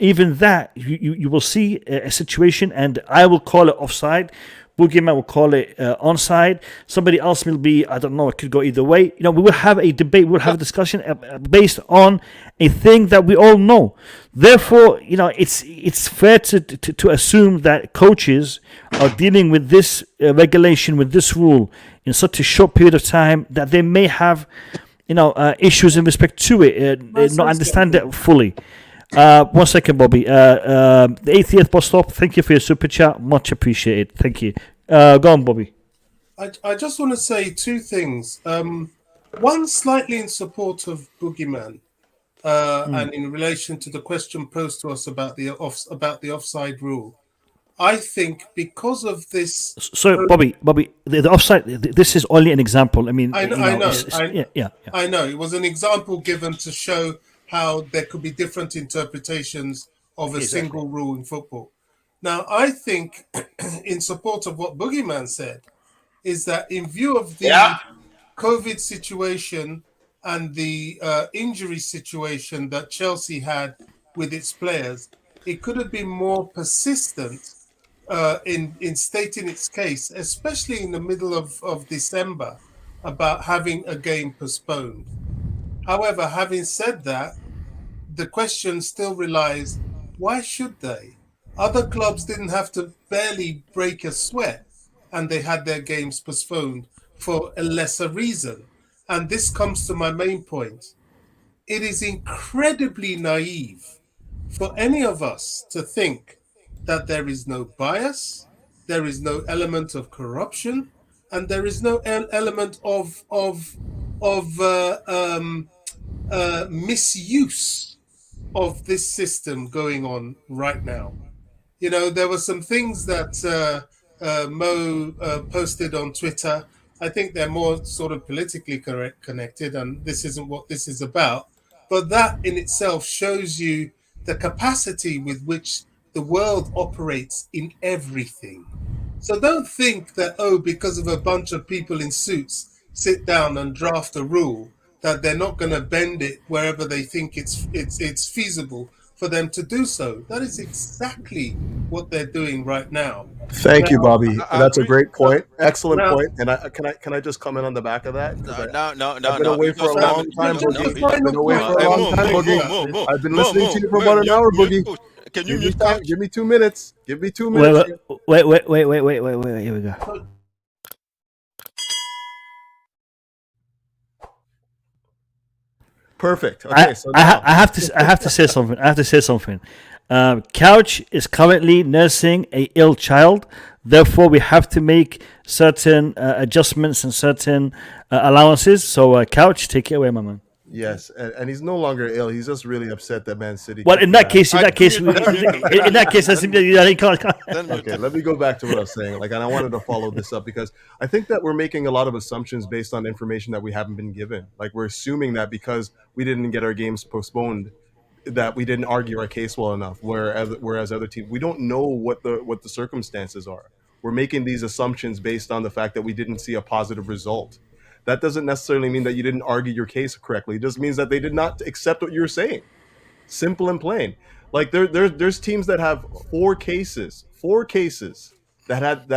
even that you will see a situation, and I will call it offside. Boogeyman will call it onside. Somebody else will be, I don't know, it could go either way. We will have a debate, we'll have a discussion based on a thing that we all know. Therefore, it's fair to assume that coaches are dealing with this regulation, with this rule in such a short period of time that they may have, issues in respect to it, not understand it fully. 1 second, Bobby. The 80th Bus Stop, thank you for your super chat. Much appreciated. Thank you. Go on, Bobby. I just want to say two things. One, slightly in support of Boogeyman, and in relation to the question posed to us about the offside rule. I think because of this. So, Bobby, the offside. This is only an example. I mean, I know. Yeah. I know. It was an example given to show how there could be different interpretations of a single rule in football. Now, I think, in support of what Boogeyman said, is that in view of the COVID situation and the injury situation that Chelsea had with its players, it could have been more persistent in stating its case, especially in the middle of December, about having a game postponed. However, having said that, the question still relies, why should they? Other clubs didn't have to barely break a sweat, and they had their games postponed for a lesser reason. And this comes to my main point. It is incredibly naive for any of us to think that there is no bias, there is no element of corruption, and there is no element of misuse of this system going on right now. You know, there were some things that Mo posted on Twitter. I think they're more sort of politically connected, and this isn't what this is about. But that in itself shows you the capacity with which the world operates in everything. So don't think that, because of a bunch of people in suits sit down and draft a rule, that they're not going to bend it wherever they think it's feasible for them to do so. That is exactly what they're doing right now. Thank you, Bobby. That's a great point. Excellent Now- point. And can I just comment on the back of that? No. I've been away for a long time, Boogie. I've been away for a long time, Boogie. I've been listening to you for about an hour, Boogie. Can you mute time? Give me 2 minutes. Give me 2 minutes. Wait. Here we go. Perfect. Okay, I have to say something. Couch is currently nursing a ill child. Therefore, we have to make certain adjustments and certain allowances. So, Couch, take it away, my man. Yes, and he's no longer ill. He's just really upset that Man City. Well, in that case, I simply he can't. Okay, let me go back to what I was saying. And I wanted to follow this up because I think that we're making a lot of assumptions based on information that we haven't been given. We're assuming that because we didn't get our games postponed, that we didn't argue our case well enough. Whereas other teams, we don't know what the circumstances are. We're making these assumptions based on the fact that we didn't see a positive result. That doesn't necessarily mean that you didn't argue your case correctly. It just means that they did not accept what you're saying. Simple and plain. There's teams that have four cases that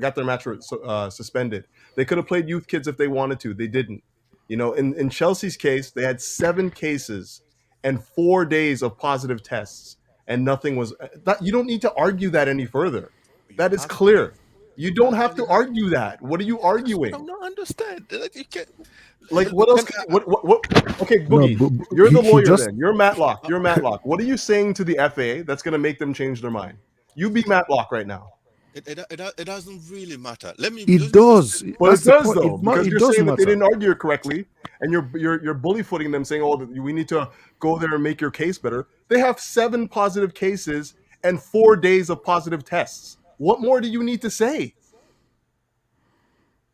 got their match suspended. They could have played youth kids if they wanted to. They didn't. In Chelsea's case, they had 7 cases and 4 days of positive tests, and nothing was. You don't need to argue that any further. That is clear. You don't have to argue that. What are you arguing? I don't understand. You can't. What else? What? Okay, Boogie, you're the lawyer then. You're Matlock. What are you saying to the FA that's going to make them change their mind? You be Matlock right now. It doesn't really matter. It does. Well, it does though, because it you're does saying that they matter. didn't argue it correctly, and you're bully footing them, saying, we need to go there and make your case better. They have 7 positive cases and 4 days of positive tests. What more do you need to say?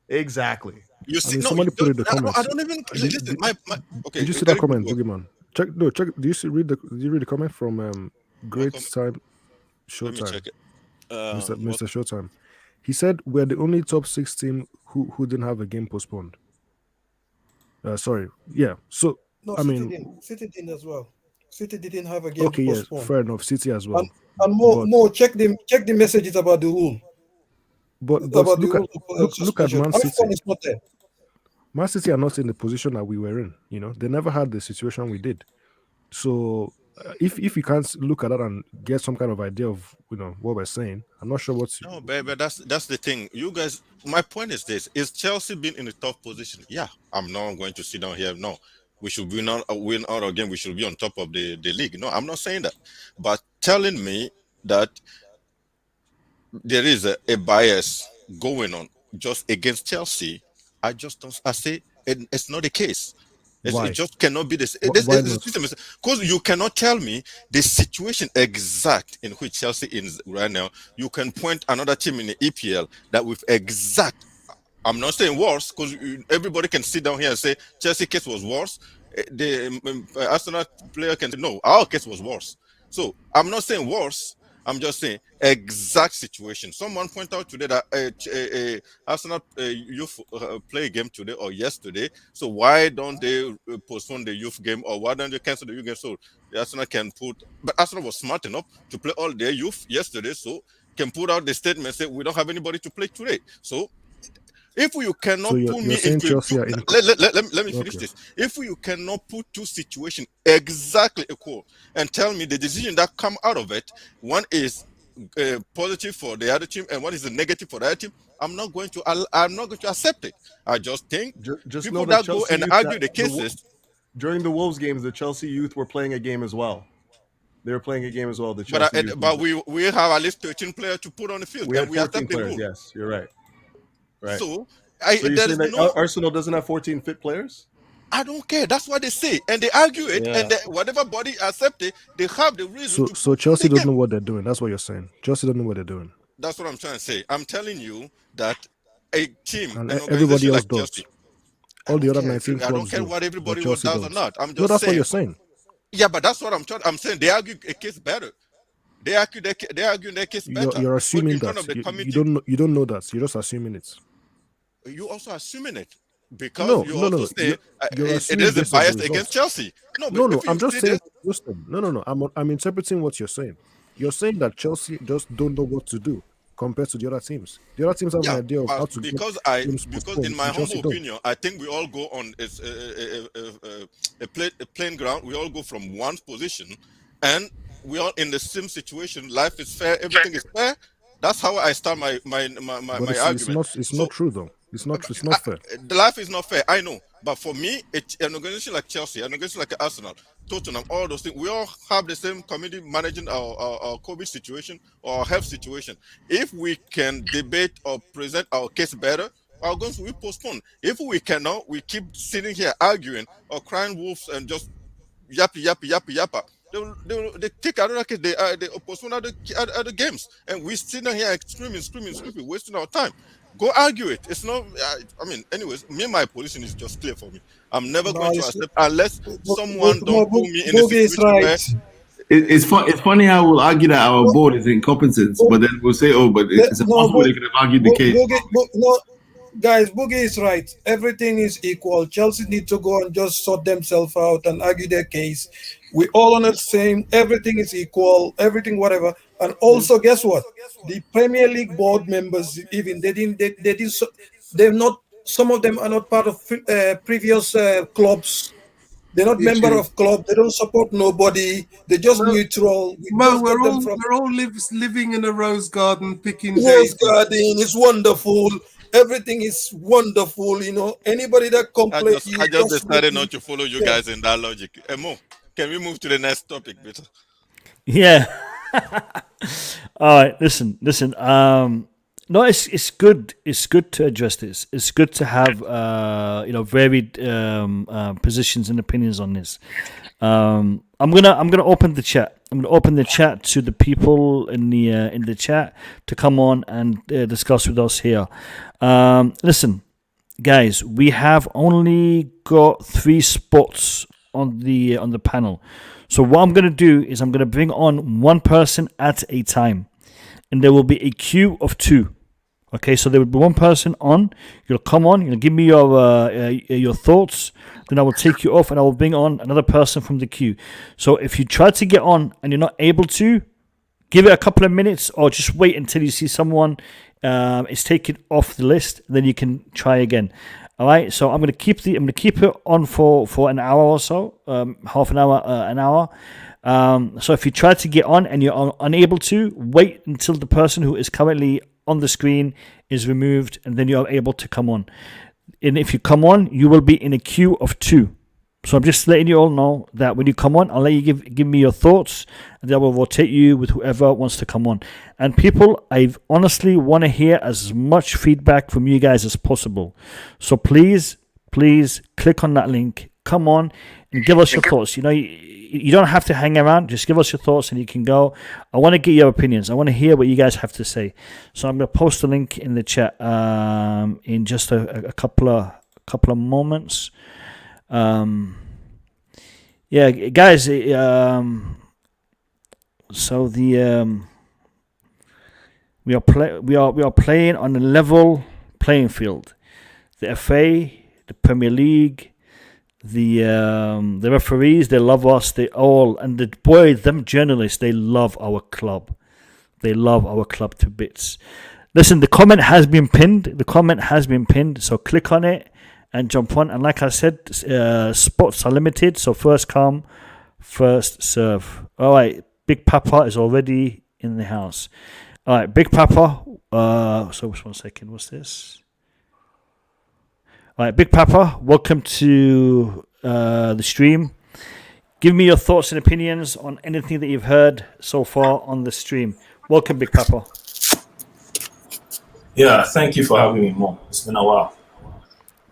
Exactly. You see, somebody put it in the comments. I don't even listen. Okay. Did you see that comment, Boogeyman? Check. Did you read the comment from Great Time Showtime? Let me check it. Mr. Showtime. He said we're the only top 6 team who didn't have a game postponed. Sorry. Yeah. So No, City didn't as well. City didn't have a game okay, yes, postponed. fair enough. City as well. And more check the messages about the rule. But About look the at rule of look at suspension. Man How City. fun is not there? Man City are not in the position that we were in. They never had the situation we did. So if you can't look at that and get some kind of idea of what we're saying, I'm not sure what's. No, but that's the thing. You guys, my point is this: is Chelsea been in a tough position? Yeah, I'm not going to sit down here. No, we should win out again. We should be on top of the league. No, I'm not saying that. But telling me that there is a bias going on just against Chelsea, I just don't. I say it's not the case. Why? It just cannot be this. Why not? Because you cannot tell me the situation exact in which Chelsea is right now. You can point another team in the EPL that with exact. I'm not saying worse, because everybody can sit down here and say Chelsea case was worse. The Arsenal player can say no, our case was worse. So I'm not saying worse, I'm just saying, exact situation. Someone pointed out today that Arsenal youth play a game today or yesterday. So why don't they postpone the youth game, or why don't they cancel the youth game so the Arsenal can put? But Arsenal was smart enough to play all their youth yesterday, so can put out the statement say we don't have anybody to play today. So if you cannot So put me into Chelsea are let me finish this. If you cannot put two situations exactly equal and tell me the decision that come out of it, one is positive for the other team and one is a negative for the other team, I'm not going to accept it. I just think just people know that Chelsea go and youth argue that- the cases. during the Wolves games, the Chelsea youth were playing a game as well. They were playing a game as well. The Chelsea youth But was- we have at least 13 players to put on the field, we and had we 14 accept the players. rule. Yes, you're right. Right. So so you're there saying is that no. Arsenal doesn't have 14 fit players? I don't care. That's what they say, and they argue it, Yeah. and whatever body accept it, they have the reason. So Chelsea don't know what they're doing. That's what you're saying. Chelsea don't know what they're doing. That's what I'm trying to say. I'm telling you that a team, And an everybody organization else like does. Chelsea, All the other care. 19 I clubs don't care do, what everybody but Chelsea does or don't. not. I'm just No, that's saying. what you're saying. Yeah, but that's what I'm saying. They argue a case better. They argue their case better. You're Put assuming in front that. of the You committee. don't know that. You're just assuming it. You also assuming it because No, you no, also no. say You're it assuming is a based on the bias results. against Chelsea. No, but No, if you I'm just see saying. this- Listen, no. I'm interpreting what you're saying. You're saying that Chelsea just don't know what to do compared to the other teams. The other teams have an idea of how to because get games because postponed, in my and Chelsea humble don't. opinion, I think we all go on a playing ground. We all go from one position, and we are in the same situation. Life is fair. Everything is fair. That's how I start my But it's argument. not true though. It's not fair. The life is not fair, I know. But for me, an organization like Chelsea, an organization like Arsenal, Tottenham, all those things, we all have the same committee managing our COVID situation or our health situation. If we can debate or present our case better, our guns will postpone. If we cannot, we keep sitting here arguing or crying wolves and just yappa. They take another case, they postpone other games, and we sitting here screaming, wasting our time. Go argue it. It's not. Anyways, my position is just clear for me. I'm never going to accept unless someone don't put me in a situation where. It's funny how we'll argue that our board is incompetent, but then we'll say, "Oh, but it's impossible they could have argued the case." Guys, Boogie is right. Everything is equal. Chelsea need to go and just sort themselves out and argue their case. We all on the same. Everything is equal. Everything, whatever. And also, guess what? The Premier League board members, even they're not. Some of them are not part of previous clubs. They're not member of club. They don't support nobody. They're just neutral. We're all living in a rose garden picking Rose daisies. garden is wonderful. Everything is wonderful. You know, anybody that complains, I just decided not to follow you guys in that logic. Emo, can we move to the next topic, Peter? Yeah. All right. Listen. No, it's good. It's good to address this. It's good to have varied positions and opinions on this. I'm gonna open the chat. I'm gonna open the chat to the people in the chat to come on and discuss with us here. Listen, guys, we have only got 3 spots on the panel. So what I'm gonna do is I'm gonna bring on one person at a time, and there will be a queue of 2. Okay, so there will be one person on. You'll come on. You'll give me your thoughts. Then I will take you off, and I will bring on another person from the queue. So if you try to get on and you're not able to, give it a couple of minutes, or just wait until you see someone is taken off the list. Then you can try again. All right. So I'm gonna keep it on for an hour or so, half an hour, an hour. So if you try to get on and you're unable to, wait until the person who is currently on the screen is removed, and then you're able to come on. And if you come on, you will be in a queue of 2. So I'm just letting you all know that when you come on, I'll let you give me your thoughts, and then I will rotate you with whoever wants to come on. And people, I honestly want to hear as much feedback from you guys as possible. So please click on that link, come on, and give us your thoughts. You know, you don't have to hang around. Just give us your thoughts, and you can go. I want to get your opinions. I want to hear what you guys have to say. So I'm going to post a link in the chat in just a couple of moments. Yeah, guys. So the We are playing on a level playing field. The FA, the Premier League, the referees, they love us. Them journalists, they love our club. They love our club to bits. Listen, the comment has been pinned. So click on it and jump on. And like I said, spots are limited. So first come, first serve. All right, Big Papa is already in the house. All right, Big Papa. So just 1 second. What's this? All right, Big Papa. Welcome to the stream. Give me your thoughts and opinions on anything that you've heard so far on the stream. Welcome, Big Papa. Yeah, thank you for having me, Mo. It's been a while.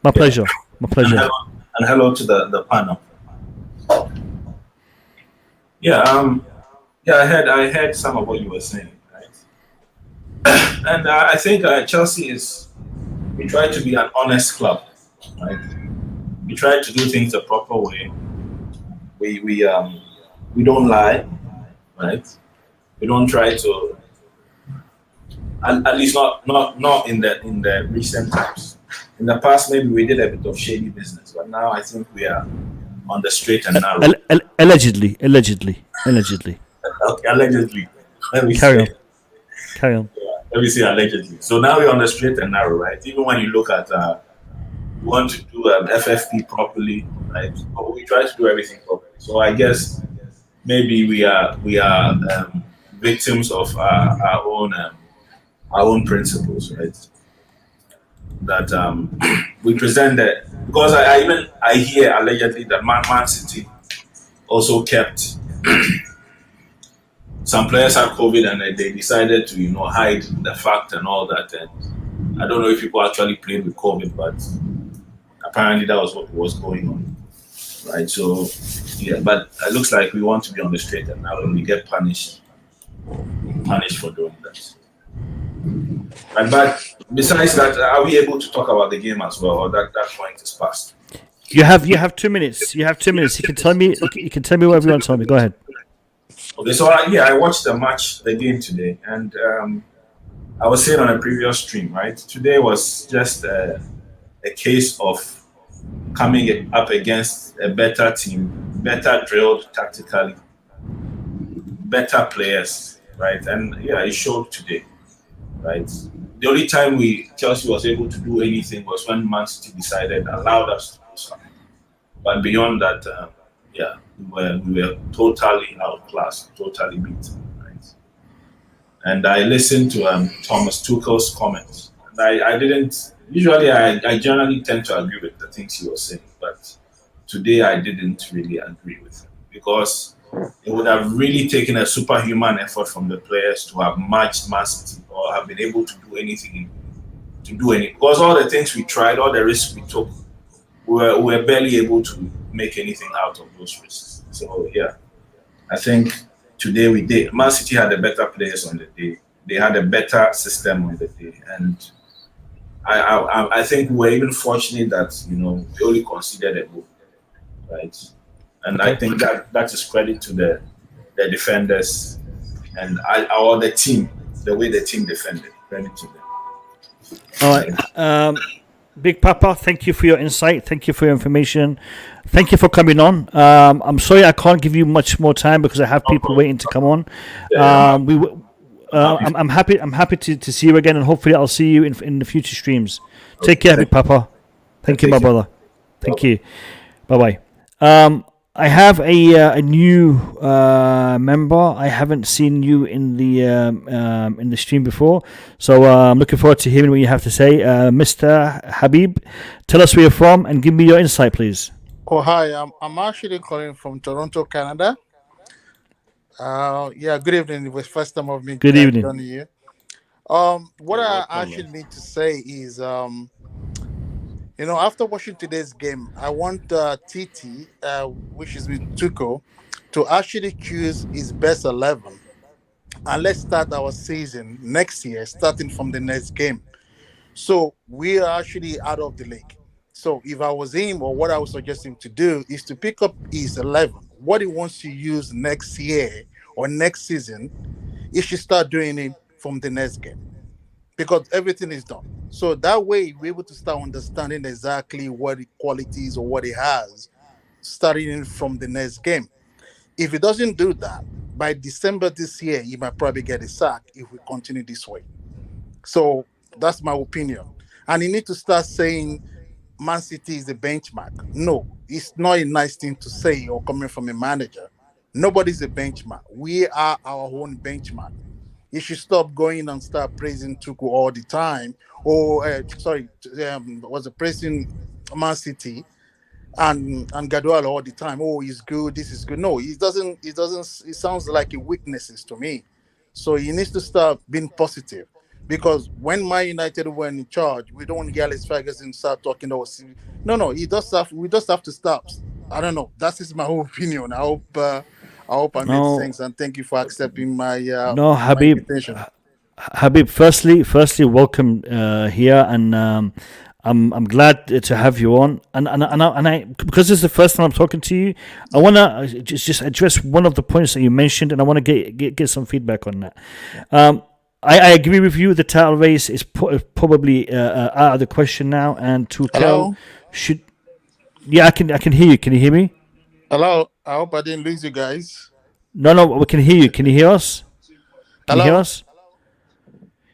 My pleasure. My pleasure. And hello to the panel. I heard some of what you were saying, right? And I think Chelsea we try to be an honest club, right? We try to do things the proper way. We don't lie, right? We don't try to, at least not in the recent times. In the past, maybe we did a bit of shady business, but now I think we are on the straight and narrow. Allegedly. Okay, allegedly. Carry on. Yeah, let me say allegedly. So now we're on the straight and narrow, right? Even when you look at, we want to do FFP properly, right? But we try to do everything properly. So I guess maybe we are victims of our own principles, right? That we present that, because I hear allegedly that Man City also kept some players had COVID and they decided to hide the fact and all that. And I don't know if people actually played with COVID, but apparently that was what was going on, right? So yeah, but it looks like we want to be on the straight and narrow. We get punished for doing that. But besides that, are we able to talk about the game as well, or that point is past? You have 2 minutes. You can tell me. You can tell me whatever you want to tell me. Go ahead. Okay, so I watched the game today, and I was saying on a previous stream, right? Today was just a case of coming up against a better team, better drilled tactically, better players, right? And yeah, it showed today, right? The only time Chelsea was able to do anything was when Man City allowed us to do something. But beyond that, we were totally outclassed, totally beaten, right? And I listened to Thomas Tuchel's comments. And I didn't, usually I generally tend to agree with the things he was saying, but today I didn't really agree with him, because it would have really taken a superhuman effort from the players to have matched Man City or have been able to do anything, because all the things we tried, all the risks we took, we were barely able to make anything out of those risks. So yeah, I think today we did. Man City had the better players on the day. They had a better system on the day, and I think we were even fortunate that we only conceded a goal, right? And I think that is credit to the defenders and or the team, the way the team defended. Credit to them. All right. Big Papa, thank you for your insight. Thank you for your information. Thank you for coming on. I'm sorry I can't give you much more time because I have people waiting to come on. I'm happy to see you again, and hopefully I'll see you in the future streams. Take care, Big Papa. Thank you, my brother. Thank you. Bye bye. I have a new member. I haven't seen you in the stream before, so I'm looking forward to hearing what you have to say. Mr. Habib, tell us where you're from and give me your insight, please. Oh, hi. I'm actually calling from Toronto, Canada. Good evening. It was first time of me. Good evening. Joining you. What I actually need to say is, after watching today's game, I want TT, which is with Tuchel, to actually choose his best 11. And let's start our season next year, starting from the next game. So we are actually out of the league. So if I was him, or what I would suggest him to do is to pick up his 11. What he wants to use next year or next season, he should start doing it from the next game because everything is done. So that way, we're able to start understanding exactly what the qualities or what he has, starting from the next game. If he doesn't do that, by December this year, he might probably get a sack if we continue this way. So that's my opinion. And you need to start saying Man City is the benchmark. No, it's not a nice thing to say or coming from a manager. Nobody's a benchmark. We are our own benchmark. You should stop going and start praising Tuchel all the time. Or, was praising Man City and Guardiola all the time. Oh, he's good. This is good. No, he doesn't. It doesn't. It sounds like a weaknesses to me. So he needs to start being positive. Because when Man United were in charge, we don't want Alex Ferguson start talking about. No. We just have to stop. I don't know. That is my whole opinion. I hope I made sense, and thank you for accepting my no, my Habib. invitation. Habib, firstly, welcome here, and I'm glad to have you on. And I because this is the first time I'm talking to you, I want to just address one of the points that you mentioned, and I want to get some feedback on that. I agree with you. The title race is probably out of the question now, and Tuchel should. Yeah, I can hear you. Can you hear me? Hello. I hope I didn't lose you guys. No, we can hear you. Can you hear us? Can you hear us?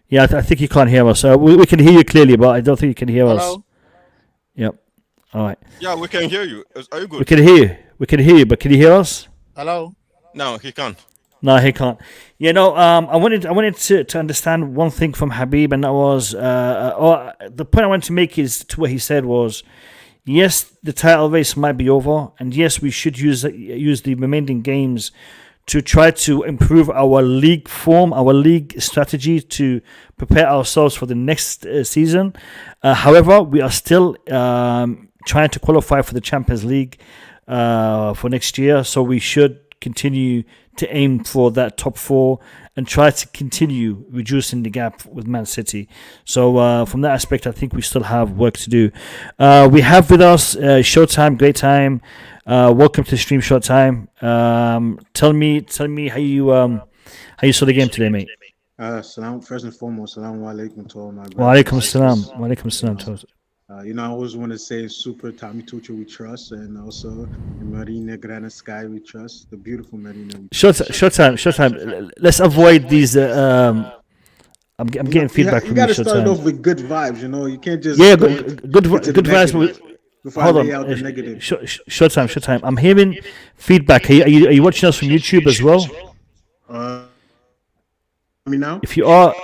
Yeah, I think you can't hear us. We can hear you clearly, but I don't think you can hear us. Yep. All right. Yeah, we can hear you. Are you good? We can hear you. But can you hear us? Hello. No, he can't. No, he can't. You know, I wanted to understand one thing from Habib, and that was the point I wanted to make is to what he said was, yes, the title race might be over, and yes, we should use the remaining games to try to improve our league form, our league strategy to prepare ourselves for the next season. However, we are still trying to qualify for the Champions League for next year, so we should continue to aim for that top four and try to continue reducing the gap with Man City. So from that aspect, I think we still have work to do. We have with us Showtime, great time. Welcome to stream, Showtime. Tell me how you saw the game today, mate. First and foremost, Assalamu alaikum to all my brothers. Wa alaikum salam. Wa alaikum salam. I always want to say super Tommy Tuchel we trust, and also Marina Granovkaia we trust, the beautiful Marina. Showtime. Let's avoid these. I'm getting feedback from you. You got to start off with good vibes. You can't just good vibes. Hold on. Showtime. I'm hearing feedback. Are you watching us from YouTube as well? Me now? If you are,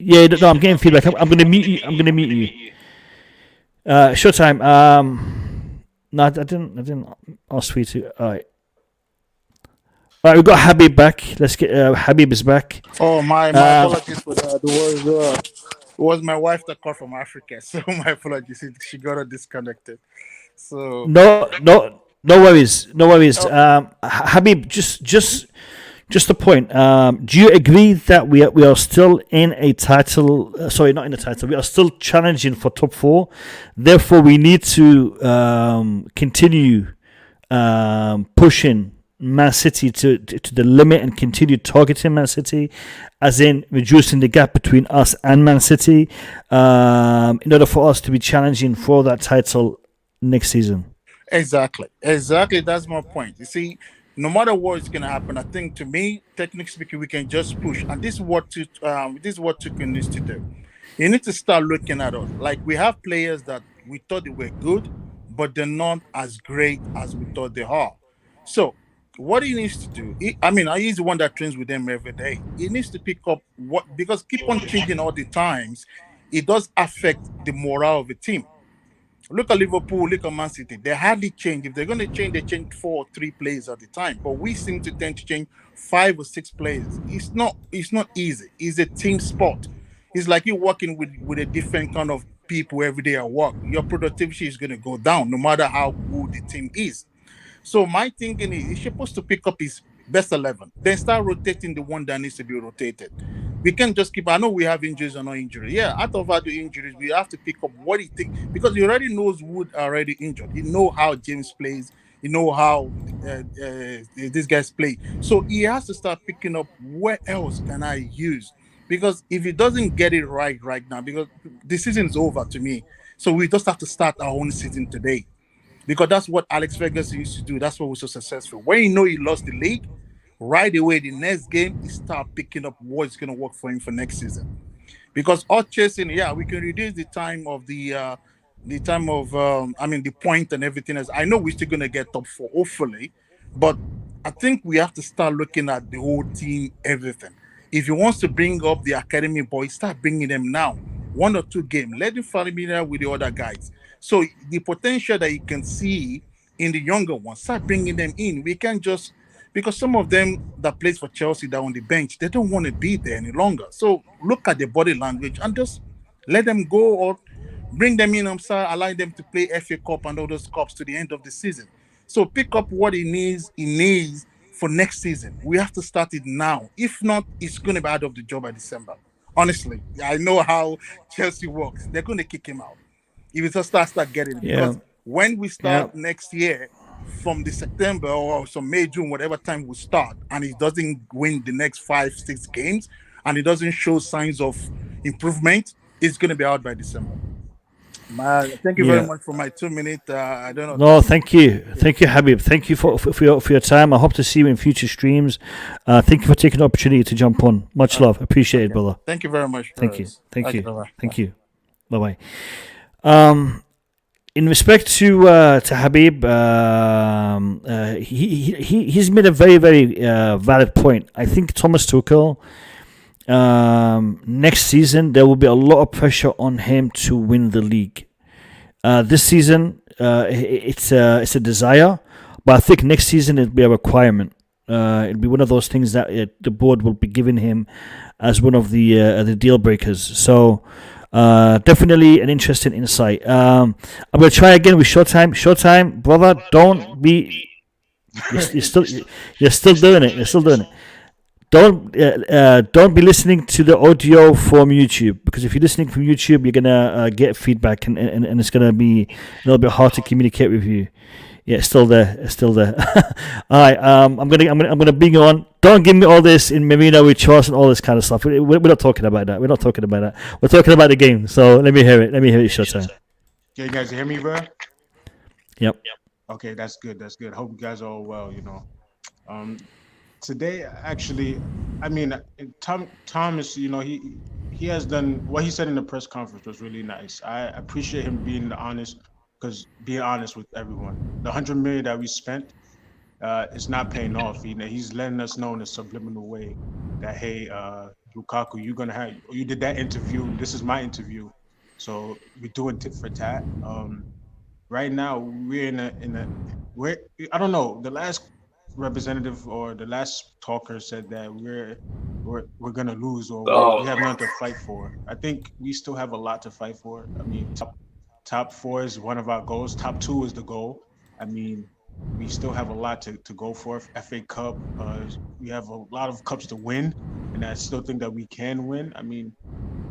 no, I'm getting feedback. I'm going to mute you. Showtime. No, I didn't ask you to. All right, we've got Habib back. Let's get Habib is back. Oh, my apologies for that. It was my wife that called from Africa, so my apologies. She got disconnected. So no worries. Habib, just a point. Do you agree that we are still in a title? Sorry, not in a title. We are still challenging for top four. Therefore, we need to continue pushing Man City to the limit and continue targeting Man City, as in reducing the gap between us and Man City, in order for us to be challenging for that title next season. Exactly. That's my point. You see, no matter what is going to happen, I think, to me, technically speaking, we can just push. And this is what Tuchel needs to do. You need to start looking at us. Like, we have players that we thought they were good, but they're not as great as we thought they are. So what he needs to do, he's the one that trains with them every day. He needs to pick up because keep on changing all the times, it does affect the morale of the team. Look at Liverpool, look at Man City. They hardly change. If they're going to change, they change 4 or 3 players at the time. But we seem to tend to change 5 or 6 players. It's not easy. It's a team sport. It's like you're working with a different kind of people every day at work. Your productivity is going to go down no matter how good the team is. So my thinking is he's supposed to pick up his best 11, then start rotating the one that needs to be rotated. We can't just keep. I know we have injuries or no injuries. Yeah, out of all the injuries, we have to pick up what he thinks, because he already knows Wood already injured. He know how James plays. He know how these guys play. So he has to start picking up where else can I use Because if he doesn't get it right now, because the season is over to me, so we just have to start our own season today. Because that's what Alex Ferguson used to do. That's what was so successful. When you know he lost the league, right away the next game he start picking up what's going to work for him for next season. Because us chasing, yeah, we can reduce the time of the point and everything else. I know we're still going to get top 4, hopefully, but I think we have to start looking at the whole team, everything. If he wants to bring up the academy boys, start bringing them now. 1 or 2 games. Let him familiar with the other guys. So the potential that you can see in the younger ones, start bringing them in. We can't just, because some of them that plays for Chelsea that are on the bench, they don't want to be there any longer. So look at the body language and just let them go or bring them in and start allowing them to play FA Cup and all those cups to the end of the season. So pick up what he needs for next season. We have to start it now. If not, it's going to be out of the job by December. Honestly, I know how Chelsea works. They're going to kick him out if he just start getting it. Because when we start next year, from the September or some May, June, whatever time we start, and he doesn't win the next 5-6 games, and he doesn't show signs of improvement, it's going to be out by December. Thank you very much for my 2 minutes. I don't know. No, thank you, Habib. Thank you for your time. I hope to see you in future streams. Thank you for taking the opportunity to jump on. Much love, appreciate it, brother. Thank you very much. Thank you. Bye bye. In respect to Habib, he's made a very, very valid point. I think Thomas Tuchel, next season there will be a lot of pressure on him to win the league. This season, it's a desire, but I think next season it'll be a requirement. It'll be one of those things that the board will be giving him as one of the deal breakers. So. Definitely an interesting insight. I'm gonna try again with Showtime, brother. Don't be. You're still doing it. Don't be listening to the audio from YouTube, because if you're listening from YouTube, you're gonna get feedback and it's gonna be a little bit hard to communicate with you. Yeah, it's still there. All right. I'm gonna bring you on. Don't give me all this in Marina with Charles and all this kind of stuff. We're not talking about that. We're talking about the game. So let me hear it. Showtime. Can you guys hear me, bro? Yep. Okay, that's good. Hope you guys are all well. Today, actually, I mean, Thomas, he has done what he said in the press conference was really nice. I appreciate him being honest. Because being honest with everyone, the 100 million that we spent, it's not paying off. He's letting us know in a subliminal way that, hey, Lukaku, you did that interview. This is my interview, so we're doing tit for tat. Right now we're I don't know. The last representative or the last talker said that we're gonna lose or we have nothing to fight for. I think we still have a lot to fight for. I mean. Top 4 is one of our goals. Top 2 is the goal. I mean, we still have a lot to go for. FA Cup, we have a lot of cups to win, and I still think that we can win. I mean,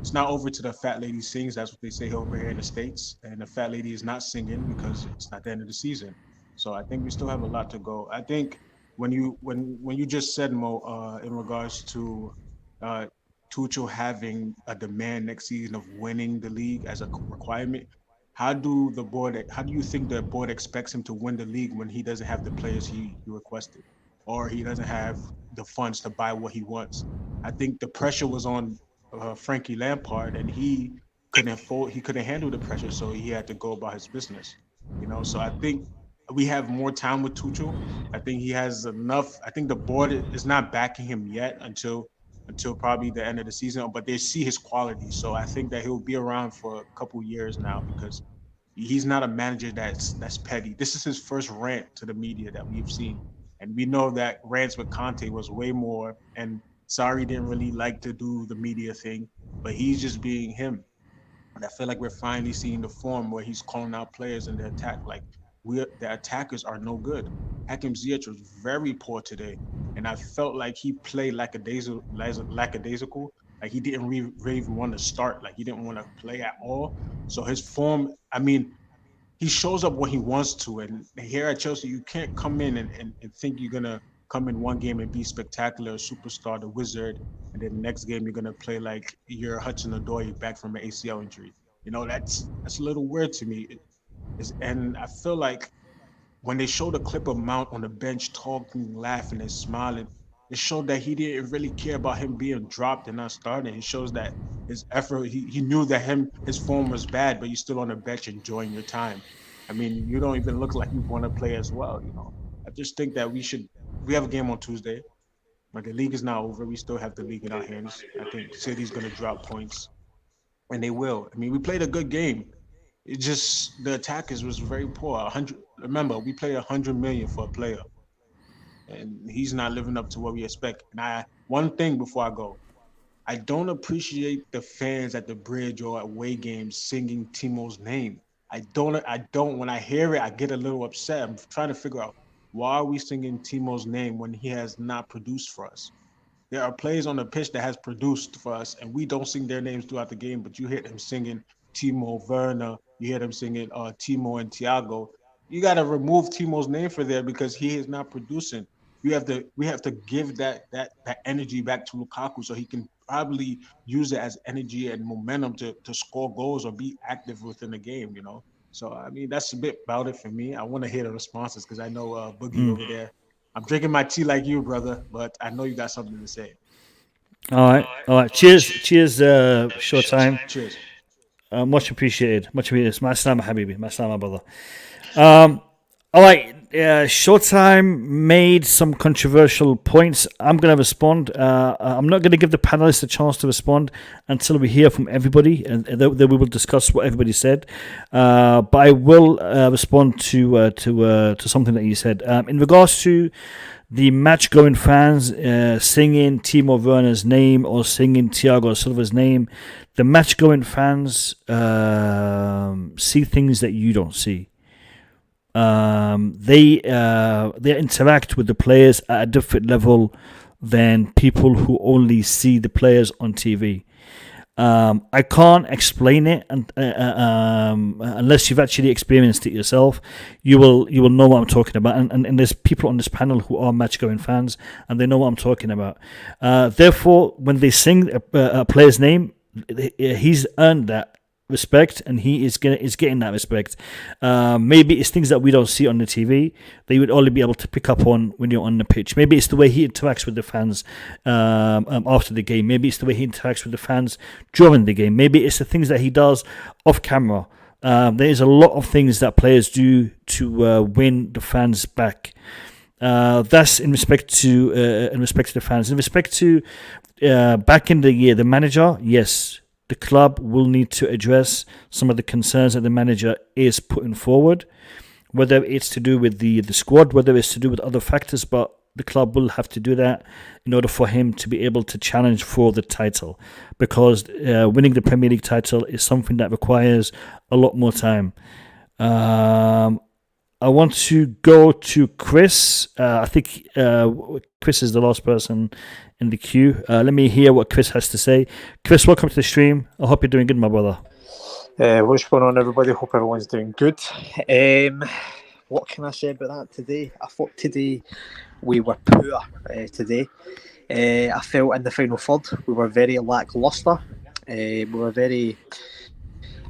it's not over till the fat lady sings. That's what they say over here in the States. And the fat lady is not singing because it's not the end of the season. So I think we still have a lot to go. I think when you just said, Mo, in regards to Tuchel having a demand next season of winning the league as a requirement, how do you think the board expects him to win the league when he doesn't have the players he requested, or he doesn't have the funds to buy what he wants? I think the pressure was on Frankie Lampard, and he couldn't handle the pressure, so he had to go about his business. So I think we have more time with Tuchel. I think he has enough. I think the board is not backing him yet until probably the end of the season, but they see his quality. So I think that he'll be around for a couple years now, because he's not a manager that's petty. This is his first rant to the media that we've seen. And we know that rants with Conte was way more, and Sarri didn't really like to do the media thing, but he's just being him. And I feel like we're finally seeing the form where he's calling out players in the attack. Like, the attackers are no good. Hakim Ziyech was very poor today, and I felt like he played lackadaisical. Like, he didn't really even want to start. Like, he didn't want to play at all. So his form, I mean, he shows up when he wants to. And here at Chelsea, you can't come in and think you're gonna come in one game and be spectacular, superstar, the wizard, and then the next game you're gonna play like you're Hudson-Odoi back from an ACL injury. You know, that's a little weird to me. And I feel like when they showed a clip of Mount on the bench talking, laughing, and smiling, it showed that he didn't really care about him being dropped and not starting. It shows that his effort, he knew that his form was bad, but you're still on the bench enjoying your time. I mean, you don't even look like you want to play as well, you know. I just think that we have a game on Tuesday, but the league is not over. We still have the league in our hands. I think City's going to drop points, and they will. I mean, we played a good game. It just, the attackers was very poor. Remember, we played 100 million for a player, and he's not living up to what we expect. And one thing before I go, I don't appreciate the fans at the bridge or away games singing Timo's name. I don't. When I hear it, I get a little upset. I'm trying to figure out, why are we singing Timo's name when he has not produced for us? There are players on the pitch that has produced for us, and we don't sing their names throughout the game, but you hear them singing Timo Werner, you hear them singing Timo and Thiago. You got to remove Timo's name for there because he is not producing. We have to give that energy back to Lukaku so he can probably use it as energy and momentum to score goals or be active within the game, you know. So, I mean, that's a bit about it for me. I want to hear the responses because I know Boogie over there. I'm drinking my tea like you, brother, but I know you got something to say. All right. Cheers, Showtime. Cheers. Much appreciated. My Salama Habibi, my Salama brother. All right. Showtime made some controversial points. I'm going to respond. I'm not going to give the panelists a chance to respond until we hear from everybody, and then we will discuss what everybody said. But I will respond to something that you said in regards to the match-going fans singing Timo Werner's name or singing Thiago Silva's name. The match-going fans see things that you don't see. They interact with the players at a different level than people who only see the players on TV. I can't explain it unless you've actually experienced it yourself. You will know what I'm talking about. And there's people on this panel who are match-going fans, and they know what I'm talking about. Therefore, when they sing a player's name, he's earned that respect, and he is getting that respect. Maybe it's things that we don't see on the TV that you would only be able to pick up on when you're on the pitch. Maybe it's the way he interacts with the fans after the game. Maybe it's the way he interacts with the fans during the game. Maybe it's the things that he does off camera. There is a lot of things that players do to win the fans back. That's in respect to the fans. In respect to back in the year, the manager, yes. The club will need to address some of the concerns that the manager is putting forward, whether it's to do with the squad, whether it's to do with other factors, but the club will have to do that in order for him to be able to challenge for the title, because winning the Premier League title is something that requires a lot more time. I want to go to Chris. I think Chris is the last person in the queue. Let me hear what Chris has to say. Chris, welcome to the stream. I hope you're doing good, my brother. What's going on, everybody? Hope everyone's doing good. What can I say about that today? I thought today we were poor today. I felt in the final third we were very lacklustre. We were very...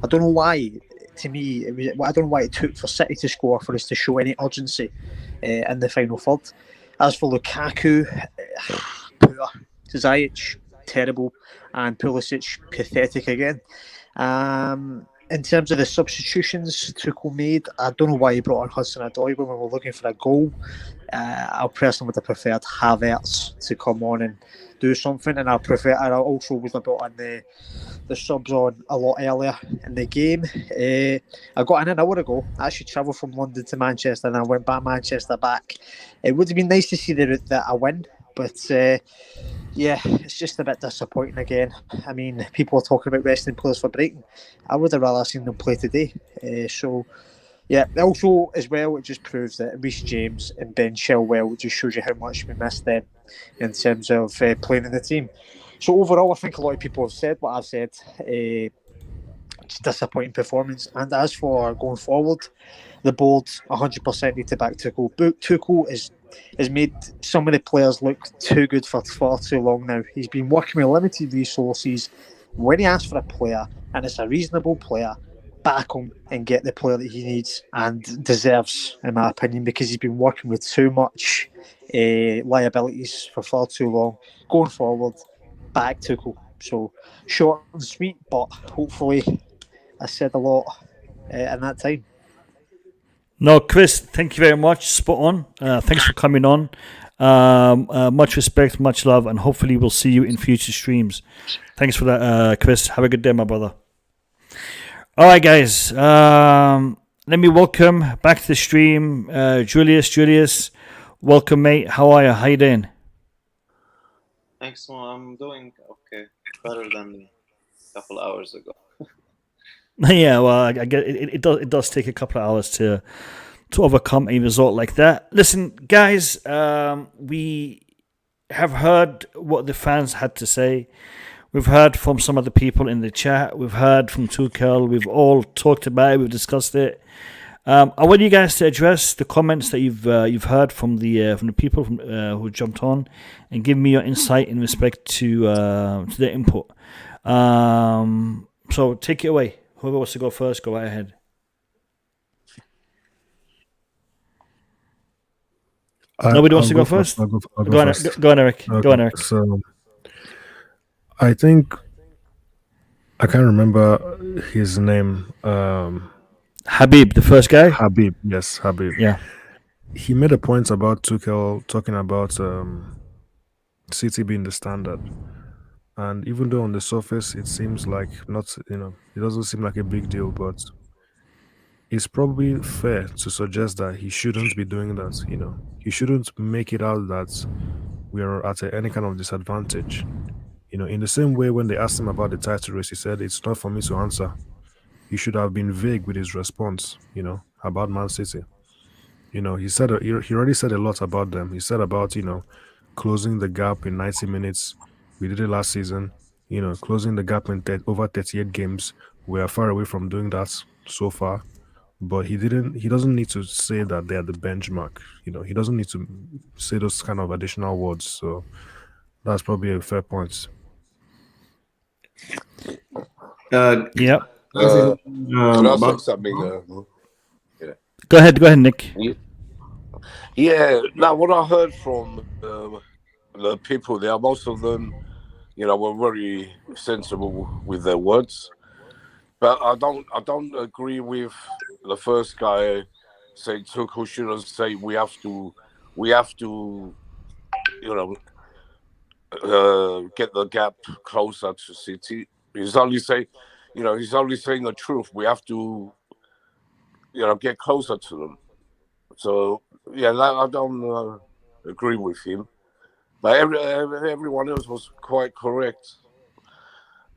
I don't know why. To me, I don't know why it took for City to score for us to show any urgency in the final third. As for Lukaku, poor. Ziyech, terrible. And Pulisic, pathetic again. In terms of the substitutions Tuchel made, I don't know why he brought on Hudson-Odoi when we were looking for a goal. I personally would have preferred Havertz to come on and do something, and I also would have brought on the subs on a lot earlier in the game. I got in an hour ago. I actually travelled from London to Manchester and I went back Manchester back. It would have been nice to see that I win, but yeah, it's just a bit disappointing again. I mean, people are talking about resting players for Brighton. I would have rather seen them play today. So, yeah, also as well, it just proves that Reece James and Ben Chilwell, it just shows you how much we missed them in terms of playing in the team. So overall, I think a lot of people have said what I've said. It's a disappointing performance. And as for going forward, the board 100% need to back Tuchel. Tuchel is has made some of the players look too good for far too long now. He's been working with limited resources. When he asks for a player, and it's a reasonable player, back him and get the player that he needs and deserves, in my opinion, because he's been working with too much liabilities for far too long. Going forward, back Tuchel. So short and sweet, but hopefully I said a lot in that time. No, Chris, thank you very much. Spot on. Thanks for coming on. Much respect, much love, and hopefully we'll see you in future streams. Thanks for that, Chris. Have a good day, my brother. All right, guys. Let me welcome back to the stream Julius. Julius, welcome, mate. How are you? How you doing? Thanks, man. I'm doing okay. Better than a couple hours ago. Yeah, well, I get it. It does take a couple of hours to overcome a result like that. Listen, guys, we have heard what the fans had to say. We've heard from some of the people in the chat. We've heard from Tuchel. We've all talked about it. We've discussed it. I want you guys to address the comments that you've heard from the people who jumped on, and give me your insight in respect to their input. So take it away. Whoever wants to go first, go right ahead. Nobody wants to go first? I'll go Go on, first. go on, Eric. Okay. Go on, Eric. So, I think I can't remember his name. Habib, the first guy? Habib, yes, Habib. Yeah. He made a point about Tuchel talking about City being the standard. And even though on the surface it seems like not, it doesn't seem like a big deal, but it's probably fair to suggest that he shouldn't be doing that. He shouldn't make it out that we are at any kind of disadvantage. In the same way when they asked him about the title race, he said, it's not for me to answer. He should have been vague with his response, about Man City. He said he already said a lot about them. He said about, closing the gap in 90 minutes. We did it last season, closing the gap in over 38 games. We are far away from doing that so far. But he doesn't need to say that they are the benchmark. He doesn't need to say those kind of additional words. So that's probably a fair point. Yep. Can I say something? Yeah. Go ahead, Nick. Yeah. Now, what I heard from the people there, most of them, were very sensible with their words. But I don't agree with the first guy saying Tuchel shouldn't say we have to, get the gap closer to City. He's only saying the truth. We have to, get closer to them. So yeah, I don't agree with him. But everyone else was quite correct.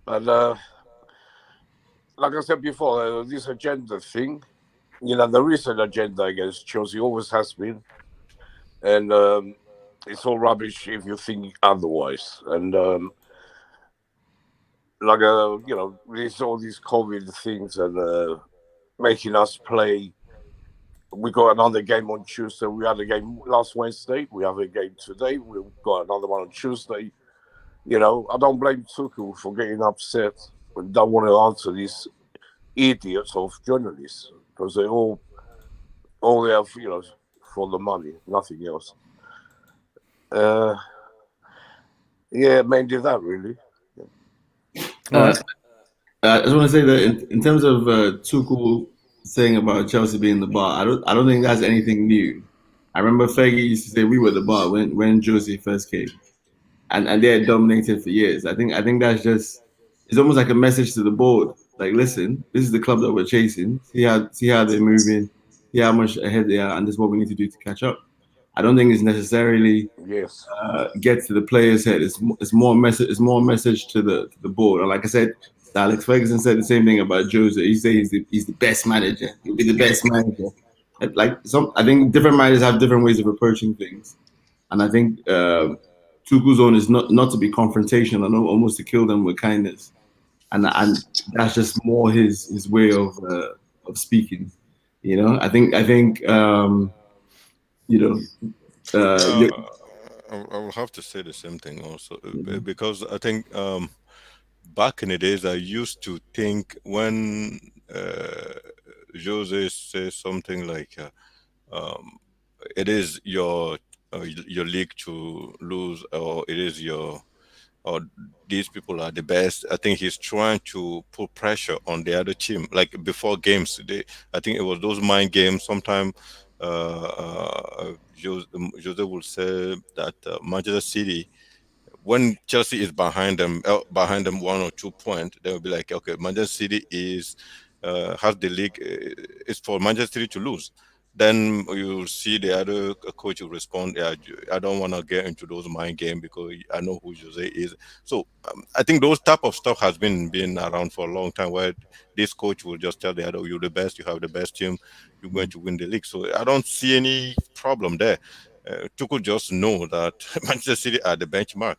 But like I said before, this agenda thing, there is an agenda against Chelsea, always has been. And it's all rubbish if you think otherwise. And there's all these COVID things and making us play. We got another game on Tuesday. We had a game last Wednesday. We have a game today. We've got another one on Tuesday. I don't blame Tuchel for getting upset and don't want to answer these idiots of journalists because they all there, for the money, nothing else. Yeah, mainly that really. I just want to say that in terms of Tuchel saying about Chelsea being the bar, I don't think that's anything new. I remember Fergie used to say we were the bar when Jose first came, and they had dominated for years. I think that's just, it's almost like a message to the board. Like, listen, this is the club that we're chasing. See how they're moving, see how much ahead they are, and this is what we need to do to catch up. I don't think it's necessarily get to the players' head. It's more message to the board. And like I said, Alex Ferguson said the same thing about Jose. He said he's the best manager. He'll be the best manager. I think different managers have different ways of approaching things, and I think Tuchel's own is not to be confrontational and almost to kill them with kindness, and that's just more his way of speaking. I think You- I will have to say the same thing also because I think back in the days I used to think when Jose says something like it is your league to lose, or it is your, or these people are the best. I think he's trying to put pressure on the other team. Like before games, I think it was those mind games. Sometimes Jose will say that Manchester City, when Chelsea is behind them 1 or 2 points, they will be like, okay, Manchester City is has the league. It's for Manchester City to lose. Then you'll see the other coach will respond, yeah, I don't want to get into those mind games because I know who Jose is. So I think those type of stuff has been around for a long time, where this coach will just tell the other, you're the best, you have the best team, you're going to win the league. So I don't see any problem there. Tuchel just know that Manchester City are the benchmark.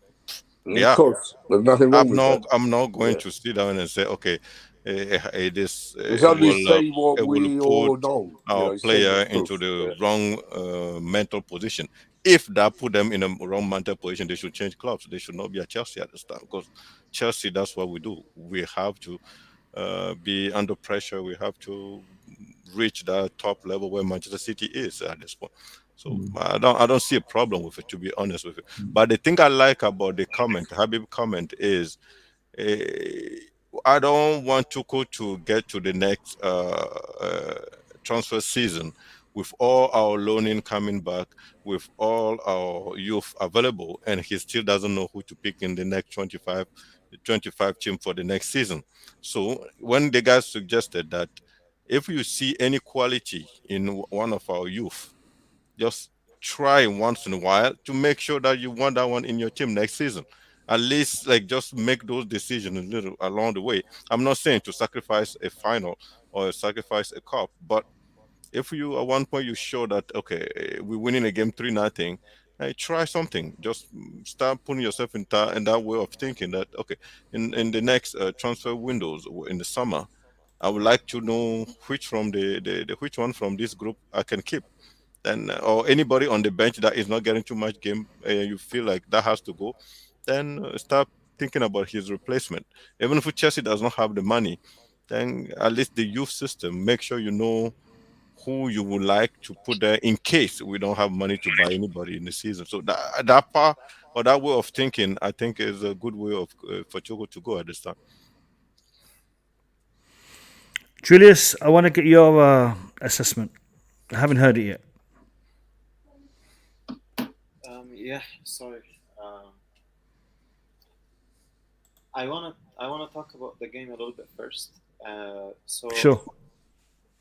Of course, there's nothing wrong with that. I'm not going to sit down and say, okay, this It's only say what it will we all put know. our player into the wrong mental position. If that put them in a wrong mental position, they should change clubs. They should not be at Chelsea at this time, because Chelsea, that's what we do. We have to be under pressure. We have to reach that top level where Manchester City is at this point. So I don't see a problem with it, to be honest with you. But the thing I like about the Habib comment is, I don't want Tuchel to get to the next transfer season with all our loaning coming back, with all our youth available, and he still doesn't know who to pick in the next 25 team for the next season. So when the guys suggested that if you see any quality in one of our youth, just try once in a while to make sure that you want that one in your team next season. At least, like, just make those decisions a little along the way. I'm not saying to sacrifice a final or sacrifice a cup, but if you at one point you show that, okay, we're winning a game 3-0, try something. Just start putting yourself in that way of thinking that, okay, in the next transfer windows in the summer, I would like to know which one from this group I can keep. And or anybody on the bench that is not getting too much game, you feel like that has to go, then start thinking about his replacement. Even if Chelsea does not have the money, then at least the youth system, make sure you know who you would like to put there in case we don't have money to buy anybody in the season. So that part, or that way of thinking, I think is a good way of for Tuchel to go at this time. Julius, I want to get your assessment. I haven't heard it yet. Yeah, sorry. I wanna talk about the game a little bit first. Sure.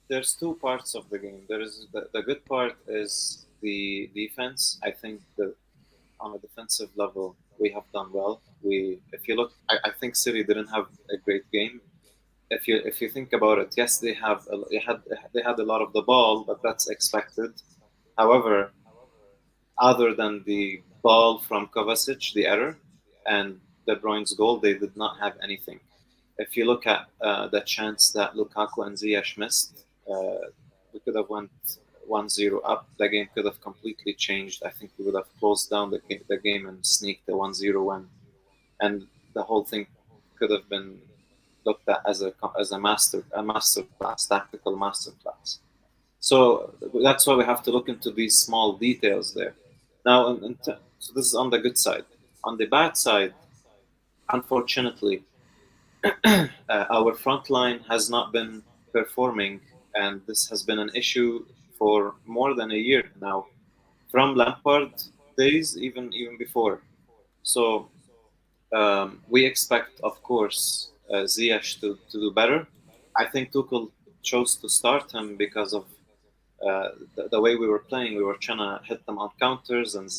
There's two parts of the game. There is the good part is the defense. I think that on a defensive level we have done well. If you look, I think City didn't have a great game. If you think about it, yes, they had a lot of the ball, but that's expected. However, other than the ball from Kovačić, the error, and De Bruyne's goal, they did not have anything. If you look at the chance that Lukaku and Ziyech missed, we could have went 1-0 up. The game could have completely changed. I think we would have closed down the game and sneaked the 1-0 win, and the whole thing could have been looked at as a master class, tactical master class. So that's why we have to look into these small details there. Now, so this is on the good side. On the bad side, unfortunately, our front line has not been performing, and this has been an issue for more than a year now, from Lampard days, even before. So we expect, of course, Ziyech to do better. I think Tuchel chose to start him because of the way we were playing. We were trying to hit them on counters and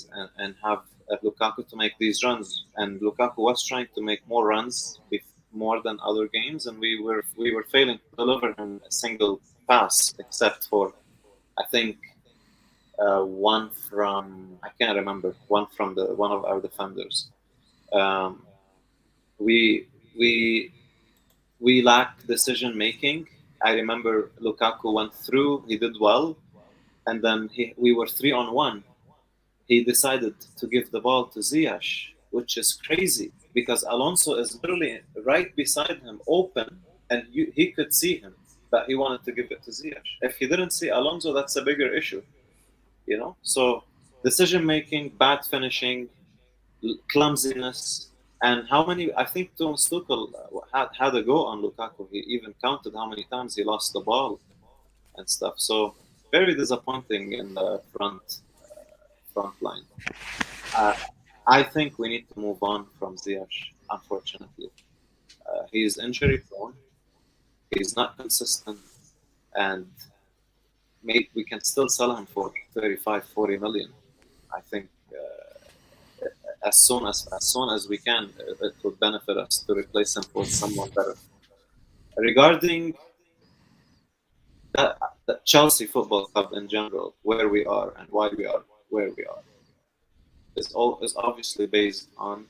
have Lukaku to make these runs. And Lukaku was trying to make more runs more than other games, and we were failing to deliver him a single pass, except for, I think, one from, I can't remember, one of our defenders. We lack decision making. I remember Lukaku went through, he did well, and then we were 3-on-1. he decided to give the ball to Ziyech, which is crazy because Alonso is literally right beside him, open, and he could see him, but he wanted to give it to Ziyech. If he didn't see Alonso, that's a bigger issue, you know? So decision making, bad finishing, clumsiness, and how many, I think Thomas Tuchel had a go on Lukaku. He even counted how many times he lost the ball and stuff. So very disappointing in the front line. I think we need to move on from Ziyech, unfortunately. He's injury prone. He's not consistent. And maybe we can still sell him for 35, 40 million. I think as soon as we can, it would benefit us to replace him with someone better. Regarding the Chelsea Football Club in general, where we are and why we are where we are, is obviously based on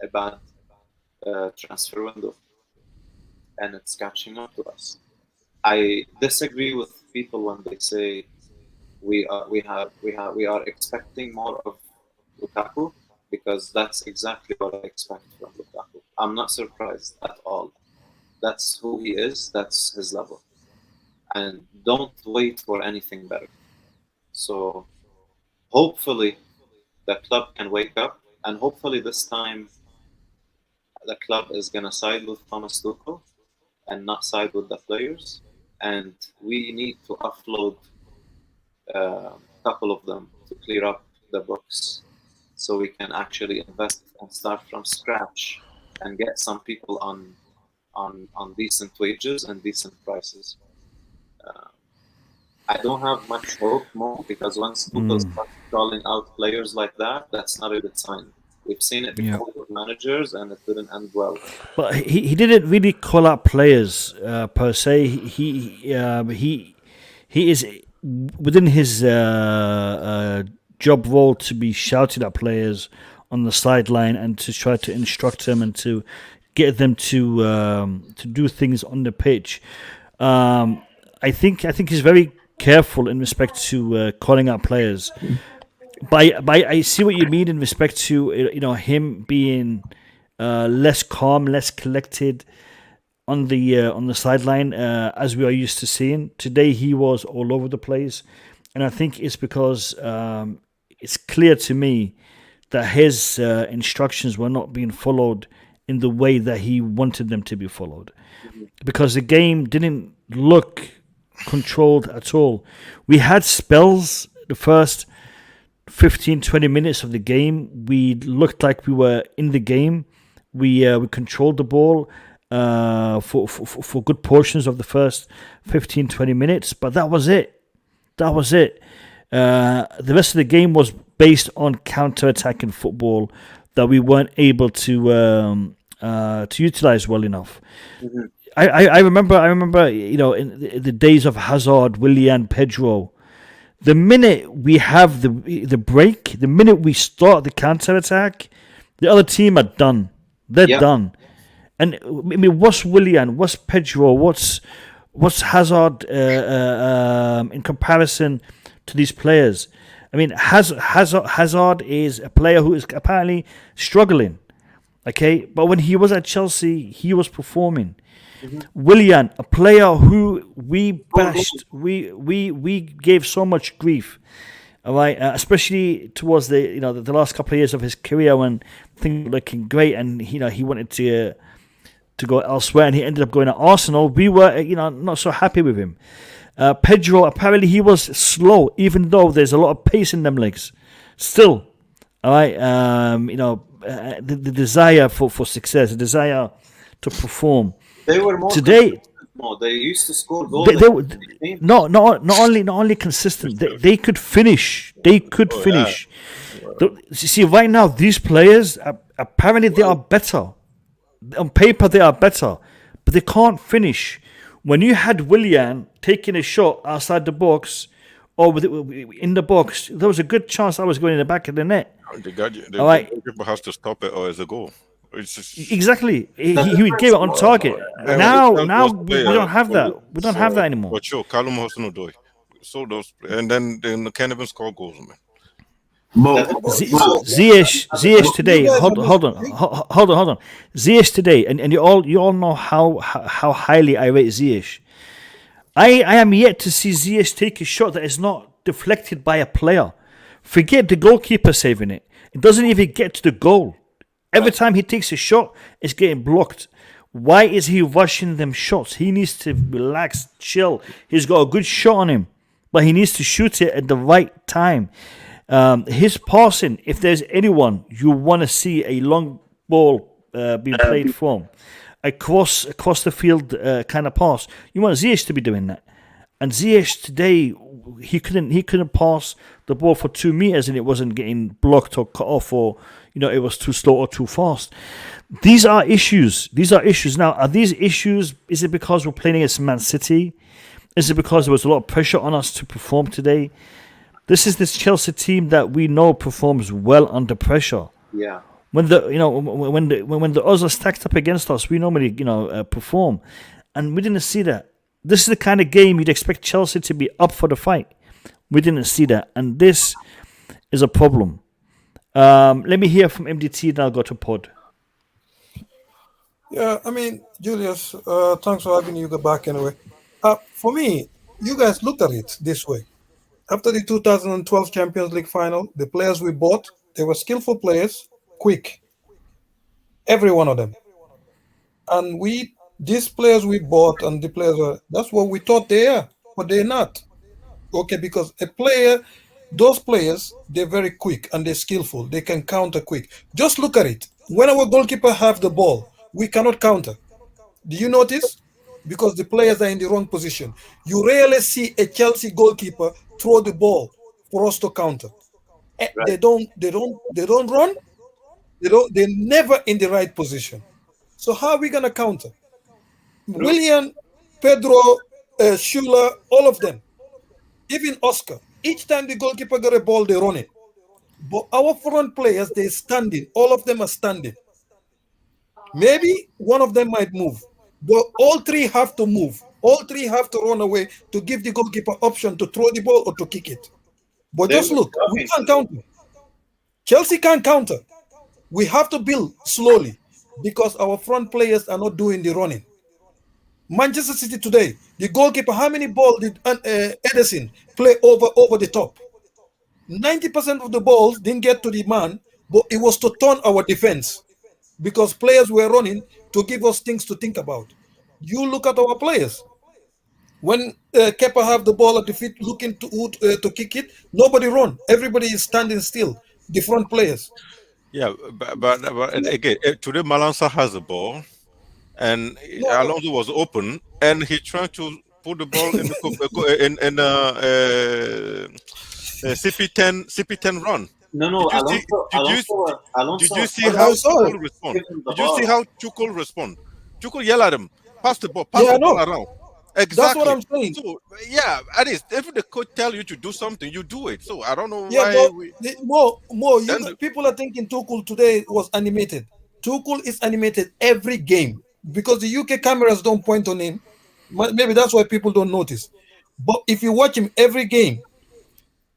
a bad transfer window, and it's catching up to us. I disagree with people when they say we are expecting more of Lukaku, because that's exactly what I expect from Lukaku. I'm not surprised at all. That's who he is. That's his level. And don't wait for anything better. So hopefully the club can wake up, and hopefully this time the club is going to side with Thomas Tuchel and not side with the players. And we need to offload a couple of them to clear up the books, so we can actually invest and start from scratch and get some people on decent wages and decent prices. I don't have much hope more, because once people start calling out players like that, that's not a good sign. We've seen it before with managers, and it didn't end well. But he didn't really call out players per se. He is within his job role to be shouting at players on the sideline and to try to instruct them and to get them to do things on the pitch. I think he's very careful in respect to calling out players. But I see what you mean in respect to him being less calm, less collected on the sideline as we are used to seeing. Today he was all over the place, and I think it's because it's clear to me that his instructions were not being followed in the way that he wanted them to be followed, because the game didn't look controlled at all. We had spells the first 15-20 minutes of the game. We looked like we were in the game. We controlled the ball for good portions of the first 15-20 minutes, but that was it. The rest of the game was based on counter-attacking football that we weren't able to utilize well enough. Mm-hmm. I remember, in the days of Hazard, Willian, Pedro, the minute we have the break, the minute we start the counter-attack, the other team are done. They're done. And I mean, what's Willian? What's Pedro? What's Hazard in comparison to these players? I mean, Hazard is a player who is apparently struggling. Okay, but when he was at Chelsea, he was performing. Mm-hmm. Willian, a player who we bashed, we gave so much grief, all right, especially towards the last couple of years of his career when things were looking great, and he wanted to go elsewhere, and he ended up going to Arsenal. We were not so happy with him. Pedro, apparently he was slow, even though there's a lot of pace in them legs. Still, all right, the desire for success, the desire to perform. They were more today. They used to score goals. Not only consistent. They could finish. See, right now these players apparently they are better. On paper they are better, but they can't finish. When you had Willian taking a shot outside the box or in the box, there was a good chance I was going in the back of the net. The goalkeeper has to stop it, or it's a goal. Exactly. He would give it on target. Now we don't have that. We don't have that anymore. But sure, Callum Hudson-Odoi. So those, and then they can't even score goals, man. Ziyech today. Hold on. Ziyech today, and you all know how highly I rate Ziyech. I am yet to see Ziyech take a shot that is not deflected by a player. Forget the goalkeeper saving it. It doesn't even get to the goal. Every time he takes a shot, it's getting blocked. Why is he rushing them shots? He needs to relax, chill. He's got a good shot on him, but he needs to shoot it at the right time. His passing, if there's anyone you want to see a long ball being played from, across the field kind of pass, you want Ziyech to be doing that. And Ziyech today, he couldn't pass the ball for 2 meters and it wasn't getting blocked or cut off, or it was too slow or too fast. These are issues. Now, are these issues? Is it because we're playing against Man City? Is it because there was a lot of pressure on us to perform today? This is this Chelsea team that we know performs well under pressure. Yeah. When the odds are stacked up against us, we normally perform, and we didn't see that. This is the kind of game you'd expect Chelsea to be up for the fight. We didn't see that, and this is a problem. Let me hear from MDT, then I'll go to Pod. Yeah, I mean, Julius, thanks for having you back anyway. For me, you guys looked at it this way. After the 2012 Champions League final, the players we bought, they were skillful players, quick. Every one of them. And these players we bought and the players, that's what we thought they are, but they're not. Okay, because those players, they're very quick and they're skillful. They can counter quick. Just look at it. When our goalkeeper have the ball, we cannot counter. Do you notice? Because the players are in the wrong position. You rarely see a Chelsea goalkeeper throw the ball for us to counter. Right. They don't run. They're never in the right position. So how are we gonna counter? Right. William, Pedro, Schüller, all of them, even Oscar. Each time the goalkeeper got a ball, they run it. But our front players, they're standing. All of them are standing. Maybe one of them might move. But all three have to move. All three have to run away to give the goalkeeper option to throw the ball or to kick it. But just look, we can't counter. Chelsea can't counter. We have to build slowly because our front players are not doing the running. Manchester City today, the goalkeeper, how many balls did Ederson play over the top? 90% of the balls didn't get to the man, but it was to turn our defense because players were running to give us things to think about. You look at our players. When Kepa have the ball at the feet looking to kick it, nobody run. Everybody is standing still, the front players. Yeah, but again, today Malansa has the ball, and Alonso was open, and he tried to put the ball in the CP10 run. No. Did you see how Tuchel respond? Did you see how Tuchel respond? Tuchel yell at him, pass the ball around. Exactly. That's what I'm saying. So, yeah, at least if the coach tell you to do something, you do it. So I don't know why. People are thinking Tuchel today was animated. Tuchel is animated every game because the UK cameras don't point on him. Maybe that's why people don't notice. But if you watch him every game,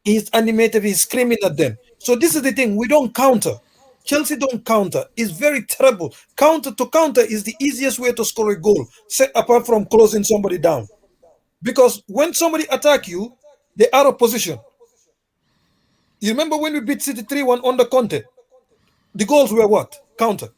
he's animated. He's screaming at them. So this is the thing. We don't counter. Chelsea don't counter. It's very terrible. Counter is the easiest way to score a goal, apart from closing somebody down. Because when somebody attack you, they're out of position. You remember when we beat City 3-1 under Conte? The goals were what? Counter.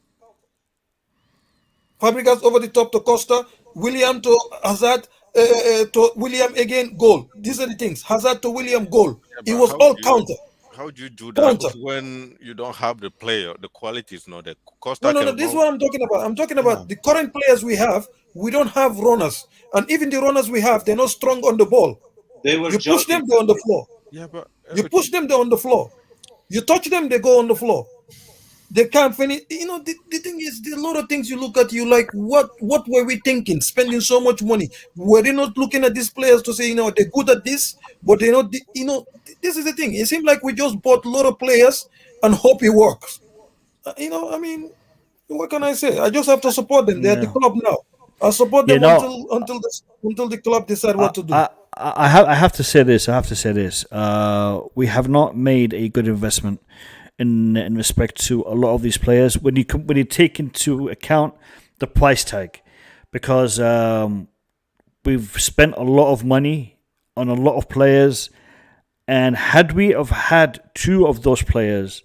Fabregas over the top to Costa, William to Hazard, to William again, goal. These are the things. Hazard to William, goal. It was all counter. How do you do that when you don't have the player? The quality is not there. Costa no. This is what I'm talking about. I'm talking about the current players we have. We don't have runners, and even the runners we have, they're not strong on the ball. You push them, they're on the floor. Yeah, but you push them, they're on the floor. You touch them, they go on the floor. They can't finish. You know, the thing is, there are a lot of things you look at. You like, what were we thinking? Spending so much money. Were they not looking at these players to say, they're good at this, but they're not. This is the thing. It seems like we just bought a lot of players and hope it works. I mean, what can I say? I just have to support them. They're at the club now. I support them until the club decide what to do. I have to say this. We have not made a good investment in respect to a lot of these players when you take into account the price tag, because we've spent a lot of money on a lot of players, and had we have had two of those players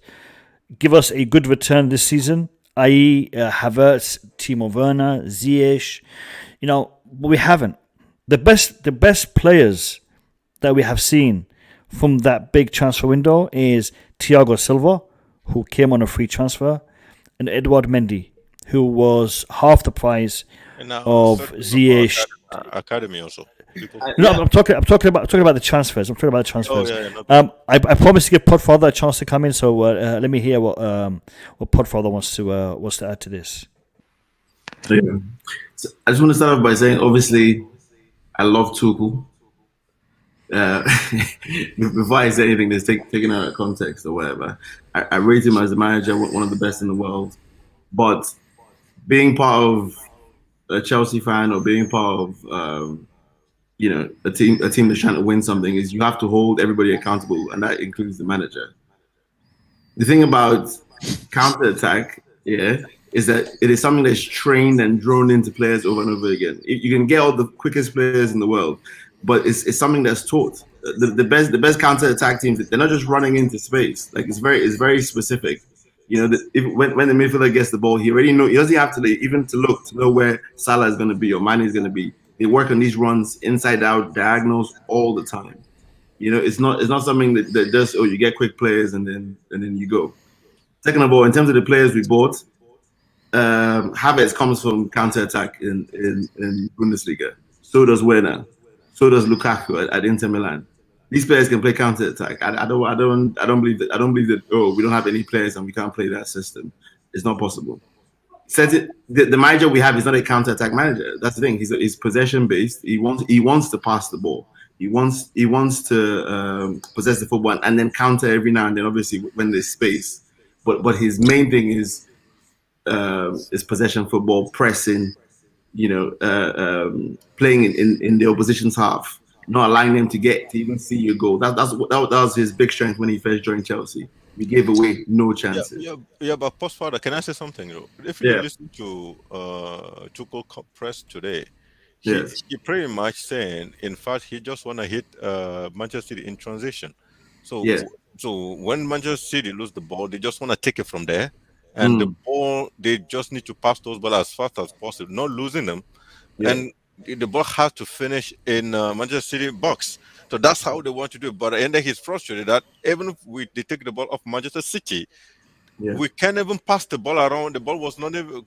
give us a good return this season, i.e. Havertz, Timo Werner, Ziyech, we haven't. The best players that we have seen from that big transfer window is Thiago Silva, who came on a free transfer, and Edouard Mendy, who was half the price of Ziyech. Academy also. I'm talking about the transfers. Oh, yeah, I promised to give Podfather a chance to come in, so let me hear what Podfather wants to add to this. So, I just want to start off by saying, obviously, I love Tuchel. Before I say anything that's taken out of context or whatever, I rate him as a manager, one of the best in the world. But being part of a Chelsea fan, or being part of a team that's trying to win something, is you have to hold everybody accountable, and that includes the manager. The thing about counter-attack, is that it is something that's trained and drilled into players over and over again. You can get all the quickest players in the world, but it's something that's taught. The best counter-attack teams, they're not just running into space. Like it's very specific. When the midfielder gets the ball, he already knows. He doesn't have to even to look to know where Salah is going to be or Mane is going to be. They work on these runs inside out, diagonals all the time. It's not something that just you get quick players and then you go. Second of all, in terms of the players we bought, Havertz comes from counter-attack in Bundesliga. So does Werner. So does Lukaku at Inter Milan. These players can play counter-attack. I don't believe that. I don't believe that. We don't have any players and we can't play that system. It's not possible. The manager we have is not a counter-attack manager. That's the thing. He's possession-based. He wants to pass the ball. He wants to possess the football and then counter every now and then. Obviously, when there's space. But his main thing is possession football, pressing, playing in the opposition's half, not allowing them to even see your goal. That was his big strength when he first joined Chelsea. We gave away no chances. But Postfather, can I say something? If you listen to Tuchel Press today, he pretty much saying, in fact, he just want to hit Manchester City in transition. So when Manchester City lose the ball, they just want to take it from there. And the ball, they just need to pass those balls as fast as possible, not losing them. And the ball has to finish in Manchester City box. So that's how they want to do it. But and then he's frustrated that even if they take the ball off Manchester City, we can't even pass the ball around. The ball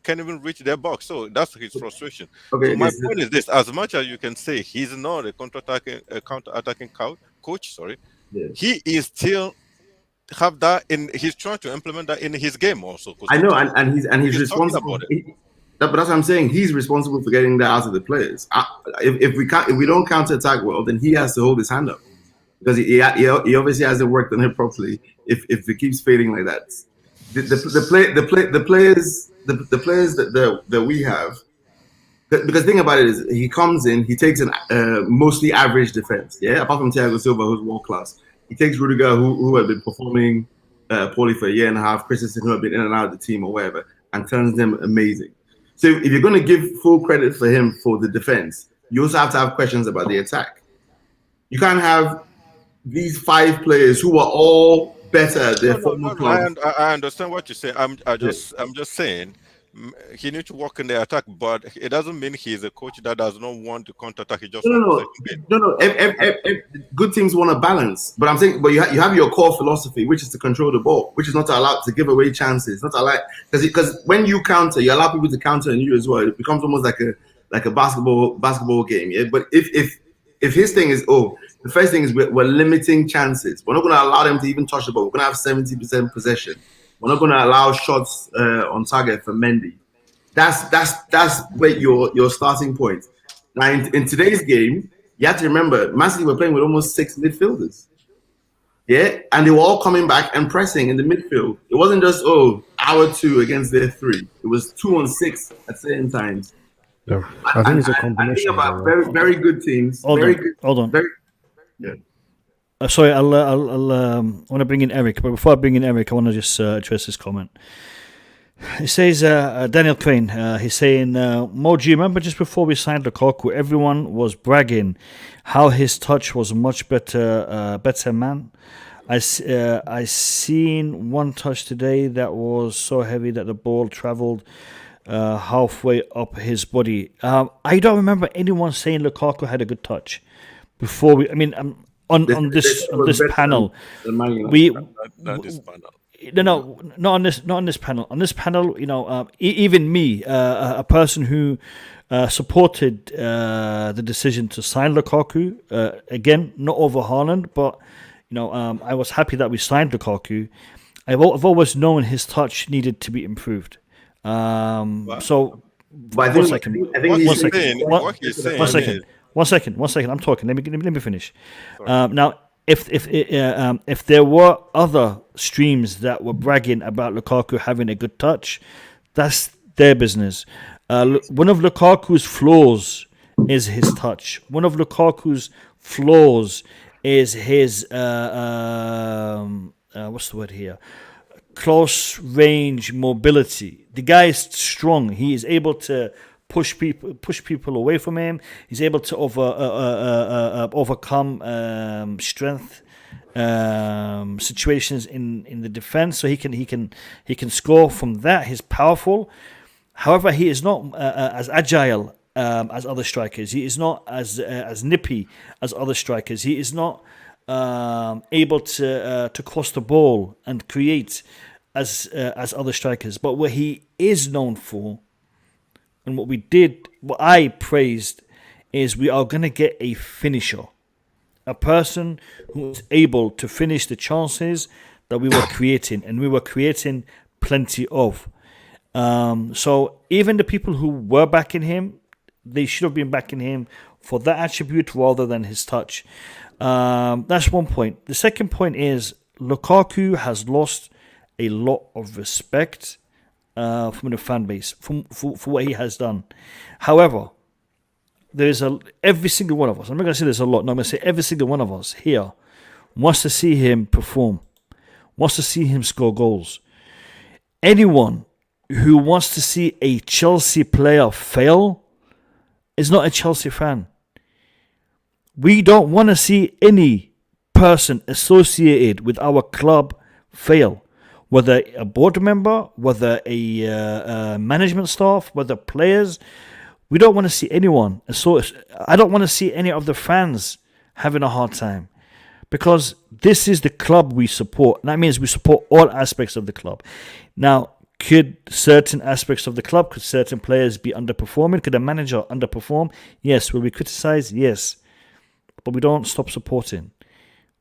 can't even reach their box. So that's his frustration. Okay, so my point is this: as much as you can say he's not a counter-attacking coach, he is still have that in. He's trying to implement that in his game also. I know, and he's responsible. But that's what I'm saying. He's responsible for getting that out of the players. If we don't counter-attack well, then he has to hold his hand up, because he obviously hasn't worked on it properly. If it keeps fading like that, the players that we have. Because the thing about it is, he comes in, he takes a mostly average defense. Apart from Thiago Silva, who's world class. He takes Rudiger, who had been performing poorly for a year and a half, Christensen, who had been in and out of the team or whatever, and turns them amazing. So if you're going to give full credit for him for the defense, you also have to have questions about the attack. You can't have these 5 players who are all better at their former clubs. I understand what you say. I'm just saying he needs to work in the attack, but it doesn't mean he's a coach that does not want to counter-attack. He just no. Good teams want to balance, but I'm saying, but you have your core philosophy, which is to control the ball, which is not to allow to give away chances, not to allow, because when you counter, you allow people to counter on you as well. It becomes almost like a basketball game. Yeah, but if his thing is the first thing is we're limiting chances. We're not going to allow them to even touch the ball. We're going to have 70% possession. We're not going to allow shots on target for Mendy. That's where your starting point. Now, in today's game, you have to remember, Man City were playing with almost 6 midfielders. And they were all coming back and pressing in the midfield. It wasn't just, our 2 against their 3. It was 2 on 6 at certain times. Yeah, I think it's a I think combination. about very good teams. Hold very on, good. hold on. Yeah. Sorry, I want to bring in Eric, but before I bring in Eric, I want to just address his comment. He says, Daniel Crane, he's saying, Mo, do you remember just before we signed Lukaku, everyone was bragging how his touch was much better man. I seen one touch today that was so heavy that the ball travelled halfway up his body. I don't remember anyone saying Lukaku had a good touch before we. I mean, on this panel, Not this panel. No, not on this panel. On this panel, even me, a person who supported the decision to sign Lukaku, again, not over Haaland, but I was happy that we signed Lukaku. I've always known his touch needed to be improved. So, one second. I'm talking. Let me finish. Now, if there were other streams that were bragging about Lukaku having a good touch, that's their business. One of Lukaku's flaws is his touch. One of Lukaku's flaws is his what's the word here? Close range mobility. The guy is strong. He is able to push people away from him. He's able to overcome strength situations in the defense. So he can score from that. He's powerful. However, he is not as agile as other strikers. He is not as nippy as other strikers. He is not able to cross the ball and create as other strikers. But what he is known for, and what I praised, is we are going to get a finisher, a person who is able to finish the chances that we were creating, and we were creating plenty of. So even the people who were backing him, they should have been backing him for that attribute rather than his touch. That's one point. The second point is Lukaku has lost a lot of respect from the fan base for what he has done. However, there's every single one of us, I'm not going to say there's a lot, no, I'm going to say every single one of us here wants to see him perform, wants to see him score goals. Anyone who wants to see a Chelsea player fail is not a Chelsea fan. We don't want to see any person associated with our club fail. Whether a board member, whether a management staff, whether players, we don't want to see anyone. So I don't want to see any of the fans having a hard time, because this is the club we support. That means we support all aspects of the club. Now, could certain aspects of the club, could certain players be underperforming? Could a manager underperform? Yes. Will we criticize? Yes. But we don't stop supporting.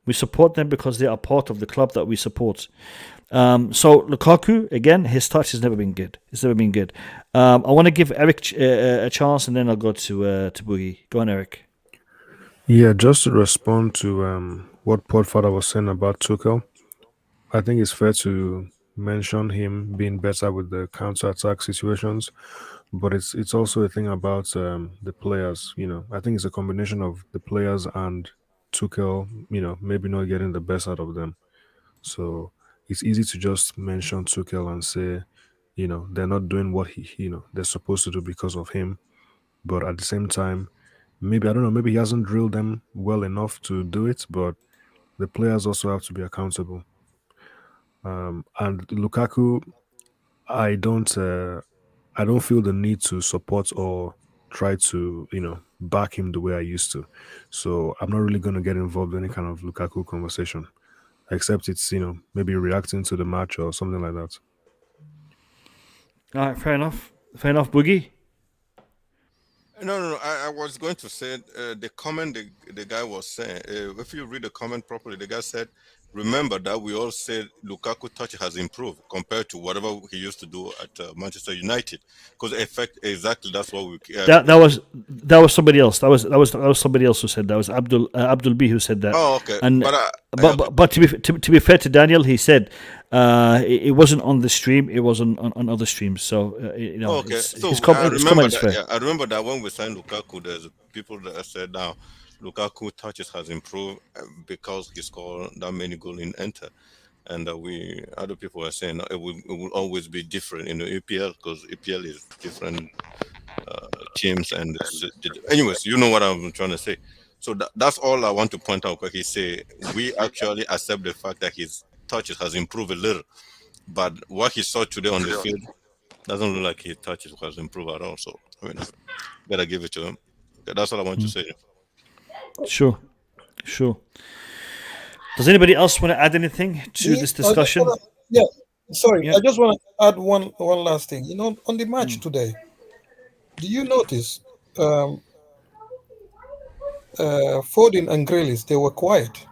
We support them because they are part of the club that we support. So Lukaku, again, his touch has never been good. I want to give Eric a chance, and then I'll go to Boogie. Go on, Eric. Yeah, just to respond to what Podfather was saying about Tuchel, I think it's fair to mention him being better with the counter-attack situations, but it's also a thing about the players. I think it's a combination of the players and Tuchel, maybe not getting the best out of them. So it's easy to just mention Tuchel and say, they're not doing what they're supposed to do because of him. But at the same time, maybe, I don't know, maybe he hasn't drilled them well enough to do it, but the players also have to be accountable. And Lukaku, I don't feel the need to support or try to, back him the way I used to. So I'm not really going to get involved in any kind of Lukaku conversation, except it's, maybe reacting to the match or something like that. All right, fair enough, Boogie. No. I was going to say the comment the guy was saying. If you read the comment properly, the guy said remember that we all said Lukaku touch has improved compared to whatever he used to do at Manchester United. Because exactly that's what we. That was somebody else. That was somebody else who said that. Was Abdul B who said that. Oh, okay. And but to be fair to Daniel, he said it wasn't on the stream. It was on other streams. So you know, okay. So his comment is fair. Yeah, I remember that when we signed Lukaku, there's people that said now Lukaku touches has improved because he scored that many goals in Inter, and other people were saying it will always be different in the EPL because EPL is different teams. And anyways, you know what I'm trying to say. So that's all I want to point out. Where he say we actually accept the fact that his touches has improved a little, but what he saw today on the field doesn't look like his touches has improved at all. So I mean, gotta give it to him. That's all I want to say. Sure. Does anybody else want to add anything to this discussion? I just want to add one last thing. You know, on the match today, do you notice Foden and Grealish, they were quiet.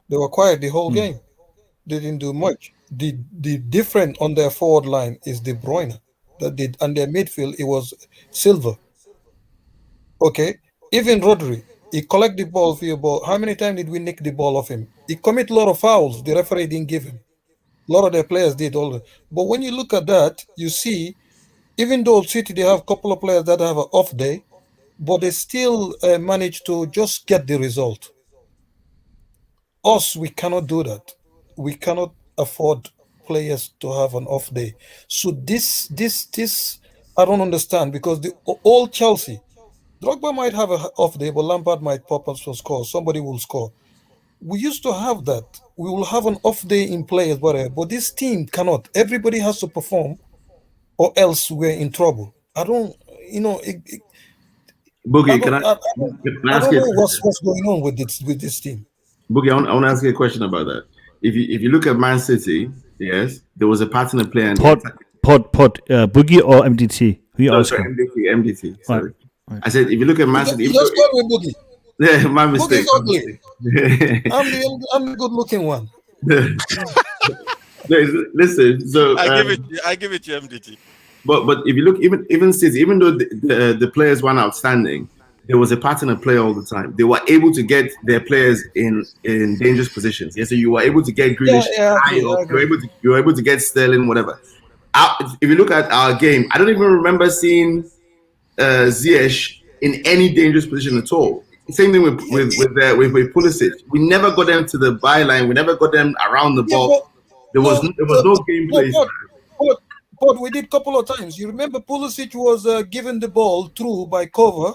They were quiet the whole game. They didn't do much. The different on their forward line is De Bruyne. And their midfield, it was Silva. Okay? Even Rodri, he collect the ball for your ball. How many times did we nick the ball off him? He commit a lot of fouls. The referee didn't give him. A lot of their players did all that. But when you look at that, you see, even though City, they have a couple of players that have an off day, but they still manage to just get the result. Us, we cannot do that. We cannot afford players to have an off day. So this, I don't understand, because the old Chelsea, Drogba might have an off day, but Lampard might pop up to score. Somebody will score. We used to have that. We will have an off day in players, whatever. But this team cannot. Everybody has to perform, or else we're in trouble. I don't, Boogie, I don't know what's going on with this team. Boogie, I want to ask you a question about that. If you look at Man City, yes, there was a pattern of play. Pod, Boogie or MDT? Who you asking? MDT. Sorry. Right. I said, if you look at Man City, you just call me Boogie. Yeah, my mistake. Boogie's ugly. I'm the good-looking one. Listen, so I give it to MDT. But if you look, even City, even though the players weren't outstanding, there was a pattern of play all the time. They were able to get their players in dangerous positions. Yeah, so you were able to get Grealish you were able to get Sterling, whatever. If you look at our game, I don't even remember seeing Ziyech in any dangerous position at all. Same thing with Pulisic. We never got them to the byline. We never got them around the ball. There was no gameplay. But we did a couple of times. You remember Pulisic was given the ball through by cover.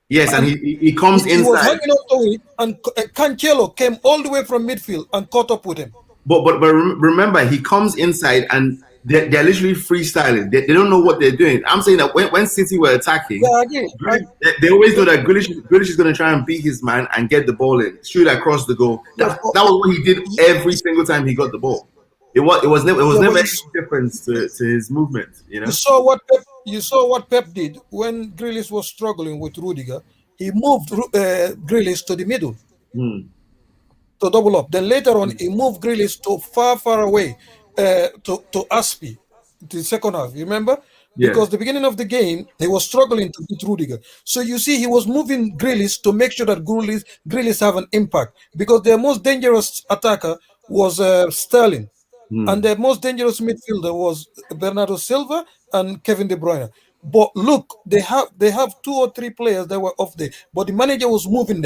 Yes, and he comes inside. He was hanging on to it, and Cancelo came all the way from midfield and caught up with him. But remember, he comes inside and they're literally freestyling. They don't know what they're doing. I'm saying that when City were attacking, they always know that Grealish is going to try and beat his man and get the ball in, shoot across the goal. That was what he did every single time he got the ball. It was never any difference to his movement. You know. You saw what Pep did when Grealish was struggling with Rudiger. He moved Grealish to the middle to double up. Then later on, he moved Grealish to far away to Aspi, the second half. You remember? Yeah. Because the beginning of the game, he was struggling to beat Rudiger. So you see, he was moving Grealish to make sure that Grealish have an impact. Because their most dangerous attacker was Sterling. And their most dangerous midfielder was Bernardo Silva and Kevin De Bruyne. But look, they have 2 or 3 players that were off there, but the manager was moving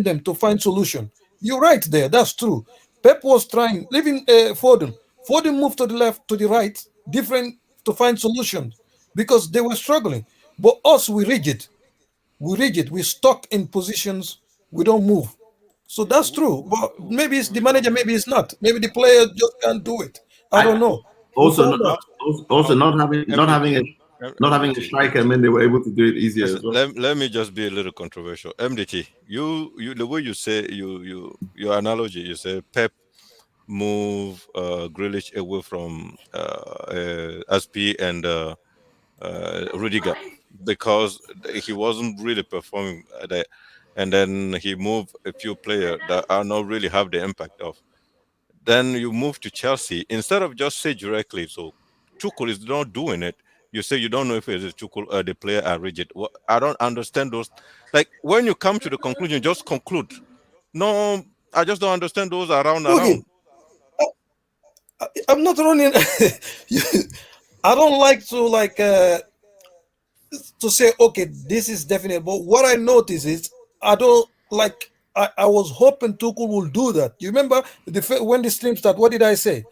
them to find solution. You're right there, that's true. Pep was trying, leaving Foden. Foden moved to the left, to the right, different to find solutions because they were struggling. But us, we rigid. We stuck in positions, we don't move. So that's true, but maybe it's the manager, maybe it's not. Maybe the player just can't do it. I don't know. Also, not having a striker, I mean, they were able to do it easier. As well. Let me just be a little controversial. MDT, you the way you say your analogy, you say Pep move Grealish away from Aspi and Rudiger because he wasn't really performing. and then he moved a few players that are not really have the impact of. Then you move to Chelsea instead of just say directly. So Tuchel is not doing it. You say you don't know if it is Tuchel or the player are rigid. Well, I don't understand those. Like when you come to the conclusion, just conclude. No, I just don't understand those around. I'm not running. I don't like to to say, okay, this is definite. But what I notice is I don't like. I was hoping Tuchel will do that. You remember when the stream started? What did I say?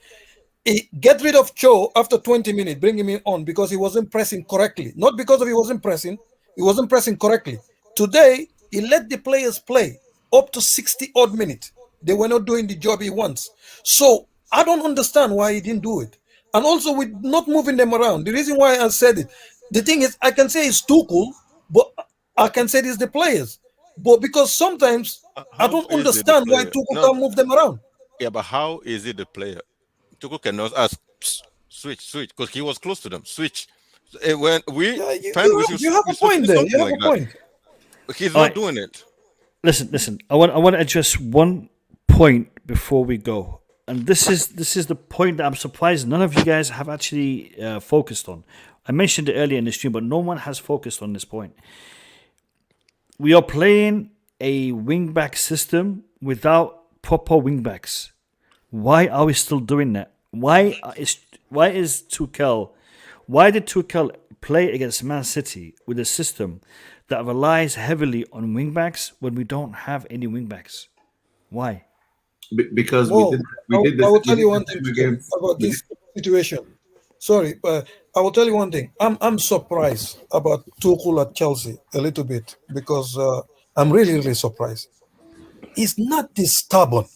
Get rid of Cho after 20 minutes, bring him in on because he wasn't pressing correctly. Not because he wasn't pressing correctly. Today, he let the players play up to 60 odd minutes. They were not doing the job he wants. So I don't understand why he didn't do it. And also with not moving them around. The reason why I said it, the thing is, I can say it's Tuchel, but I can say it's the players. But because sometimes I don't understand why Tuchel can't move them around. Yeah, but how is it the player? Tuchel cannot ask, switch, because he was close to them. Switch. When you have a point there. You have a point. He's not doing it. Listen. I want to address one point before we go, and this is the point that I'm surprised none of you guys have actually focused on. I mentioned it earlier in the stream, but no one has focused on this point. We are playing a wing-back system without proper wing-backs. Why are we still doing that? Why did Tuchel play against Man City with a system that relies heavily on wing-backs when we don't have any wing-backs? Why? Because I will tell you one thing about this situation. Sorry, I will tell you one thing. I'm surprised about Tuchel at Chelsea a little bit because I'm really, really surprised. He's not this stubborn.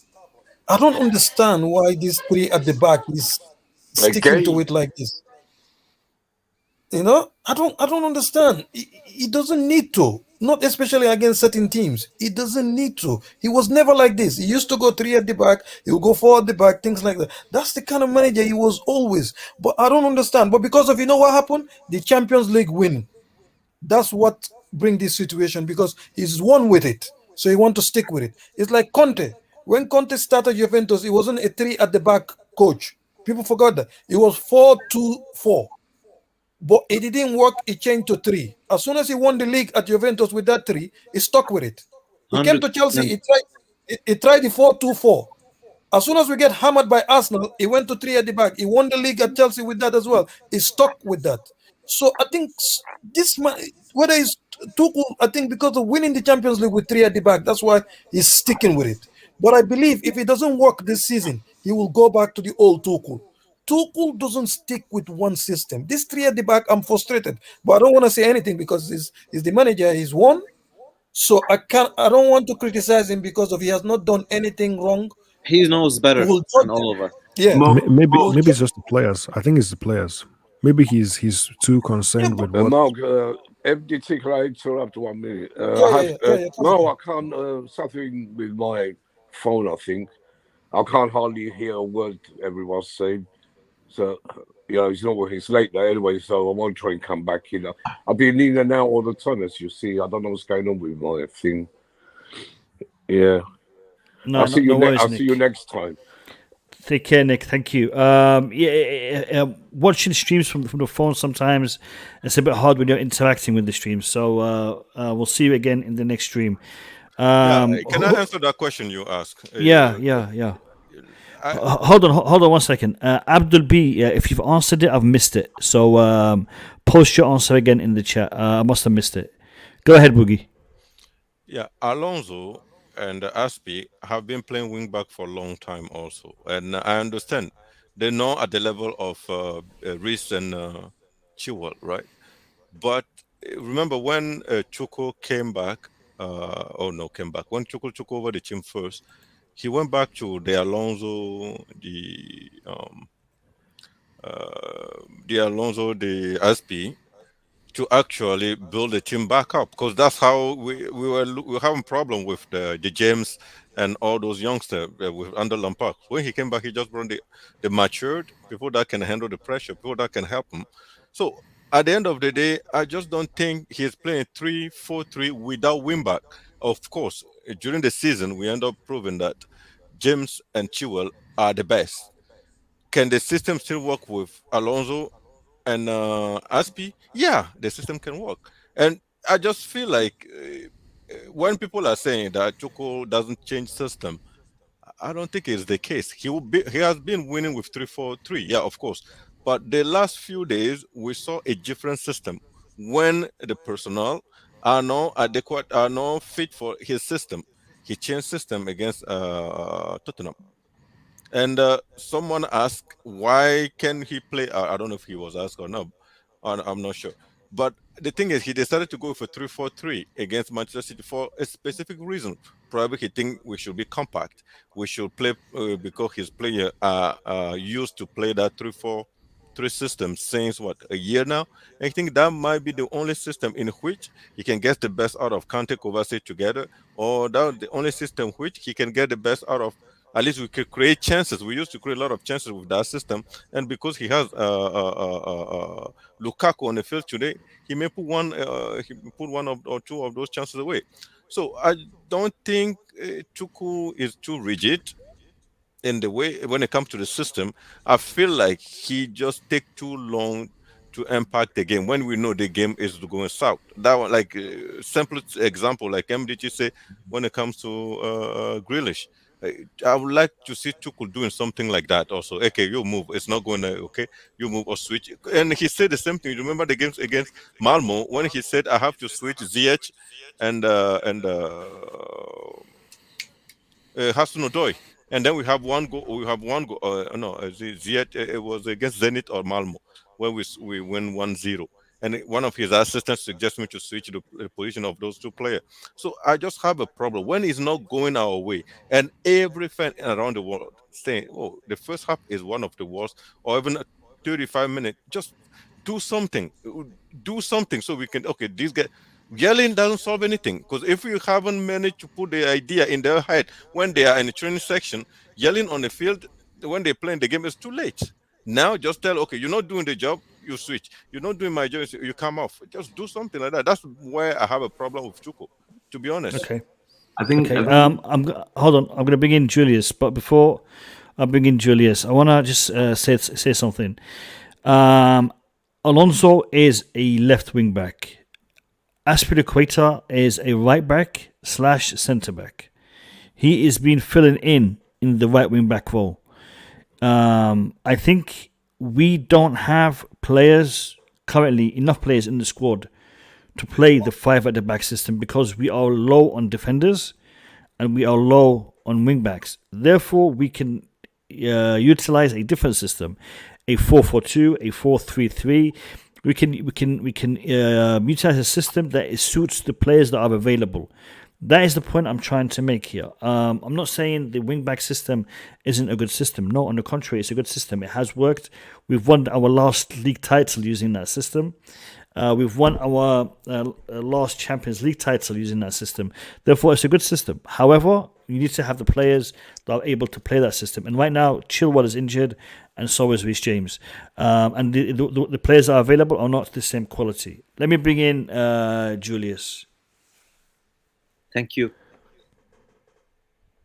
I don't understand why this three at the back is sticking to it like this. You know, I don't understand. He doesn't need to. Not especially against certain teams. He doesn't need to. He was never like this. He used to go three at the back. He would go four at the back, things like that. That's the kind of manager he was always. But I don't understand. But because of, you know what happened? The Champions League win. That's what brings this situation because he's won with it. So he wants to stick with it. It's like Conte. When Conte started Juventus, it wasn't a three at the back coach. People forgot that. It was 4-2-4. But it didn't work. He changed to three. As soon as he won the league at Juventus with that three, he stuck with it. He came to Chelsea. He tried the 4-2-4. As soon as we get hammered by Arsenal, he went to three at the back. He won the league at Chelsea with that as well. He stuck with that. So I think this man, whether it's Tuchel, I think because of winning the Champions League with three at the back, that's why he's sticking with it. But I believe if it doesn't work this season, he will go back to the old Tuchel. Tuchel doesn't stick with one system. This three at the back, I'm frustrated, but I don't want to say anything because he's the manager. He's won, so I don't want to criticize him because of he has not done anything wrong. He knows better than all of us. Yeah, maybe it's just the players. I think it's the players. Maybe he's too concerned with what. Mark, FD can I interrupt 1 minute? No, I can't. Something with my phone, I think. I can't hardly hear a word everyone's saying. So, it's not working. It's late there anyway, so I won't try and come back in. I've been in and out all the time, as you see. I don't know what's going on with my thing. Yeah. No, I'll see worries, you next time. Take care, Nick. Thank you. Watching streams from the phone sometimes it's a bit hard when you're interacting with the stream. So we'll see you again in the next stream. Can I answer that question you asked? Yeah. Hold on 1 second. Abdul B, if you've answered it, I've missed it. So post your answer again in the chat. I must have missed it. Go ahead, Boogie. Yeah, Alonso and Aspi have been playing wing back for a long time also. And I understand they're not at the level of Reece and Chilwell, right? But remember when Tuchel came back, when Tuchel took over the team first, he went back to the Alonso, the Aspi, to actually build the team back up, because that's how we were having a problem with the James and all those youngsters under Lampard. When he came back, he just brought the matured people that can handle the pressure, people that can help him. So at the end of the day, I just don't think he's playing 3-4-3 without wing back. Of course, during the season, we end up proving that James and Chilwell are the best. Can the system still work with Alonso and Aspi? Yeah, the system can work. And I just feel like when people are saying that Tuchel doesn't change system, I don't think it's the case. He has been winning with 3-4-3, yeah, of course. But the last few days we saw a different system when the personnel are not adequate, are not fit for his system. He changed system against Tottenham. And someone asked, why can he play? I don't know if he was asked or not. I'm not sure. But the thing is, he decided to go for 3-4-3 against Manchester City for a specific reason. Probably he think we should be compact. We should play because his player are used to play that 3-4-3 system since what, a year now. I think that might be the only system in which he can get the best out of Kante, Kovacic together, or that the only system which he can get the best out of. At least we could create chances. We used to create a lot of chances with that system, and because he has Lukaku on the field today, he may put one or two of those chances away. So I don't think Tuchel is too rigid in the way when it comes to the system. I feel like he just take too long to impact the game when we know the game is going south. That one, like simple example, like MDG say, when it comes to Grealish. I would like to see Tuchel doing something like that also. Okay, you move. It's not going to, okay, you move or switch. And he said the same thing. Remember the games against Malmo when he said, I have to switch Ziyech and Hudson-Odoi. And then we have one goal. Ziyech, it was against Zenit or Malmo when we win 1-0. And one of his assistants suggests me to switch the position of those two players. So I just have a problem when it's not going our way, and every fan around the world saying, "Oh, the first half is one of the worst," or even 35 minutes. Just do something, so we can. Okay, these guys. Yelling doesn't solve anything, because if you haven't managed to put the idea in their head when they are in the training section, yelling on the field when they play in the game is too late. Now just tell, okay, you're not doing the job, you switch. You're not doing my job, you come off. Just do something like that. That's where I have a problem with Tuchel, to be honest. Okay. I think. Okay. Hold on. I'm going to bring in Julius, but before I bring in Julius, I want to just say something. Alonso is a left wing back. Azpilicueta is a right back / centre back. He is being filling in the right wing back role. I think we don't have enough players in the squad to play the 5 at the back system, because we are low on defenders and we are low on wing backs. Therefore, we can utilize a different system, a 4-4-2, a 4-3-3. We can utilize a system that suits the players that are available. That is the point I'm trying to make here. I'm not saying the wing-back system isn't a good system. No, on the contrary, it's a good system. It has worked. We've won our last league title using that system. We've won our last Champions League title using that system. Therefore, it's a good system. However, you need to have the players that are able to play that system. And right now, Chilwell is injured, and so is Reece James. And the players that are available are not the same quality. Let me bring in Julius. Thank you.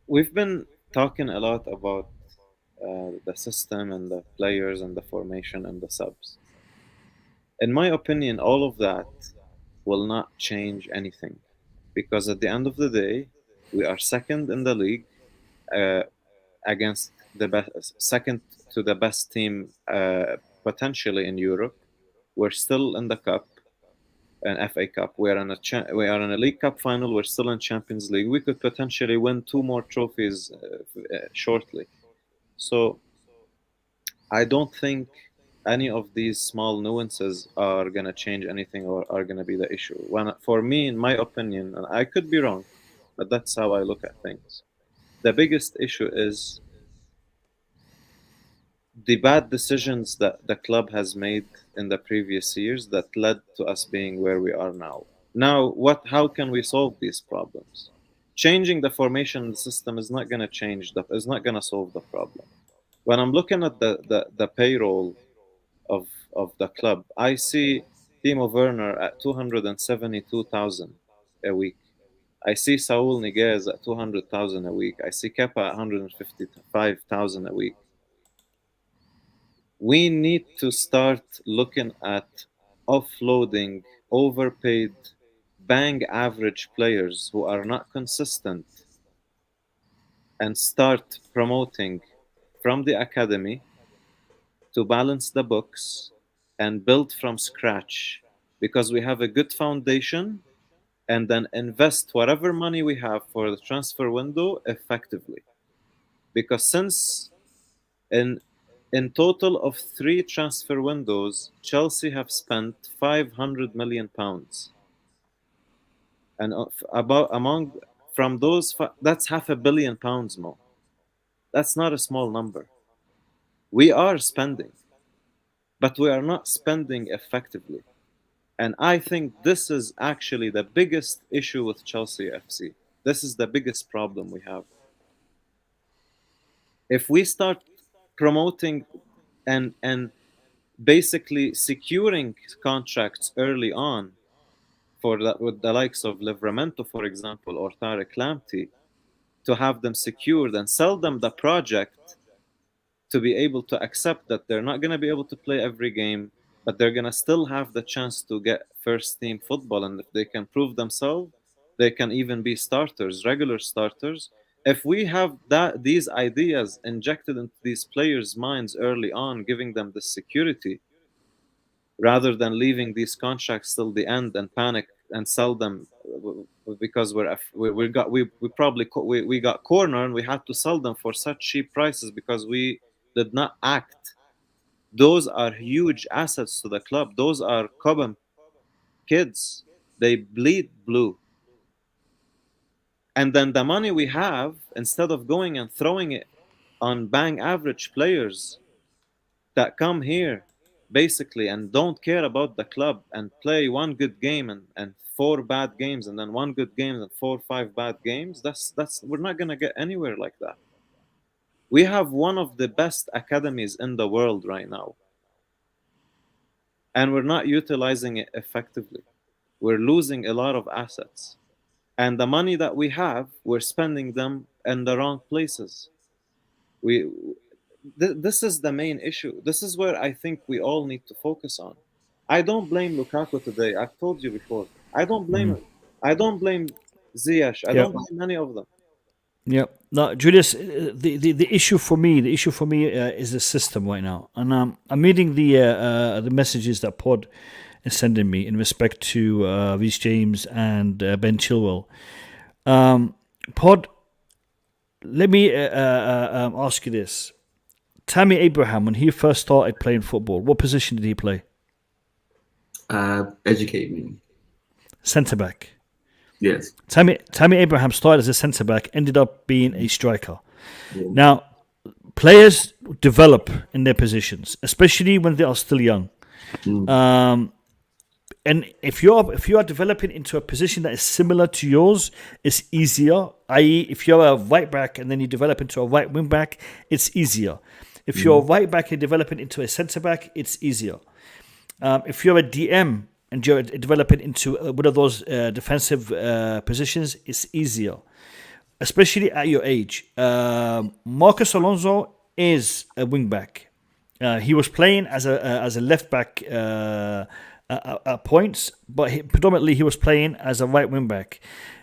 We've been talking a lot about the system and the players and the formation and the subs. In my opinion, all of that will not change anything, because at the end of the day, we are second in the league against second to the best team potentially in Europe. We're still in the cup, an FA Cup. We are in a League Cup final. We're still in Champions League. We could potentially win 2 more trophies shortly. So I don't think any of these small nuances are going to change anything or are going to be the issue. For me, in my opinion, and I could be wrong, but that's how I look at things. The biggest issue is the bad decisions that the club has made in the previous years that led to us being where we are now. Now, how can we solve these problems? Changing the formation of the system is not going to is not going to solve the problem. When I'm looking at the payroll of the club, I see Timo Werner at 272,000 a week. I see Saul Niguez at 200,000 a week. I see Kepa at 155,000 a week. We need to start looking at offloading overpaid, bang average players who are not consistent and start promoting from the academy to balance the books and build from scratch, because we have a good foundation, and then invest whatever money we have for the transfer window effectively. Because since in total of 3 transfer windows, Chelsea have spent £500 million. And from those, that's £500 million more. That's not a small number. We are spending, but we are not spending effectively. And I think this is actually the biggest issue with Chelsea FC. This is the biggest problem we have. If we start promoting and basically securing contracts early on with the likes of Livramento, for example, or Tariq Lamptey, to have them secured and sell them the project, to be able to accept that they're not going to be able to play every game, but they're going to still have the chance to get first team football. And if they can prove themselves, they can even be starters, regular starters. If we have these ideas injected into these players' minds early on, giving them the security, rather than leaving these contracts till the end and panic and sell them because we got cornered and we had to sell them for such cheap prices because we did not act. Those are huge assets to the club. Those are Cobham kids. They bleed blue. And then the money we have, instead of going and throwing it on bang average players that come here basically and don't care about the club and play one good game and 4 bad games, and then 1 good game and 4 or 5 bad games, that's we're not going to get anywhere like that. We have one of the best academies in the world right now, and we're not utilizing it effectively. We're losing a lot of assets, and the money that we have, we're spending them in the wrong places. This is the main issue. This is where I think we all need to focus on. I don't blame Lukaku today. I've told you before. I don't blame him. I don't blame Ziyech. I don't blame any of them. Yeah. No, Julius, the issue for me is the system right now, and I'm reading the messages that Pod is sending me in respect to Reece James and Ben Chilwell. Pod, let me ask you this: Tammy Abraham, when he first started playing football, what position did he play? Educate me. Centre back. Yes. Tammy Abraham started as a centre back, ended up being a striker. Yeah. Now, players develop in their positions, especially when they are still young. And if you are developing into a position that is similar to yours, it's easier. I.e., if you're a right back and then you develop into a right wing back, it's easier. If you're a right back and developing into a centre back, it's easier. If you're a DM and you're developing into one of those defensive positions, it's easier, especially at your age. Marcos Alonso is a wing back. He was playing as a left back at points, but predominantly he was playing as a right wing back.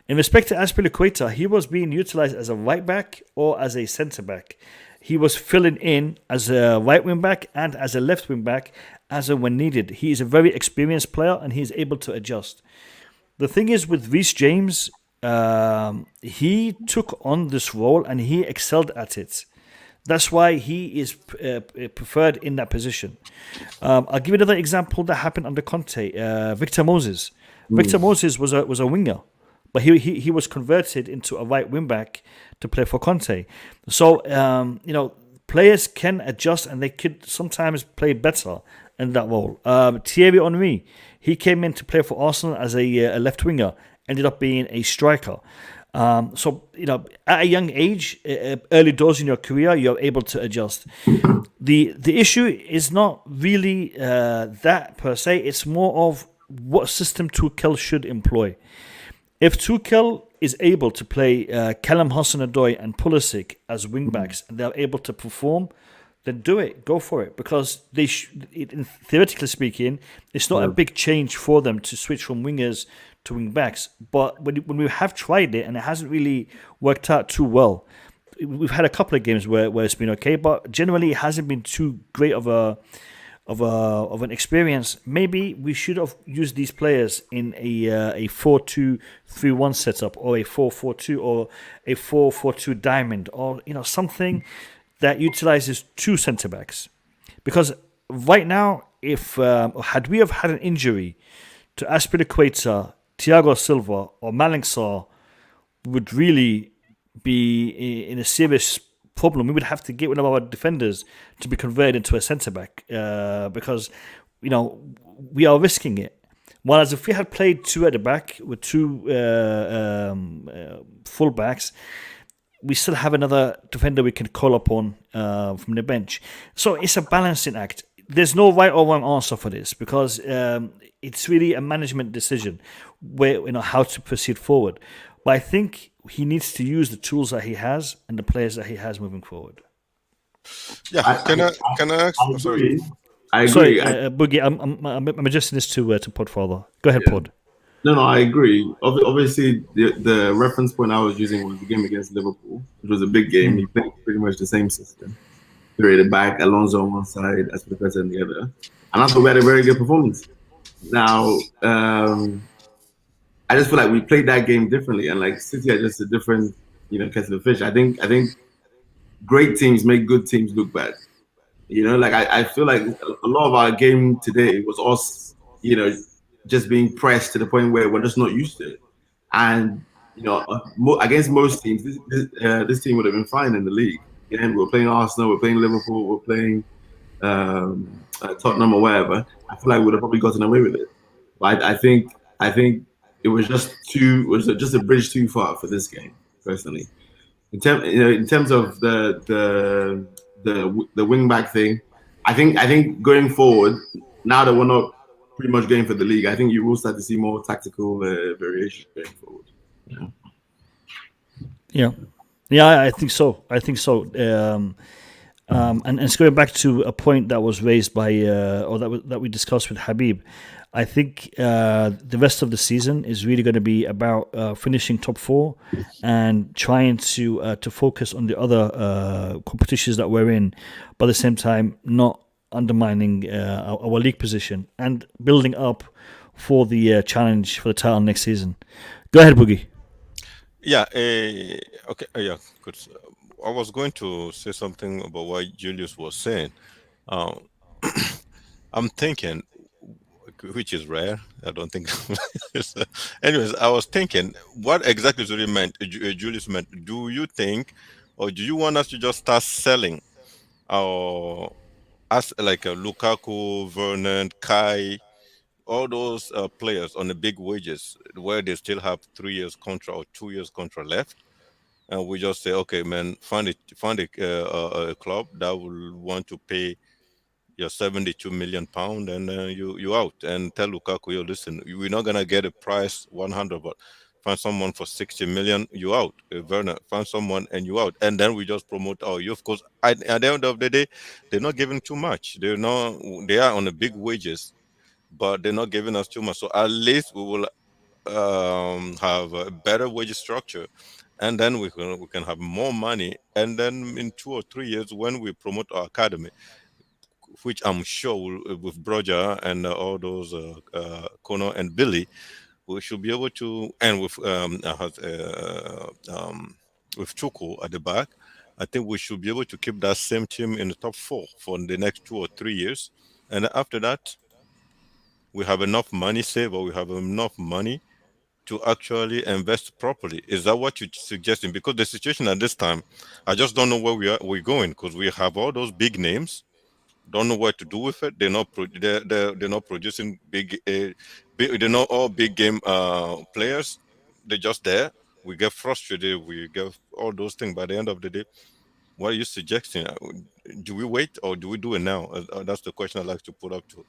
In respect to Azpilicueta, he was being utilized as a right back or as a centre back. He was filling in as a right wing back and as a left wing back as and when needed. He is a very experienced player and he is able to adjust. The thing is with Reece James, he took on this role and he excelled at it. That's why he is preferred in that position. I'll give you another example that happened under Conte. Victor Moses. Victor Moses was a winger, but he was converted into a right wing back to play for Conte. So players can adjust and they could sometimes play better in that role. Thierry Henry, he came in to play for Arsenal as a left winger, ended up being a striker. So at a young age, early doors in your career, you're able to adjust. The issue is not really that per se. It's more of what system Tuchel should employ. If Tuchel is able to play Callum Hudson-Odoi and Pulisic as wingbacks and they're able to perform, then do it. Go for it. Because theoretically speaking, it's not a big change for them to switch from wingers to wingbacks. But when we have tried it and it hasn't really worked out too well, we've had a couple of games where it's been okay, but generally it hasn't been too great of an experience. Maybe we should have used these players in a 4-2-3-1 setup, or a 4-4-2, or a 4-4-2 diamond, or something that utilizes two centre backs. Because right now, if had we have had an injury to Azpilicueta, Thiago Silva, or Malang Sarr, would really be in a serious problem. We would have to get one of our defenders to be converted into a centre back because we are risking it. Whereas if we had played two at the back with two full backs, we still have another defender we can call upon from the bench. So it's a balancing act. There's no right or wrong answer for this because it's really a management decision where how to proceed forward. But I think he needs to use the tools that he has and the players that he has moving forward. Yeah, can I ask? I agree. Sorry, Boogie, I'm adjusting this to Podfather. Go ahead, Pod. No, I agree. Obviously, the reference point I was using was the game against Liverpool, which was a big game. He played pretty much the same system. Three at the back, Alonso on one side, Azpilicueta on the other. And I thought we had a very good performance. Now, I just feel like we played that game differently, and like City are just a different, kettle of fish. I think great teams make good teams look bad. I feel like a lot of our game today was us, just being pressed to the point where we're just not used to it. And against most teams, this team would have been fine in the league. We're playing Arsenal, we're playing Liverpool, we're playing Tottenham or wherever. I feel like we would have probably gotten away with it. But I think it was just a bridge too far for this game, personally. In terms of the wing back thing, I think going forward, now that we're not pretty much going for the league, I think you will start to see more tactical variation going forward. Yeah, I think so. And it's going back to a point that was raised by or that we discussed with Habib. I think the rest of the season is really going to be about finishing top four and trying to focus on the other competitions that we're in, but at the same time not undermining our league position and building up for the challenge for the title next season. Go ahead, Boogie. Yeah. Okay. Yeah. Good. I was going to say something about what Julius was saying. I'm thinking, which is rare. I don't think. Anyways, I was thinking, what exactly Julius meant? Do you think, or do you want us to just start selling as like a Lukaku, Werner, Kai, all those players on the big wages where they still have 3 years contract or 2 years contract left? And we just say, okay, man, find a club that will want to pay your £72 million, and you out. And tell Lukaku, yo, listen, we're not gonna get a price 100, but find someone for 60 million, you out. Werner, find someone and you out. And then we just promote our youth. Because at the end of the day, they're not giving too much. They are on the big wages, but they're not giving us too much. So at least we will have a better wage structure. And then we can have more money. And then in 2 or 3 years, when we promote our academy, which I'm sure with Broja and all those Kono and Billy, we should be able to, and with Tuchel at the back, I think we should be able to keep that same team in the top 4 for the next 2 or 3 years. And after that, we have enough money saved, or we have enough money to actually invest properly. Is that what you're suggesting? Because the situation at this time, I just don't know where we're going, because we have all those big names, don't know what to do with it. They're not producing big. They're not all big game players. They're just there. We get frustrated. We get all those things. By the end of the day, what are you suggesting? Do we wait or do we do it now? That's the question I'd like to put up to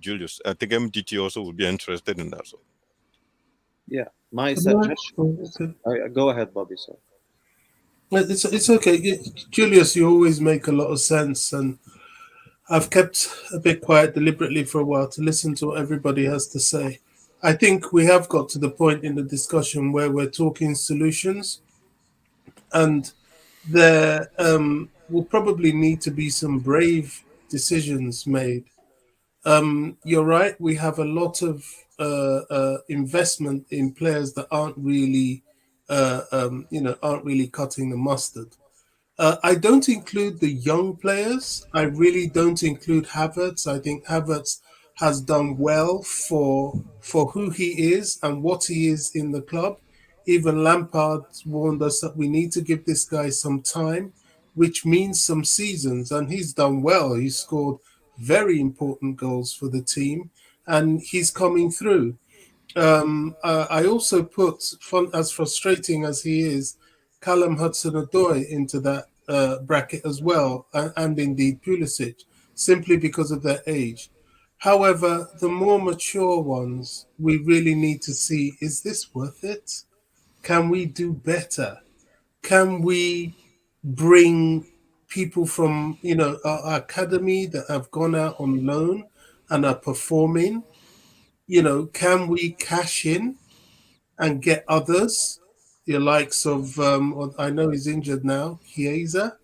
Julius. I think MDT also would be interested in that. So. Yeah, my suggestion. Go ahead, Bobby. Sorry. It's okay, Julius. You always make a lot of sense, and I've kept a bit quiet deliberately for a while to listen to what everybody has to say. I think we have got to the point in the discussion where we're talking solutions, and there will probably need to be some brave decisions made. You're right. We have a lot of investment in players that aren't really, aren't really cutting the mustard. I don't include the young players. I really don't include Havertz. I think Havertz has done well for who he is and what he is in the club. Even Lampard warned us that we need to give this guy some time, which means some seasons, and he's done well. He's scored very important goals for the team, and he's coming through. I also put, as frustrating as he is, Callum Hudson-Odoi into that bracket as well, and indeed Pulisic, simply because of their age. However, the more mature ones, we really need to see, is this worth it? Can we do better? Can we bring people from, our academy that have gone out on loan and are performing? Can we cash in and get others, the likes of, I know he's injured now, Chiesa,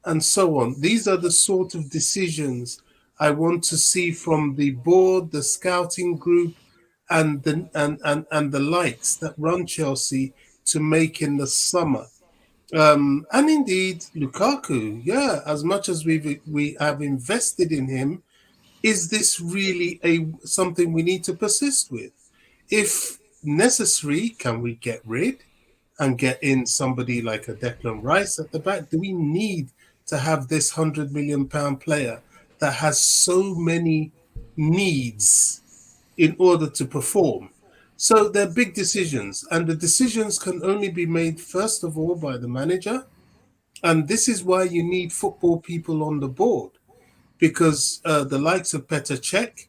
and so on. These are the sort of decisions I want to see from the board, the scouting group, and the likes that run Chelsea to make in the summer. And indeed, Lukaku, as much as we have invested in him, is this really something we need to persist with? If necessary, can we get rid and get in somebody like a Declan Rice at the back? Do we need to have this £100 million player that has so many needs in order to perform? So they're big decisions, and the decisions can only be made, first of all, by the manager. And this is why you need football people on the board, because the likes of Petr Cech,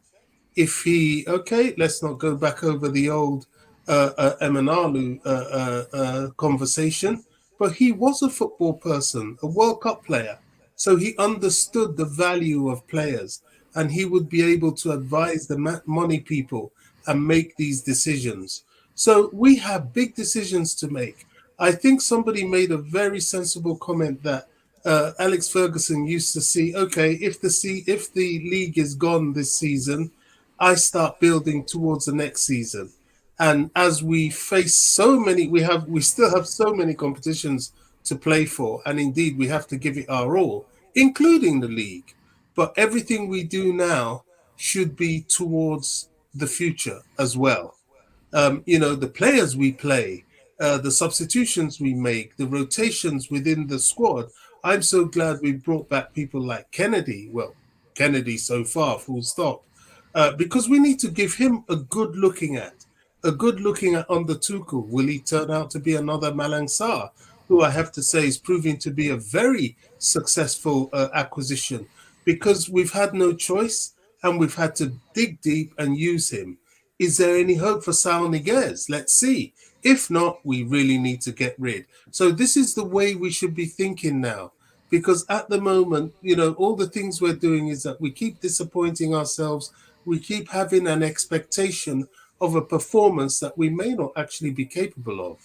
if he, let's not go back over the old Emenalu conversation, but he was a football person, a World Cup player. So he understood the value of players, and he would be able to advise the money people and make these decisions. So we have big decisions to make. I think somebody made a very sensible comment that Alex Ferguson used to see, if the league is gone this season, I start building towards the next season. And as we face so many, we still have so many competitions to play for, and indeed we have to give it our all, including the league. But everything we do now should be towards the future as well. The players we play, the substitutions we make, the rotations within the squad. I'm so glad we brought back people like Kennedy. Well, Kennedy so far, full stop. Because we need to give him a good looking at under Tuchel. Will he turn out to be another Malang Sarr, who I have to say is proving to be a very successful acquisition, because we've had no choice and we've had to dig deep and use him. Is there any hope for Saul Niguez? Let's see. If not, we really need to get rid. So this is the way we should be thinking now, because at the moment, all the things we're doing is that we keep disappointing ourselves. We keep having an expectation of a performance that we may not actually be capable of.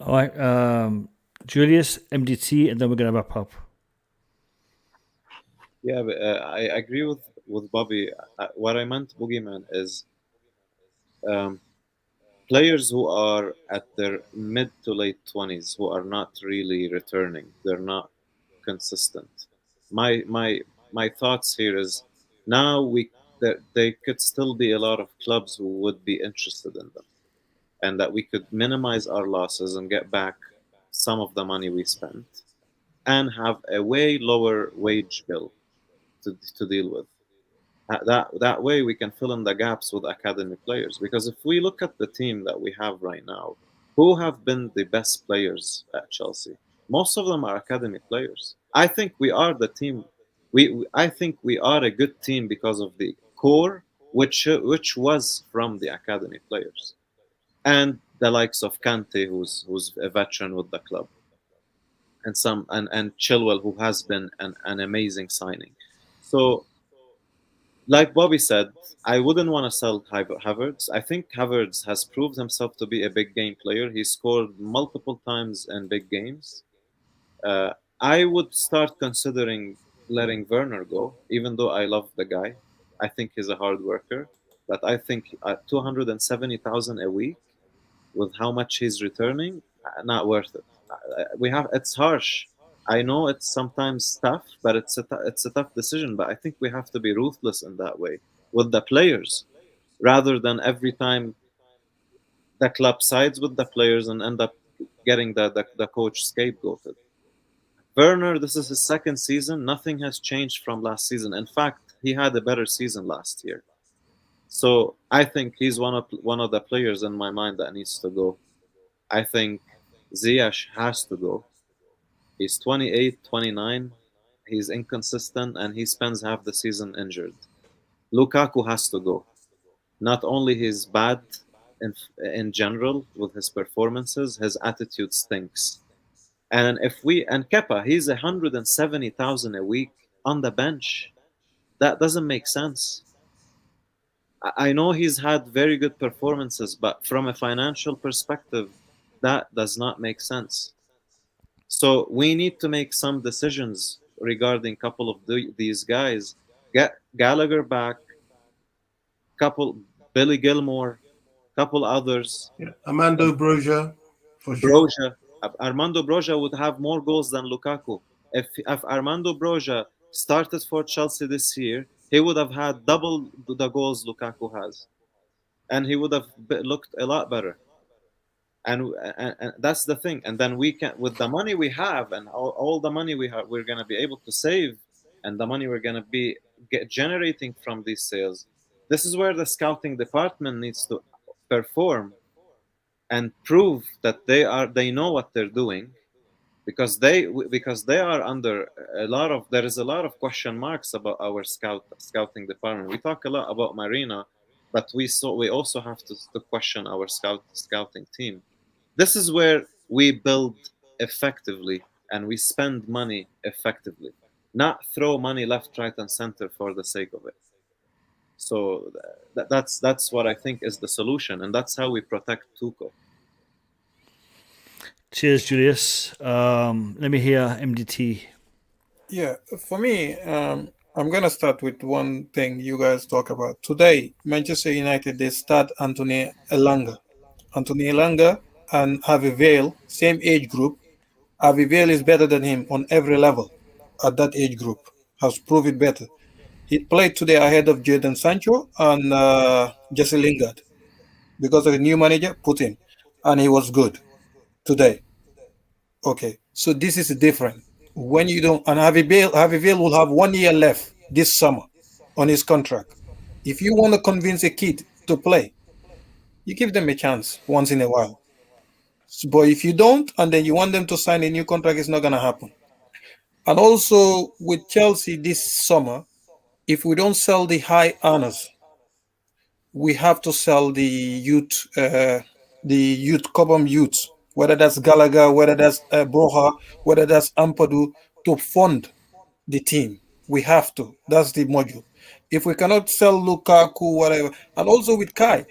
All right, Julius, MDT, and then we're going to wrap up. Yeah, but, I agree with Bobby. What I meant, Boogeyman, is players who are at their mid to late 20s who are not really returning. They're not consistent. My thoughts here is now there could still be a lot of clubs who would be interested in them, and that we could minimize our losses and get back some of the money we spent and have a way lower wage bill to deal with. That way we can fill in the gaps with academy players. Because if we look at the team that we have right now, who have been the best players at Chelsea? Most of them are academy players. I think we are the team I think we are a good team because of the core, which was from the academy players, and the likes of Kante, who's a veteran with the club, and Chilwell, who has been an amazing signing. So, like Bobby said, I wouldn't want to sell Havertz. I think Havertz has proved himself to be a big game player. He scored multiple times in big games. I would start considering letting Werner go, even though I love the guy. I think he's a hard worker, but I think 270,000 a week with how much he's returning, not worth it. It's harsh. I know it's sometimes tough, but it's a tough decision. But I think we have to be ruthless in that way with the players, rather than every time the club sides with the players and end up getting the coach scapegoated. Werner, this is his second season. Nothing has changed from last season. In fact, he had a better season last year. So I think he's one of the players in my mind that needs to go. I think Ziyech has to go. He's 28, 29. He's inconsistent, and he spends half the season injured. Lukaku has to go. Not only he's bad in general with his performances, his attitude stinks. And Kepa, he's 170,000 a week on the bench. That doesn't make sense. I know he's had very good performances, but from a financial perspective, that does not make sense. So we need to make some decisions regarding a couple of these guys. Get Gallagher back, Billy Gilmore, couple others. Yeah. Armando Broja, for sure. Broja. Armando Broja would have more goals than Lukaku. If Armando Broja started for Chelsea this year, he would have had double the goals Lukaku has, and he would have looked a lot better. And that's the thing. And then we can, with the money we have and all the money we have, we're going to be able to save, and the money we're going to be generating from these sales. This is where the scouting department needs to perform and prove that they know what they're doing, because they are under there is a lot of question marks about our scouting department. We talk a lot about Marina, but we also have to question our scouting team. This is where we build effectively and we spend money effectively, not throw money left, right, and center for the sake of it. So that's what I think is the solution, and that's how we protect Tuchel. Cheers, Julius. Let me hear MDT. Yeah, for me, I'm going to start with one thing you guys talk about. Today, Manchester United, they start Anthony Elanga. Anthony Elanga and Harvey Vale, same age group. Harvey Vale is better than him on every level at that age group, has proved it better. He played today ahead of Jadon Sancho and Jesse Lingard. Because of the new manager, put him. And he was good today. Okay, so this is different. When you don't, and Harvey Vale will have 1 year left this summer on his contract. If you want to convince a kid to play, you give them a chance once in a while. But if you don't, and then you want them to sign a new contract, it's not going to happen. And also with Chelsea this summer, if we don't sell the high earners, we have to sell the youth, Cobham youths, whether that's Gallagher, whether that's Broha, whether that's Ampadu, to fund the team. We have to. That's the module. If we cannot sell Lukaku, whatever, and also with Kai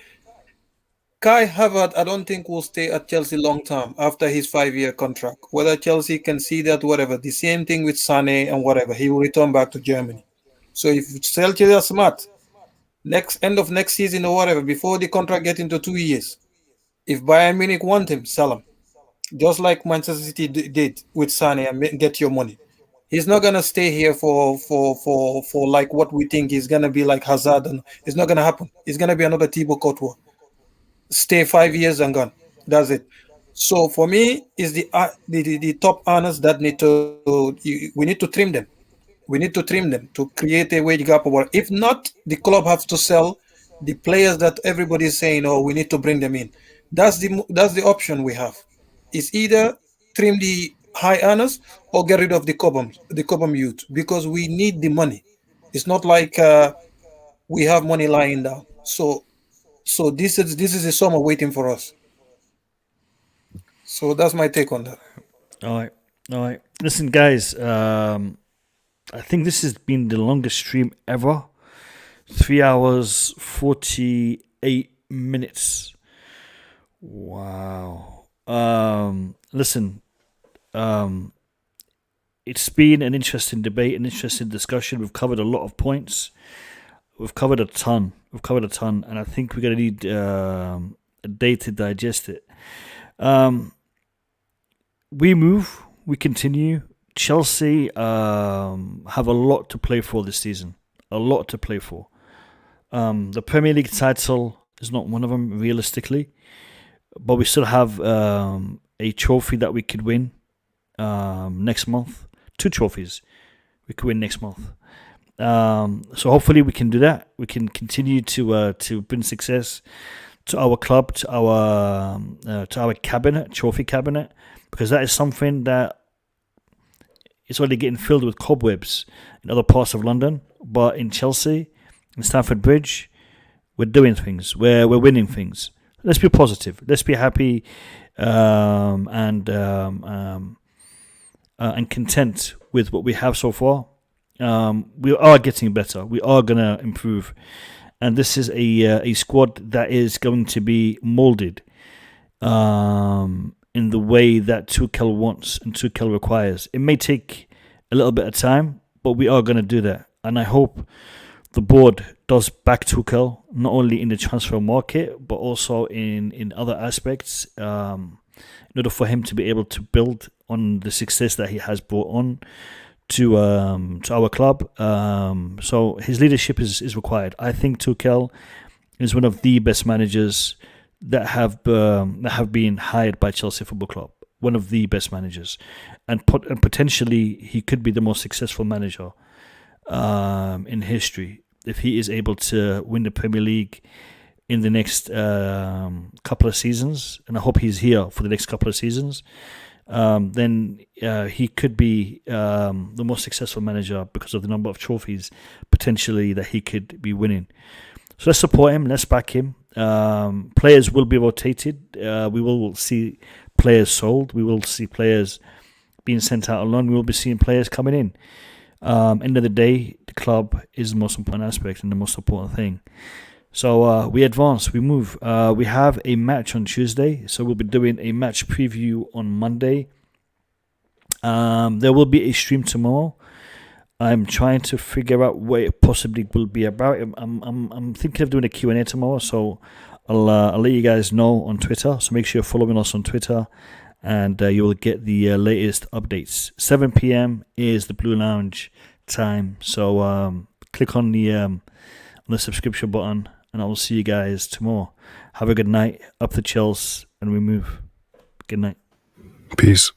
Havertz, I don't think will stay at Chelsea long term after his 5-year contract. Whether Chelsea can see that, whatever. The same thing with Sané and whatever. He will return back to Germany. So if Chelsea are smart, end of next season or whatever, before the contract gets into 2 years, if Bayern Munich want him, sell him. Just like Manchester City did with Sané and get your money. He's not gonna stay here for like what we think is gonna be like Hazard, and it's not gonna happen. It's gonna be another Thibaut Courtois. Stay 5 years and gone. That's it. So for me, is the top earners that we need to trim them. We need to trim them to create a wage gap. Or if not, the club has to sell the players that everybody is saying, "Oh, we need to bring them in." That's the option we have. It's either trim the high earners or get rid of the Cobham youth, because we need the money. It's not like we have money lying down. So this is a summer waiting for us. So that's my take on that. All right. Listen, guys. I think this has been the longest stream ever. 3 hours 48 minutes. Wow. Listen. It's been an interesting debate, an interesting discussion. We've covered a lot of points. We've covered a ton, and I think we're going to need a day to digest it. We move, we continue. Chelsea have a lot to play for this season. A lot to play for. The Premier League title is not one of them, realistically. But we still have a trophy that we could win next month. 2 trophies we could win next month. So hopefully we can do that. We can continue to bring success to our club, to our cabinet, trophy cabinet, because that is something that is already getting filled with cobwebs in other parts of London. But in Chelsea, in Stamford Bridge, we're doing things. We're winning things. Let's be positive. Let's be happy and content with what we have so far. We are getting better. We are going to improve. And this is a squad that is going to be molded in the way that Tuchel wants and Tuchel requires. It may take a little bit of time, but we are going to do that. And I hope the board does back Tuchel, not only in the transfer market, but also in other aspects, in order for him to be able to build on the success that he has brought on to our club. So his leadership is required. I think Tuchel is one of the best managers that have been hired by Chelsea Football Club. One of the best managers, and potentially he could be the most successful manager in history if he is able to win the Premier League in the next couple of seasons. And I hope he's here for the next couple of seasons. Then he could be the most successful manager because of the number of trophies potentially that he could be winning. So let's support him. Let's back him. Players will be rotated. We will see players sold. We will see players being sent out on loan. We will be seeing players coming in. End of the day, the club is the most important aspect and the most important thing. So we advance, we move. We have a match on Tuesday, so we'll be doing a match preview on Monday. There will be a stream tomorrow. I'm trying to figure out what it possibly will be about. I'm thinking of doing a Q&A tomorrow, so I'll let you guys know on Twitter. So make sure you're following us on Twitter, and you will get the latest updates. 7 p.m. is the Blue Lounge time, so click on the subscription button, and I will see you guys tomorrow. Have a good night. Up the Chelsea, and we move. Good night. Peace.